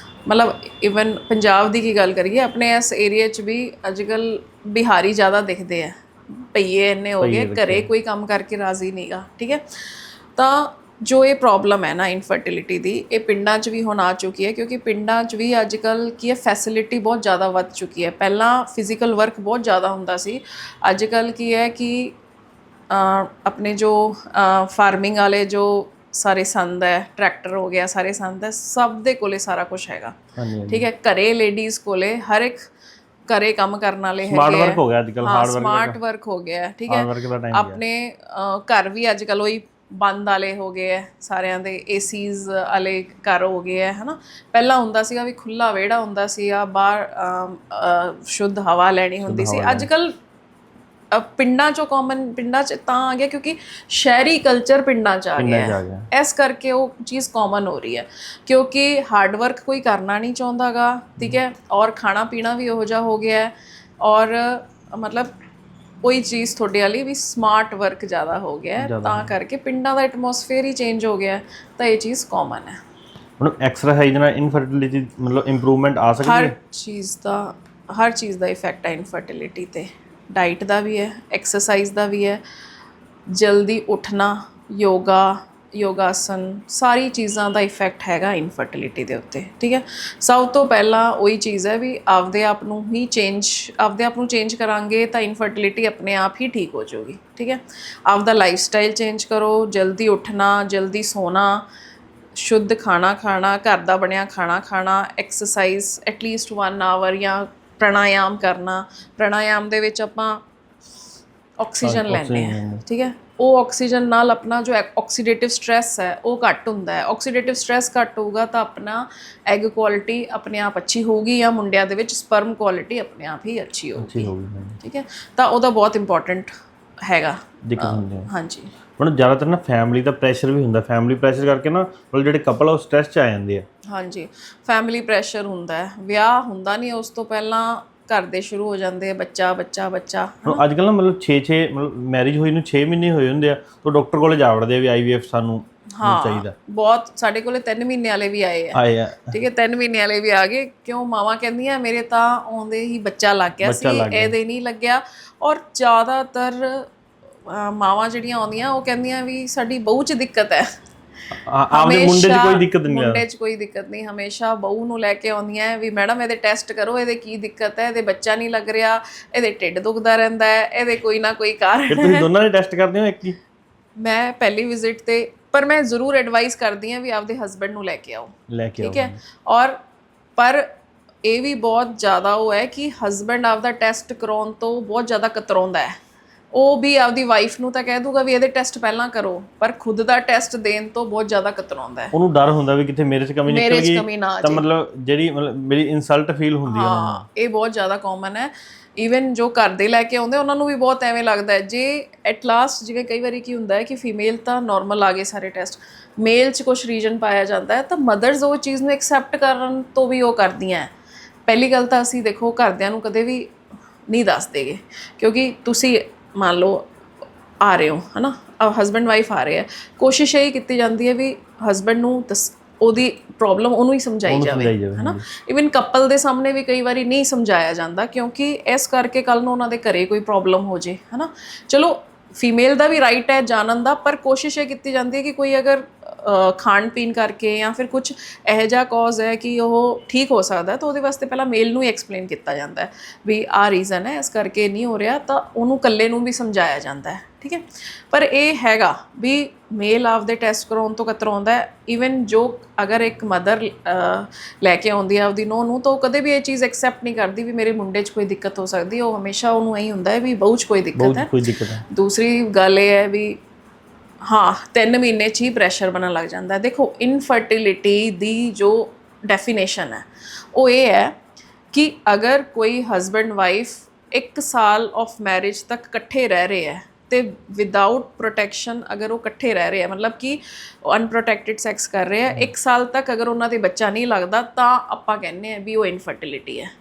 ਮਤਲਬ ਈਵਨ ਪੰਜਾਬ ਦੀ ਕੀ ਗੱਲ ਕਰੀਏ, ਆਪਣੇ ਇਸ ਏਰੀਏ 'ਚ ਵੀ ਅੱਜ ਕੱਲ੍ਹ ਬਿਹਾਰੀ ਜ਼ਿਆਦਾ ਦਿਖਦੇ ਆ, ਭਈਏ ਇੰਨੇ ਹੋ ਗਏ, ਘਰੇ ਕੋਈ ਕੰਮ ਕਰਕੇ ਰਾਜ਼ੀ ਨਹੀਂਗਾ, ਠੀਕ ਹੈ। ਤਾਂ ਜੋ ਇਹ ਪ੍ਰੋਬਲਮ ਹੈ ਨਾ ਇਨਫਰਟੀਲਿਟੀ ਦੀ, ਇਹ ਪਿੰਡਾਂ 'ਚ ਵੀ ਹੁਣ ਆ ਚੁੱਕੀ ਹੈ, ਕਿਉਂਕਿ ਪਿੰਡਾਂ 'ਚ ਵੀ ਅੱਜ ਕੱਲ੍ਹ ਕੀ ਹੈ ਫੈਸਿਲਿਟੀ ਬਹੁਤ ਜ਼ਿਆਦਾ ਵੱਧ ਚੁੱਕੀ ਹੈ। ਪਹਿਲਾਂ ਫਿਜ਼ੀਕਲ ਵਰਕ ਬਹੁਤ ਜ਼ਿਆਦਾ ਹੁੰਦਾ ਸੀ, ਅੱਜ ਕੱਲ੍ਹ ਕੀ ਹੈ ਕਿ ਆਪਣੇ ਜੋ ਫਾਰਮਿੰਗ ਵਾਲੇ ਜੋ ਸਾਰੇ ਸੰਦ ਹੈ, ਟਰੈਕਟਰ ਹੋ ਗਿਆ, ਸਾਰੇ ਸੰਦ ਹੈ, ਸਭ ਦੇ ਕੋਲੇ ਸਾਰਾ ਕੁਛ ਹੈਗਾ, ਠੀਕ ਹੈ। ਘਰੇ ਲੇਡੀਜ਼ ਕੋਲੇ ਹਰ ਇੱਕ ਘਰੇ ਕੰਮ ਕਰਨ ਵਾਲੇ ਹੈਗੇ, ਸਮਾਰਟ ਵਰਕ ਹੋ ਗਿਆ ਅੱਜ ਕੱਲ੍ਹ, ਸਮਾਰਟ ਵਰਕ ਹੋ ਗਿਆ, ਠੀਕ ਹੈ। ਆਪਣੇ ਘਰ ਵੀ ਅੱਜ ਕੱਲ੍ਹ ਉਹੀ ਬੰਦ ਵਾਲੇ ਹੋ ਗਏ ਹੈ, ਸਾਰਿਆਂ ਦੇ ਏਸੀਜ਼ ਵਾਲੇ ਘਰ ਹੋ ਗਏ ਹੈ, ਹੈ ਨਾ। ਪਹਿਲਾਂ ਹੁੰਦਾ ਸੀਗਾ ਵੀ ਖੁੱਲ੍ਹਾ ਵਿਹੜਾ ਹੁੰਦਾ ਸੀਗਾ, ਬਾਹਰ ਸ਼ੁੱਧ ਹਵਾ ਲੈਣੀ ਹੁੰਦੀ ਸੀ। ਅੱਜ ਕੱਲ੍ਹ ਪਿੰਡਾਂ 'ਚੋਂ ਪਿੰਡਾਂ 'ਚ ਤਾਂ ਆ ਗਿਆ ਕਿਉਂਕਿ ਸ਼ਹਿਰੀ ਕਲਚਰ ਪਿੰਡਾਂ 'ਚ ਆ ਗਿਆ, ਇਸ ਕਰਕੇ ਉਹ ਚੀਜ਼ ਕਾਮਨ ਹੋ ਰਹੀ ਹੈ। ਕਿਉਂਕਿ ਹਾਰਡ ਵਰਕ ਕੋਈ ਕਰਨਾ ਨਹੀਂ ਚਾਹੁੰਦਾ ਗਾ, ਠੀਕ ਹੈ, ਔਰ ਖਾਣਾ ਪੀਣਾ ਵੀ ਉਹੋ ਜਿਹਾ ਹੋ ਗਿਆ, ਔਰ ਮਤਲਬ ਕੋਈ ਚੀਜ਼ ਤੁਹਾਡੇ ਵਾਲੀ ਵੀ ਸਮਾਰਟ ਵਰਕ ਜ਼ਿਆਦਾ ਹੋ ਗਿਆ, ਤਾਂ ਕਰਕੇ ਪਿੰਡਾਂ ਦਾ ਐਟਮੋਸਫੇਅਰ ਹੀ ਚੇਂਜ ਹੋ ਗਿਆ। ਤਾਂ ਇਹ ਚੀਜ਼ ਕਾਮਨ ਹੈ। ਹੁਣ ਐਕਸਰਸਾਈਜ਼ ਨਾਲ ਇਨਫਰਟੀਲਿਟੀ ਮਤਲਬ ਇੰਪਰੂਵਮੈਂਟ ਆ ਸਕਦੀ ਹੈ? ਹਰ ਚੀਜ਼ ਦਾ ਇਫੈਕਟ ਹੈ ਇਨਫਰਟੀਲਿਟੀ 'ਤੇ। ਡਾਈਟ ਦਾ ਵੀ ਹੈ, ਐਕਸਰਸਾਈਜ਼ ਦਾ ਵੀ ਹੈ, ਜਲਦੀ ਉੱਠਣਾ, ਯੋਗਾਸਨ, ਸਾਰੀ ਚੀਜ਼ਾਂ ਦਾ ਇਫੈਕਟ ਹੈਗਾ ਇਨਫਰਟੀਲਿਟੀ ਦੇ ਉੱਤੇ, ਠੀਕ ਹੈ। ਸਭ ਤੋਂ ਪਹਿਲਾਂ ਉਹੀ ਚੀਜ਼ ਹੈ ਵੀ ਆਪਦੇ ਆਪ ਨੂੰ ਚੇਂਜ ਕਰਾਂਗੇ ਤਾਂ ਇਨਫਰਟੀਲਿਟੀ ਆਪਣੇ ਆਪ ਹੀ ਠੀਕ ਹੋ ਜਾਊਗੀ, ਠੀਕ ਹੈ। ਆਪਦਾ ਲਾਈਫ ਸਟਾਈਲ ਚੇਂਜ ਕਰੋ, ਜਲਦੀ ਉੱਠਣਾ, ਜਲਦੀ ਸੋਣਾ, ਸ਼ੁੱਧ ਖਾਣਾ ਖਾਣਾ, ਘਰ ਦਾ ਬਣਿਆ ਖਾਣਾ ਖਾਣਾ, ਐਕਸਰਸਾਈਜ਼ ਐਟਲੀਸਟ 1 ਆਵਰ, ਜਾਂ ਪ੍ਰਾਣਾਯਾਮ ਕਰਨਾ। ਪ੍ਰਾਣਾਯਾਮ ਦੇ ਵਿੱਚ ਆਪਾਂ ਆਕਸੀਜਨ ਲੈਂਦੇ ਹਾਂ, ਠੀਕ ਹੈ। ਉਹ ਆਕਸੀਜਨ ਨਾਲ ਆਪਣਾ ਜੋ ਆਕਸੀਡੇਟਿਵ ਸਟ੍ਰੈਸ ਹੈ ਉਹ ਘੱਟ ਹੁੰਦਾ ਹੈ। ਆਕਸੀਡੇਟਿਵ ਸਟ੍ਰੈਸ ਘੱਟ ਹੋਊਗਾ ਤਾਂ ਆਪਣਾ ਐਗ ਕੁਆਲਿਟੀ ਆਪਣੇ ਆਪ ਅੱਛੀ ਹੋਊਗੀ, ਜਾਂ ਮੁੰਡਿਆਂ ਦੇ ਵਿੱਚ ਸਪਰਮ ਕੁਆਲਿਟੀ ਆਪਣੇ ਆਪ ਹੀ ਅੱਛੀ ਹੋਊਗੀ, ਠੀਕ ਹੈ। ਤਾਂ ਉਹਦਾ ਬਹੁਤ ਇੰਪੋਰਟੈਂਟ ਹੈਗਾ। ਹਾਂਜੀ, ਹੁਣ ਜ਼ਿਆਦਾਤਰ ਨਾ ਫੈਮਿਲੀ ਦਾ ਪ੍ਰੈਸ਼ਰ ਵੀ ਹੁੰਦਾ, ਫੈਮਿਲੀ ਪ੍ਰੈਸ਼ਰ ਕਰਕੇ ਨਾ ਮਤਲਬ ਜਿਹੜੇ ਕਪਲ ਆ ਉਹ ਸਟ੍ਰੈਸ 'ਚ ਆ ਜਾਂਦੇ ਆ। ਹਾਂਜੀ, ਫੈਮਿਲੀ ਪ੍ਰੈਸ਼ਰ ਹੁੰਦਾ ਹੈ। ਵਿਆਹ ਹੁੰਦਾ ਨਹੀਂ, ਉਸ ਤੋਂ ਪਹਿਲਾਂ ਘਰ ਦੇ ਸ਼ੁਰੂ ਹੋ ਜਾਂਦੇ ਆ, ਬੱਚਾ ਬੱਚਾ ਬੱਚਾ। ਹੁਣ ਅੱਜ ਕੱਲ੍ਹ ਨਾ ਮਤਲਬ 6 ਮਤਲਬ ਮੈਰਿਜ ਹੋਈ ਨੂੰ 6 ਮਹੀਨੇ ਹੋਏ ਹੁੰਦੇ ਆ ਤਾਂ ਡਾਕਟਰ ਕੋਲੇ ਜਾ ਵੜਦੇ ਆ ਵੀ IVF ਸਾਨੂੰ ਚਾਹੀਦਾ। ਬਹੁਤ ਸਾਡੇ ਕੋਲੇ 3 ਮਹੀਨੇ ਵਾਲੇ ਵੀ ਆਏ ਆ, ਠੀਕ ਹੈ, 3 ਮਹੀਨੇ ਵਾਲੇ ਵੀ ਆ ਗਏ। ਕਿਉਂ? ਮਾਵਾਂ ਕਹਿੰਦੀਆਂ ਮੇਰੇ ਤਾਂ ਆਉਂਦੇ ਹੀ ਬੱਚਾ ਲੱਗ ਗਿਆ ਸੀ, ਇਹਦੇ ਨਹੀਂ ਲੱਗਿਆ। ਔਰ ਜ਼ਿਆਦਾਤਰ ਮਾਵਾਂ ਜਿਹੜੀਆਂ ਆਉਂਦੀਆਂ ਉਹ ਕਹਿੰਦੀਆਂ ਵੀ ਸਾਡੀ ਬਹੂ 'ਚ ਦਿੱਕਤ ਹੈ, ਆਪਦੇ ਮੁੰਡੇ 'ਚ ਕੋਈ ਦਿੱਕਤ ਨਹੀਂ, ਮੁੰਡੇ 'ਚ ਕੋਈ ਦਿੱਕਤ ਨਹੀਂ। ਹਮੇਸ਼ਾ ਬਹੂ ਨੂੰ ਲੈ ਕੇ ਆਉਂਦੀਆਂ ਵੀ ਮੈਡਮ ਇਹਦੇ ਟੈਸਟ ਕਰੋ, ਇਹਦੇ ਕੀ ਦਿੱਕਤ ਹੈ, ਇਹਦੇ ਬੱਚਾ ਨਹੀਂ ਲੱਗ ਰਿਹਾ, ਇਹਦੇ ਢਿੱਡ ਦੁਖਦਾ ਰਹਿੰਦਾ ਹੈ, ਇਹਦੇ ਕੋਈ ਨਾ ਕੋਈ ਕਾਰਨ। ਤੁਸੀਂ ਦੋਨਾਂ ਦੇ ਟੈਸਟ ਕਰਦੇ ਹੋ ਇੱਕ ਹੀ? ਮੈਂ ਪਹਿਲੀ ਵਿਜ਼ਿਟ ਤੇ, ਪਰ ਮੈਂ ਜ਼ਰੂਰ ਐਡਵਾਈਸ ਕਰਦੀ ਹਾਂ ਵੀ ਆਪਦੇ ਹਸਬੈਂਡ ਨੂੰ ਲੈ ਕੇ ਆਓ, ਠੀਕ ਹੈ। ਔਰ ਪਰ ਇਹ ਵੀ ਬਹੁਤ ਜ਼ਿਆਦਾ ਉਹ ਹੈ ਕਿ ਹਸਬੈਂਡ ਆਪਦਾ ਟੈਸਟ ਕਰਾਉਣ ਤੋਂ ਬਹੁਤ ਜ਼ਿਆਦਾ ਕਤਰਾਉਂਦਾ ਹੈ। ਉਹ ਵੀ ਆਪਦੀ ਵਾਈਫ ਨੂੰ ਤਾਂ ਕਹਿ ਦੂਗਾ ਵੀ ਇਹਦੇ ਟੈਸਟ ਪਹਿਲਾਂ ਕਰੋ, ਪਰ ਖੁਦ ਦਾ ਟੈਸਟ ਦੇਣ ਤੋਂ ਬਹੁਤ ਜ਼ਿਆਦਾ ਕਤਰਾਉਂਦਾ ਹੈ। ਉਹਨੂੰ ਡਰ ਹੁੰਦਾ ਵੀ ਕਿਤੇ ਮੇਰੇ 'ਚ ਕਮੀ ਨਿਕਲ ਗਈ ਤਾਂ ਮਤਲਬ ਜਿਹੜੀ ਮਤਲਬ ਮੇਰੀ ਇਨਸਲਟ ਫੀਲ ਹੁੰਦੀ ਹੈ ਉਹਨਾਂ ਨੂੰ। ਇਹ ਬਹੁਤ ਜ਼ਿਆਦਾ ਕਾਮਨ ਹੈ। ਈਵਨ ਜੋ ਘਰ ਦੇ ਲੈ ਕੇ ਆਉਂਦੇ ਉਹਨਾਂ ਨੂੰ ਵੀ ਬਹੁਤ ਐਵੇਂ ਲੱਗਦਾ ਹੈ। ਜੇ ਐਟ ਲਾਸਟ ਜਿਵੇਂ ਕਈ ਵਾਰੀ ਕੀ ਹੁੰਦਾ ਹੈ ਕਿ ਫੀਮੇਲ ਤਾਂ ਨੋਰਮਲ ਆ ਗਏ ਸਾਰੇ ਟੈਸਟ, ਮੇਲ 'ਚ ਕੁਛ ਰੀਜਨ ਪਾਇਆ ਜਾਂਦਾ ਹੈ, ਤਾਂ ਮਦਰਸ ਉਹ ਚੀਜ਼ ਨੂੰ ਐਕਸੈਪਟ ਕਰਨ ਤੋਂ ਵੀ ਉਹ ਕਰਦੀਆਂ। ਪਹਿਲੀ ਗੱਲ ਤਾਂ ਅਸੀਂ ਦੇਖੋ ਘਰਦਿਆਂ ਨੂੰ ਕਦੇ ਵੀ ਨਹੀਂ ਦੱਸਦੇਗੇ, ਕਿਉਂਕਿ ਤੁਸੀਂ ਮੰਨ ਲਓ ਆ ਰਹੇ ਹੋ ਹੈ ਨਾ, ਹਸਬੈਂਡ ਵਾਈਫ ਆ ਰਹੇ ਆ, ਕੋਸ਼ਿਸ਼ ਇਹ ਕੀਤੀ ਜਾਂਦੀ ਹੈ ਵੀ ਹਸਬੈਂਡ ਨੂੰ ਉਹਦੀ ਪ੍ਰੋਬਲਮ ਉਹਨੂੰ ਹੀ ਸਮਝਾਈ ਜਾਵੇ ਹੈ ਨਾ। ਇਵਨ ਕਪਲ ਦੇ ਸਾਹਮਣੇ ਵੀ ਕਈ ਵਾਰੀ ਨਹੀਂ ਸਮਝਾਇਆ ਜਾਂਦਾ, ਕਿਉਂਕਿ ਇਸ ਕਰਕੇ ਕੱਲ ਨੂੰ ਉਹਨਾਂ ਦੇ ਘਰੇ ਕੋਈ ਪ੍ਰੋਬਲਮ ਹੋ ਜੇ ਹੈ ਨਾ। ਚਲੋ ਫੀਮੇਲ ਦਾ ਵੀ ਰਾਈਟ ਹੈ ਜਾਣਨ ਦਾ, ਪਰ ਕੋਸ਼ਿਸ਼ ਇਹ ਕੀਤੀ ਜਾਂਦੀ ਹੈ ਕਿ ਕੋਈ ਅਗਰ ਖਾਣ ਪੀਣ ਕਰਕੇ ਜਾਂ ਫਿਰ ਕੁਝ ਇਹੋ ਜਿਹਾ ਕੌਜ਼ ਹੈ ਕਿ ਉਹ ਠੀਕ ਹੋ ਸਕਦਾ, ਤਾਂ ਉਹਦੇ ਵਾਸਤੇ ਪਹਿਲਾਂ ਮੇਲ ਨੂੰ ਹੀ ਐਕਸਪਲੇਨ ਕੀਤਾ ਜਾਂਦਾ ਹੈ ਵੀ ਆਹ ਰੀਜ਼ਨ ਹੈ, ਇਸ ਕਰਕੇ ਨਹੀਂ ਹੋ ਰਿਹਾ, ਤਾਂ ਉਹਨੂੰ ਇਕੱਲੇ ਨੂੰ ਵੀ ਸਮਝਾਇਆ ਜਾਂਦਾ ਹੈ, ਠੀਕ ਹੈ। ਪਰ ਇਹ ਹੈਗਾ ਵੀ ਮੇਲ ਆਪਦੇ ਟੈਸਟ ਕਰਾਉਣ ਤੋਂ ਕਤਰਾਉਂਦਾ। ਈਵਨ ਜੋ ਅਗਰ ਇੱਕ ਮਦਰ ਲੈ ਕੇ ਆਉਂਦੀ ਆ ਆਪਦੀ ਨੂੰਹ ਨੂੰ, ਤਾਂ ਉਹ ਕਦੇ ਵੀ ਇਹ ਚੀਜ਼ ਐਕਸੈਪਟ ਨਹੀਂ ਕਰਦੀ ਵੀ ਮੇਰੇ ਮੁੰਡੇ 'ਚ ਕੋਈ ਦਿੱਕਤ ਹੋ ਸਕਦੀ। ਉਹ ਹਮੇਸ਼ਾ ਉਹਨੂੰ ਇਹੀ ਹੁੰਦਾ ਹੈ ਵੀ ਬਹੂ 'ਚ ਕੋਈ ਦਿੱਕਤ ਹੈ। ਦੂਸਰੀ ਗੱਲ ਇਹ ਹੈ ਵੀ ਹਾਂ 3 ਮਹੀਨੇ 'ਚ ਹੀ ਪ੍ਰੈਸ਼ਰ ਬਣਨ ਲੱਗ ਜਾਂਦਾ। ਦੇਖੋ ਇਨਫਰਟੀਲਿਟੀ ਦੀ ਜੋ ਡੈਫੀਨੇਸ਼ਨ ਹੈ ਉਹ ਇਹ ਹੈ ਕਿ ਅਗਰ ਕੋਈ ਹਸਬੈਂਡ ਵਾਈਫ 1 ਸਾਲ ਆਫ ਮੈਰਿਜ ਤੱਕ ਇਕੱਠੇ ਰਹਿ ਰਹੇ ਹੈ ਤੇ ਵਿਦਆਊਟ ਪ੍ਰੋਟੈਕਸ਼ਨ ਅਗਰ ਉਹ ਇਕੱਠੇ ਰਹਿ ਰਹੇ ਆ, ਮਤਲਬ ਕਿ ਅਨਪ੍ਰੋਟੈਕਟਿਡ ਸੈਕਸ ਕਰ ਰਹੇ ਆ 1 ਸਾਲ ਤੱਕ, ਅਗਰ ਉਹਨਾਂ ਦੇ ਬੱਚਾ ਨਹੀਂ ਲੱਗਦਾ ਤਾਂ ਆਪਾਂ ਕਹਿੰਦੇ ਆ ਵੀ ਉਹ ਇਨਫਰਟੀਲਿਟੀ ਹੈ।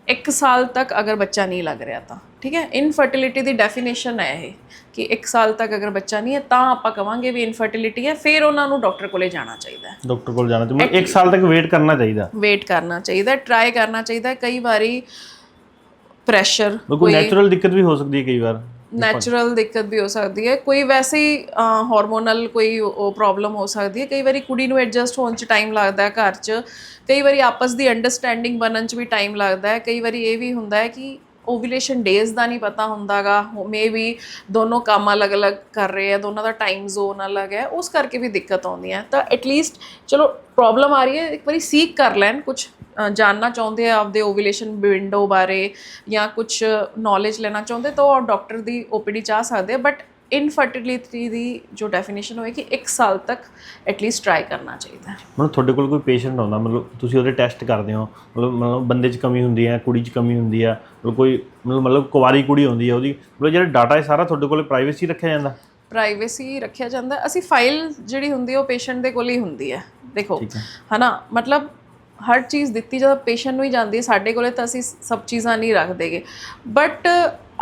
1 ਸਾਲ ਤੱਕ ਅਗਰ ਬੱਚਾ ਨਹੀਂ ਲੱਗ ਰਿਹਾ ਤਾਂ, ਠੀਕ ਹੈ। ਇਨਫਰਟੀਲਿਟੀ ਦੀ ਡੈਫੀਨੇਸ਼ਨ ਹੈ ਇਹ ਕਿ 1 ਸਾਲ ਤੱਕ ਅਗਰ ਬੱਚਾ ਨਹੀਂ ਹੈ ਤਾਂ ਆਪਾਂ ਕਵਾਂਗੇ ਵੀ ਇਨਫਰਟੀਲਿਟੀ ਹੈ। ਫਿਰ ਉਹਨਾਂ ਨੂੰ ਡਾਕਟਰ ਕੋਲੇ ਜਾਣਾ ਚਾਹੀਦਾ ਹੈ, ਡਾਕਟਰ ਕੋਲ ਜਾਣਾ ਚਾਹੀਦਾ, 1 ਸਾਲ ਤੱਕ ਵੇਟ ਕਰਨਾ ਚਾਹੀਦਾ, ਟਰਾਈ ਕਰਨਾ ਚਾਹੀਦਾ। ਕਈ ਵਾਰੀ ਪ੍ਰੈਸ਼ਰ, ਕੋਈ ਨੈਚੁਰਲ ਦਿੱਕਤ ਵੀ ਹੋ ਸਕਦੀ ਹੈ, ਕਈ ਵਾਰ ਨੈਚੁਰਲ ਦਿੱਕਤ ਵੀ ਹੋ ਸਕਦੀ ਹੈ, ਕੋਈ ਵੈਸੇ ਹੀ ਹਾਰਮੋਨਲ ਕੋਈ ਉਹ ਪ੍ਰੋਬਲਮ ਹੋ ਸਕਦੀ ਹੈ। ਕਈ ਵਾਰੀ ਕੁੜੀ ਨੂੰ ਐਡਜਸਟ ਹੋਣ 'ਚ ਟਾਈਮ ਲੱਗਦਾ ਹੈ ਘਰ 'ਚ, ਕਈ ਵਾਰੀ ਆਪਸ ਦੀ ਅੰਡਰਸਟੈਂਡਿੰਗ ਬਣਨ 'ਚ ਵੀ ਟਾਈਮ ਲੱਗਦਾ ਹੈ। ਕਈ ਵਾਰੀ ਇਹ ਵੀ ਹੁੰਦਾ ਹੈ ਕਿ ਓਵੂਲੇਸ਼ਨ ਡੇਜ਼ ਦਾ ਨਹੀਂ ਪਤਾ ਹੁੰਦਾਗਾ, ਮੇ ਵੀ ਦੋਨੋਂ ਕੰਮ ਅਲੱਗ-ਅਲੱਗ ਕਰ ਰਹੇ ਆ, ਦੋਨਾਂ ਦਾ ਟਾਈਮ ਜ਼ੋਨ ਅਲੱਗ ਹੈ, ਉਸ ਕਰਕੇ ਵੀ ਦਿੱਕਤ ਆਉਂਦੀ ਹੈ। ਤਾਂ ਐਟਲੀਸਟ ਚਲੋ ਪ੍ਰੋਬਲਮ ਆ ਰਹੀ ਹੈ, ਇੱਕ ਵਾਰੀ ਸੀਕ ਕਰ ਲੈਣ, ਕੁਝ ਜਾਣਨਾ ਚਾਹੁੰਦੇ ਆ ਆਪਦੇ ਓਵੂਲੇਸ਼ਨ ਵਿੰਡੋ ਬਾਰੇ ਜਾਂ ਕੁਝ ਨੌਲੇਜ ਲੈਣਾ ਚਾਹੁੰਦੇ ਤਾਂ ਉਹ ਡਾਕਟਰ ਦੀ OPD 'ਚ ਆ ਸਕਦੇ ਆ। ਬਟ ਇਨਫਰਟੀਲਿਟੀ ਦੀ ਜੋ ਡੈਫੀਨੇਸ਼ਨ ਹੋਏ ਕਿ 1 ਸਾਲ ਤੱਕ ਐਟਲੀਸਟ ਟਰਾਈ ਕਰਨਾ ਚਾਹੀਦਾ। ਮਤਲਬ ਤੁਹਾਡੇ ਕੋਲ ਕੋਈ ਪੇਸ਼ੈਂਟ ਆਉਂਦਾ, ਮਤਲਬ ਤੁਸੀਂ ਉਹਦੇ ਟੈਸਟ ਕਰਦੇ ਹੋ, ਮਤਲਬ ਬੰਦੇ 'ਚ ਕਮੀ ਹੁੰਦੀ ਹੈ, ਕੁੜੀ 'ਚ ਕਮੀ ਹੁੰਦੀ ਆ, ਕੋਈ ਮਤਲਬ ਕੁਆਰੀ ਕੁੜੀ ਹੁੰਦੀ ਹੈ, ਉਹਦੀ ਮਤਲਬ ਜਿਹੜਾ ਡਾਟਾ ਹੈ ਸਾਰਾ ਤੁਹਾਡੇ ਕੋਲ ਪ੍ਰਾਈਵੇਸੀ ਰੱਖਿਆ ਜਾਂਦਾ? ਪ੍ਰਾਈਵੇਸੀ ਰੱਖਿਆ ਜਾਂਦਾ। ਅਸੀਂ ਫਾਈਲ ਜਿਹੜੀ ਹੁੰਦੀ ਉਹ ਪੇਸ਼ੈਂਟ ਦੇ ਕੋਲ ਹੀ ਹੁੰਦੀ ਹੈ। ਦੇਖੋ ਹੈ ਨਾ, ਮਤਲਬ ਹਰ ਚੀਜ਼ ਦਿੱਤੀ ਜਦੋਂ ਪੇਸ਼ੈਂਟ ਨੂੰ ਹੀ ਜਾਂਦੀ ਹੈ, ਸਾਡੇ ਕੋਲੇ ਤਾਂ ਅਸੀਂ ਸਭ ਚੀਜ਼ਾਂ ਨਹੀਂ ਰੱਖਦੇਗੇ। ਬਟ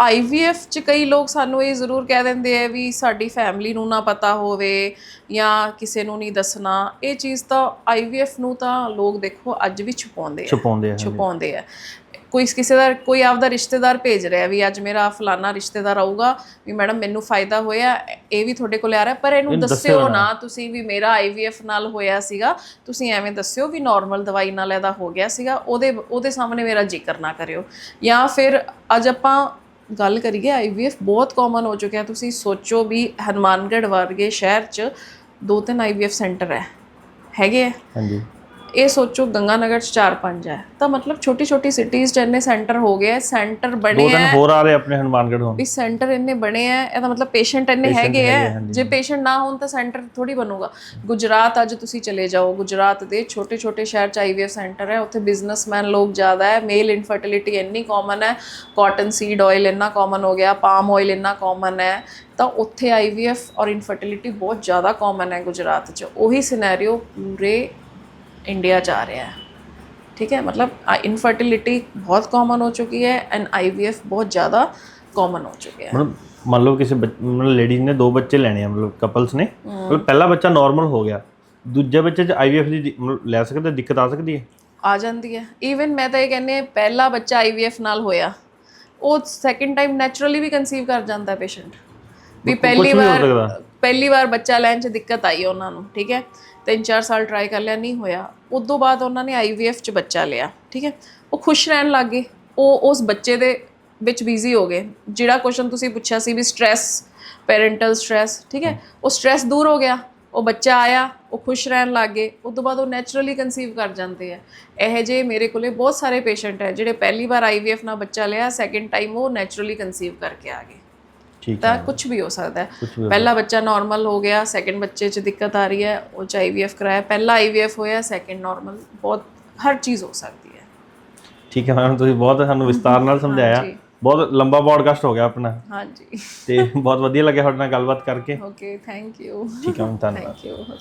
IVF 'ਚ ਕਈ ਲੋਕ ਸਾਨੂੰ ਇਹ ਜ਼ਰੂਰ ਕਹਿ ਦਿੰਦੇ ਆ ਵੀ ਸਾਡੀ ਫੈਮਿਲੀ ਨੂੰ ਨਾ ਪਤਾ ਹੋਵੇ ਜਾਂ ਕਿਸੇ ਨੂੰ ਨਹੀਂ ਦੱਸਣਾ। ਇਹ ਚੀਜ਼ ਤਾਂ IVF ਨੂੰ ਤਾਂ ਲੋਕ ਦੇਖੋ ਅੱਜ ਵੀ ਛੁਪਾਉਂਦੇ ਆ। ਕਿਸੇ ਦਾ ਕੋਈ ਆਪਦਾ ਰਿਸ਼ਤੇਦਾਰ ਭੇਜ ਰਿਹਾ ਵੀ ਅੱਜ ਮੇਰਾ ਫਲਾਨਾ ਰਿਸ਼ਤੇਦਾਰ ਆਊਗਾ ਵੀ ਮੈਡਮ ਮੈਨੂੰ ਫਾਇਦਾ ਹੋਇਆ, ਇਹ ਵੀ ਤੁਹਾਡੇ ਕੋਲ ਆ ਰਿਹਾ, ਪਰ ਇਹਨੂੰ ਦੱਸਿਓ ਨਾ ਤੁਸੀਂ ਵੀ ਮੇਰਾ IVF ਨਾਲ ਹੋਇਆ ਸੀਗਾ। ਤੁਸੀਂ ਐਵੇਂ ਦੱਸਿਓ ਵੀ ਨਾਰਮਲ ਦਵਾਈ ਨਾਲ ਇਹਦਾ ਹੋ ਗਿਆ ਸੀਗਾ, ਉਹਦੇ ਸਾਹਮਣੇ ਮੇਰਾ ਜ਼ਿਕਰ ਨਾ ਕਰਿਓ। ਜਾਂ ਫਿਰ ਅੱਜ ਆਪਾਂ ਗੱਲ ਕਰੀਏ IVF ਬਹੁਤ ਕਾਮਨ ਹੋ ਚੁੱਕਿਆ। ਤੁਸੀਂ ਸੋਚੋ ਵੀ ਹਨੂੰਮਾਨਗੜ੍ਹ ਵਰਗੇ ਸ਼ਹਿਰ 'ਚ 2-3 IVF ਸੈਂਟਰ ਹੈਗੇ ਆ। ਹਾਂਜੀ, ਇਹ ਸੋਚੋ ਗੰਗਾਨਗਰ 'ਚ 4-5 ਹੈ, ਤਾਂ ਮਤਲਬ ਛੋਟੀ ਸਿਟੀਜ਼ 'ਚ ਇੰਨੇ ਸੈਂਟਰ ਹੋ ਗਏ, ਸੈਂਟਰ ਬਣੇ ਆ, 2 ਹੋਰ ਆ ਰਹੇ ਆਪਣੇ ਹਨੂੰਮਾਨਗੜ੍ਹ ਹੋਣ ਵੀ ਸੈਂਟਰ ਇੰਨੇ ਬਣੇ ਆ। ਇਹਦਾ ਮਤਲਬ ਪੇਸ਼ੈਂਟ ਇੰਨੇ ਹੈਗੇ ਆ। ਜੇ ਪੇਸ਼ੈਂਟ ਨਾ ਹੋਣ ਤਾਂ ਸੈਂਟਰ ਥੋੜੀ ਬਣੂਗਾ। ਗੁਜਰਾਤ ਅੱਜ ਤੁਸੀਂ ਚਲੇ ਜਾਓ, ਗੁਜਰਾਤ ਦੇ ਛੋਟੇ ਸ਼ਹਿਰ 'ਚ IVF ਸੈਂਟਰ ਹੈ, ਉੱਥੇ ਬਿਜ਼ਨਸਮੈਨ ਲੋਕ ਜ਼ਿਆਦਾ ਹੈ, ਮੇਲ ਇਨਫਰਟੀਲਿਟੀ ਇੰਨੀ ਕਾਮਨ ਹੈ, ਕਾਟਨ ਸੀਡ ਆਇਲ ਇੰਨਾ ਕਾਮਨ ਹੋ ਗਿਆ, ਪਾਮ ਆਇਲ ਇੰਨਾ ਕਾਮਨ ਹੈ, ਤਾਂ ਉੱਥੇ IVF ਔਰ ਇਨਫਰਟੀਲਿਟੀ ਬਹੁਤ ਜ਼ਿਆਦਾ ਕਾਮਨ ਹੈ ਗੁਜਰਾਤ 'ਚ। ਉਹੀ ਸਿਨੈਰੀਓ ਪੂਰੇ ਇੰਡੀਆ 'ਚ ਆ ਰਿਹਾ ਹੈ, ठीक है, मतलब इनफर्टिलिटी बहुत कॉमन हो चुकी है एंड IVF बहुत ज़्यादा कॉमन हो चुके हैं। मतलब ਮੰਨ ਲਓ ਕਿਸੇ मतलब ਲੇਡੀਜ਼ ਨੇ 2 ਬੱਚੇ ਲੈਣੇ ਆ, ਮਤਲਬ ਕਪਲਸ ਨੇ, ਮਤਲਬ ਪਹਿਲਾ ਬੱਚਾ ਨਾਰਮਲ ਹੋ ਗਿਆ, ਦੂਜੇ ਬੱਚੇ 'ਚ IVF ਦੀ ਮਤਲਬ ਲੈ ਸਕਦੇ, ਦਿੱਕਤ ਆ ਸਕਦੀ ਹੈ? ਆ ਜਾਂਦੀ ਹੈ। ਈਵਨ ਮੈਂ ਤਾਂ ਇਹ ਕਹਿੰਦੀ ਹਾਂ, ਪਹਿਲਾ ਬੱਚਾ IVF ਨਾਲ ਹੋਇਆ, ਉਹ ਸੈਕਿੰਡ ਟਾਈਮ ਨੈਚੁਰਲੀ ਵੀ ਕਨਸੀਵ ਕਰ ਜਾਂਦਾ ਪੇਸ਼ੈਂਟ। ਵੀ ਪਹਿਲੀ ਵਾਰ ਬੱਚਾ ਲੈਣ 'ਚ ਦਿੱਕਤ ਆਈ ਉਹਨਾਂ ਨੂੰ, ਠੀਕ ਹੈ, 3-4 ਸਾਲ ਟਰਾਈ ਕਰ ਲਿਆ, ਨਹੀਂ ਹੋਇਆ, ਉਸ ਤੋਂ ਬਾਅਦ ਉਹਨਾਂ ਨੇ IVF 'ਚ ਬੱਚਾ ਲਿਆ, ਠੀਕ ਹੈ, ਉਹ ਖੁਸ਼ ਰਹਿਣ ਲੱਗ ਗਏ, ਉਹ ਉਸ ਬੱਚੇ ਦੇ ਵਿੱਚ ਬਿਜ਼ੀ ਹੋ ਗਏ। ਜਿਹੜਾ ਕੁਐਸਚਨ ਤੁਸੀਂ ਪੁੱਛਿਆ ਸੀ ਵੀ ਸਟ੍ਰੈਸ, ਪੈਰੈਂਟਲ ਸਟ੍ਰੈਸ, ਠੀਕ ਹੈ, ਉਹ ਸਟ੍ਰੈਸ ਦੂਰ ਹੋ ਗਿਆ, ਉਹ ਬੱਚਾ ਆਇਆ, ਉਹ ਖੁਸ਼ ਰਹਿਣ ਲੱਗ ਗਏ, ਉਸ ਤੋਂ ਬਾਅਦ ਉਹ ਨੈਚੁਰਲੀ ਕਨਸੀਵ ਕਰ ਜਾਂਦੇ ਆ। ਇਹੋ ਜਿਹੇ ਮੇਰੇ ਕੋਲੇ ਬਹੁਤ ਸਾਰੇ ਪੇਸ਼ੈਂਟ ਹੈ ਜਿਹੜੇ ਪਹਿਲੀ ਵਾਰ IVF ਨਾਲ ਬੱਚਾ ਲਿਆ, ਸੈਕਿੰਡ ਟਾਈਮ ਉਹ ਨੈਚੁਰਲੀ ਕਨਸੀਵ ਕਰਕੇ ਆ ਗਏ। ਠੀਕ ਤਾਂ ਕੁਝ ਵੀ ਹੋ ਸਕਦਾ ਹੈ। ਪਹਿਲਾ ਬੱਚਾ ਨਾਰਮਲ ਹੋ ਗਿਆ, ਸੈਕਿੰਡ ਬੱਚੇ 'ਚ ਦਿੱਕਤ ਆ ਰਹੀ ਹੈ, ਉਹ 'ਚ IVF ਕਰਾਇਆ, ਪਹਿਲਾ IVF ਹੋਇਆ, ਸੈਕਿੰਡ ਨਾਰਮਲ, ਬਹੁਤ ਹਰ ਚੀਜ਼ ਹੋ ਸਕਦੀ ਹੈ। ਠੀਕ ਹੈ ਮੈਮ, ਤੁਸੀਂ ਬਹੁਤ ਸਾਨੂੰ ਵਿਸਤਾਰ ਨਾਲ ਸਮਝਾਇਆ। ਬਹੁਤ ਲੰਬਾ ਪੋਡਕਾਸਟ ਹੋ ਗਿਆ ਆਪਣਾ। ਹਾਂਜੀ, ਤੇ ਬਹੁਤ ਵਧੀਆ ਲੱਗਿਆ ਤੁਹਾਡੇ ਨਾਲ ਗੱਲਬਾਤ ਕਰਕੇ। Okay, thank you. ਠੀਕ ਹੈ ਮੈਮ, ਧੰਨਵਾਦ। Thank you.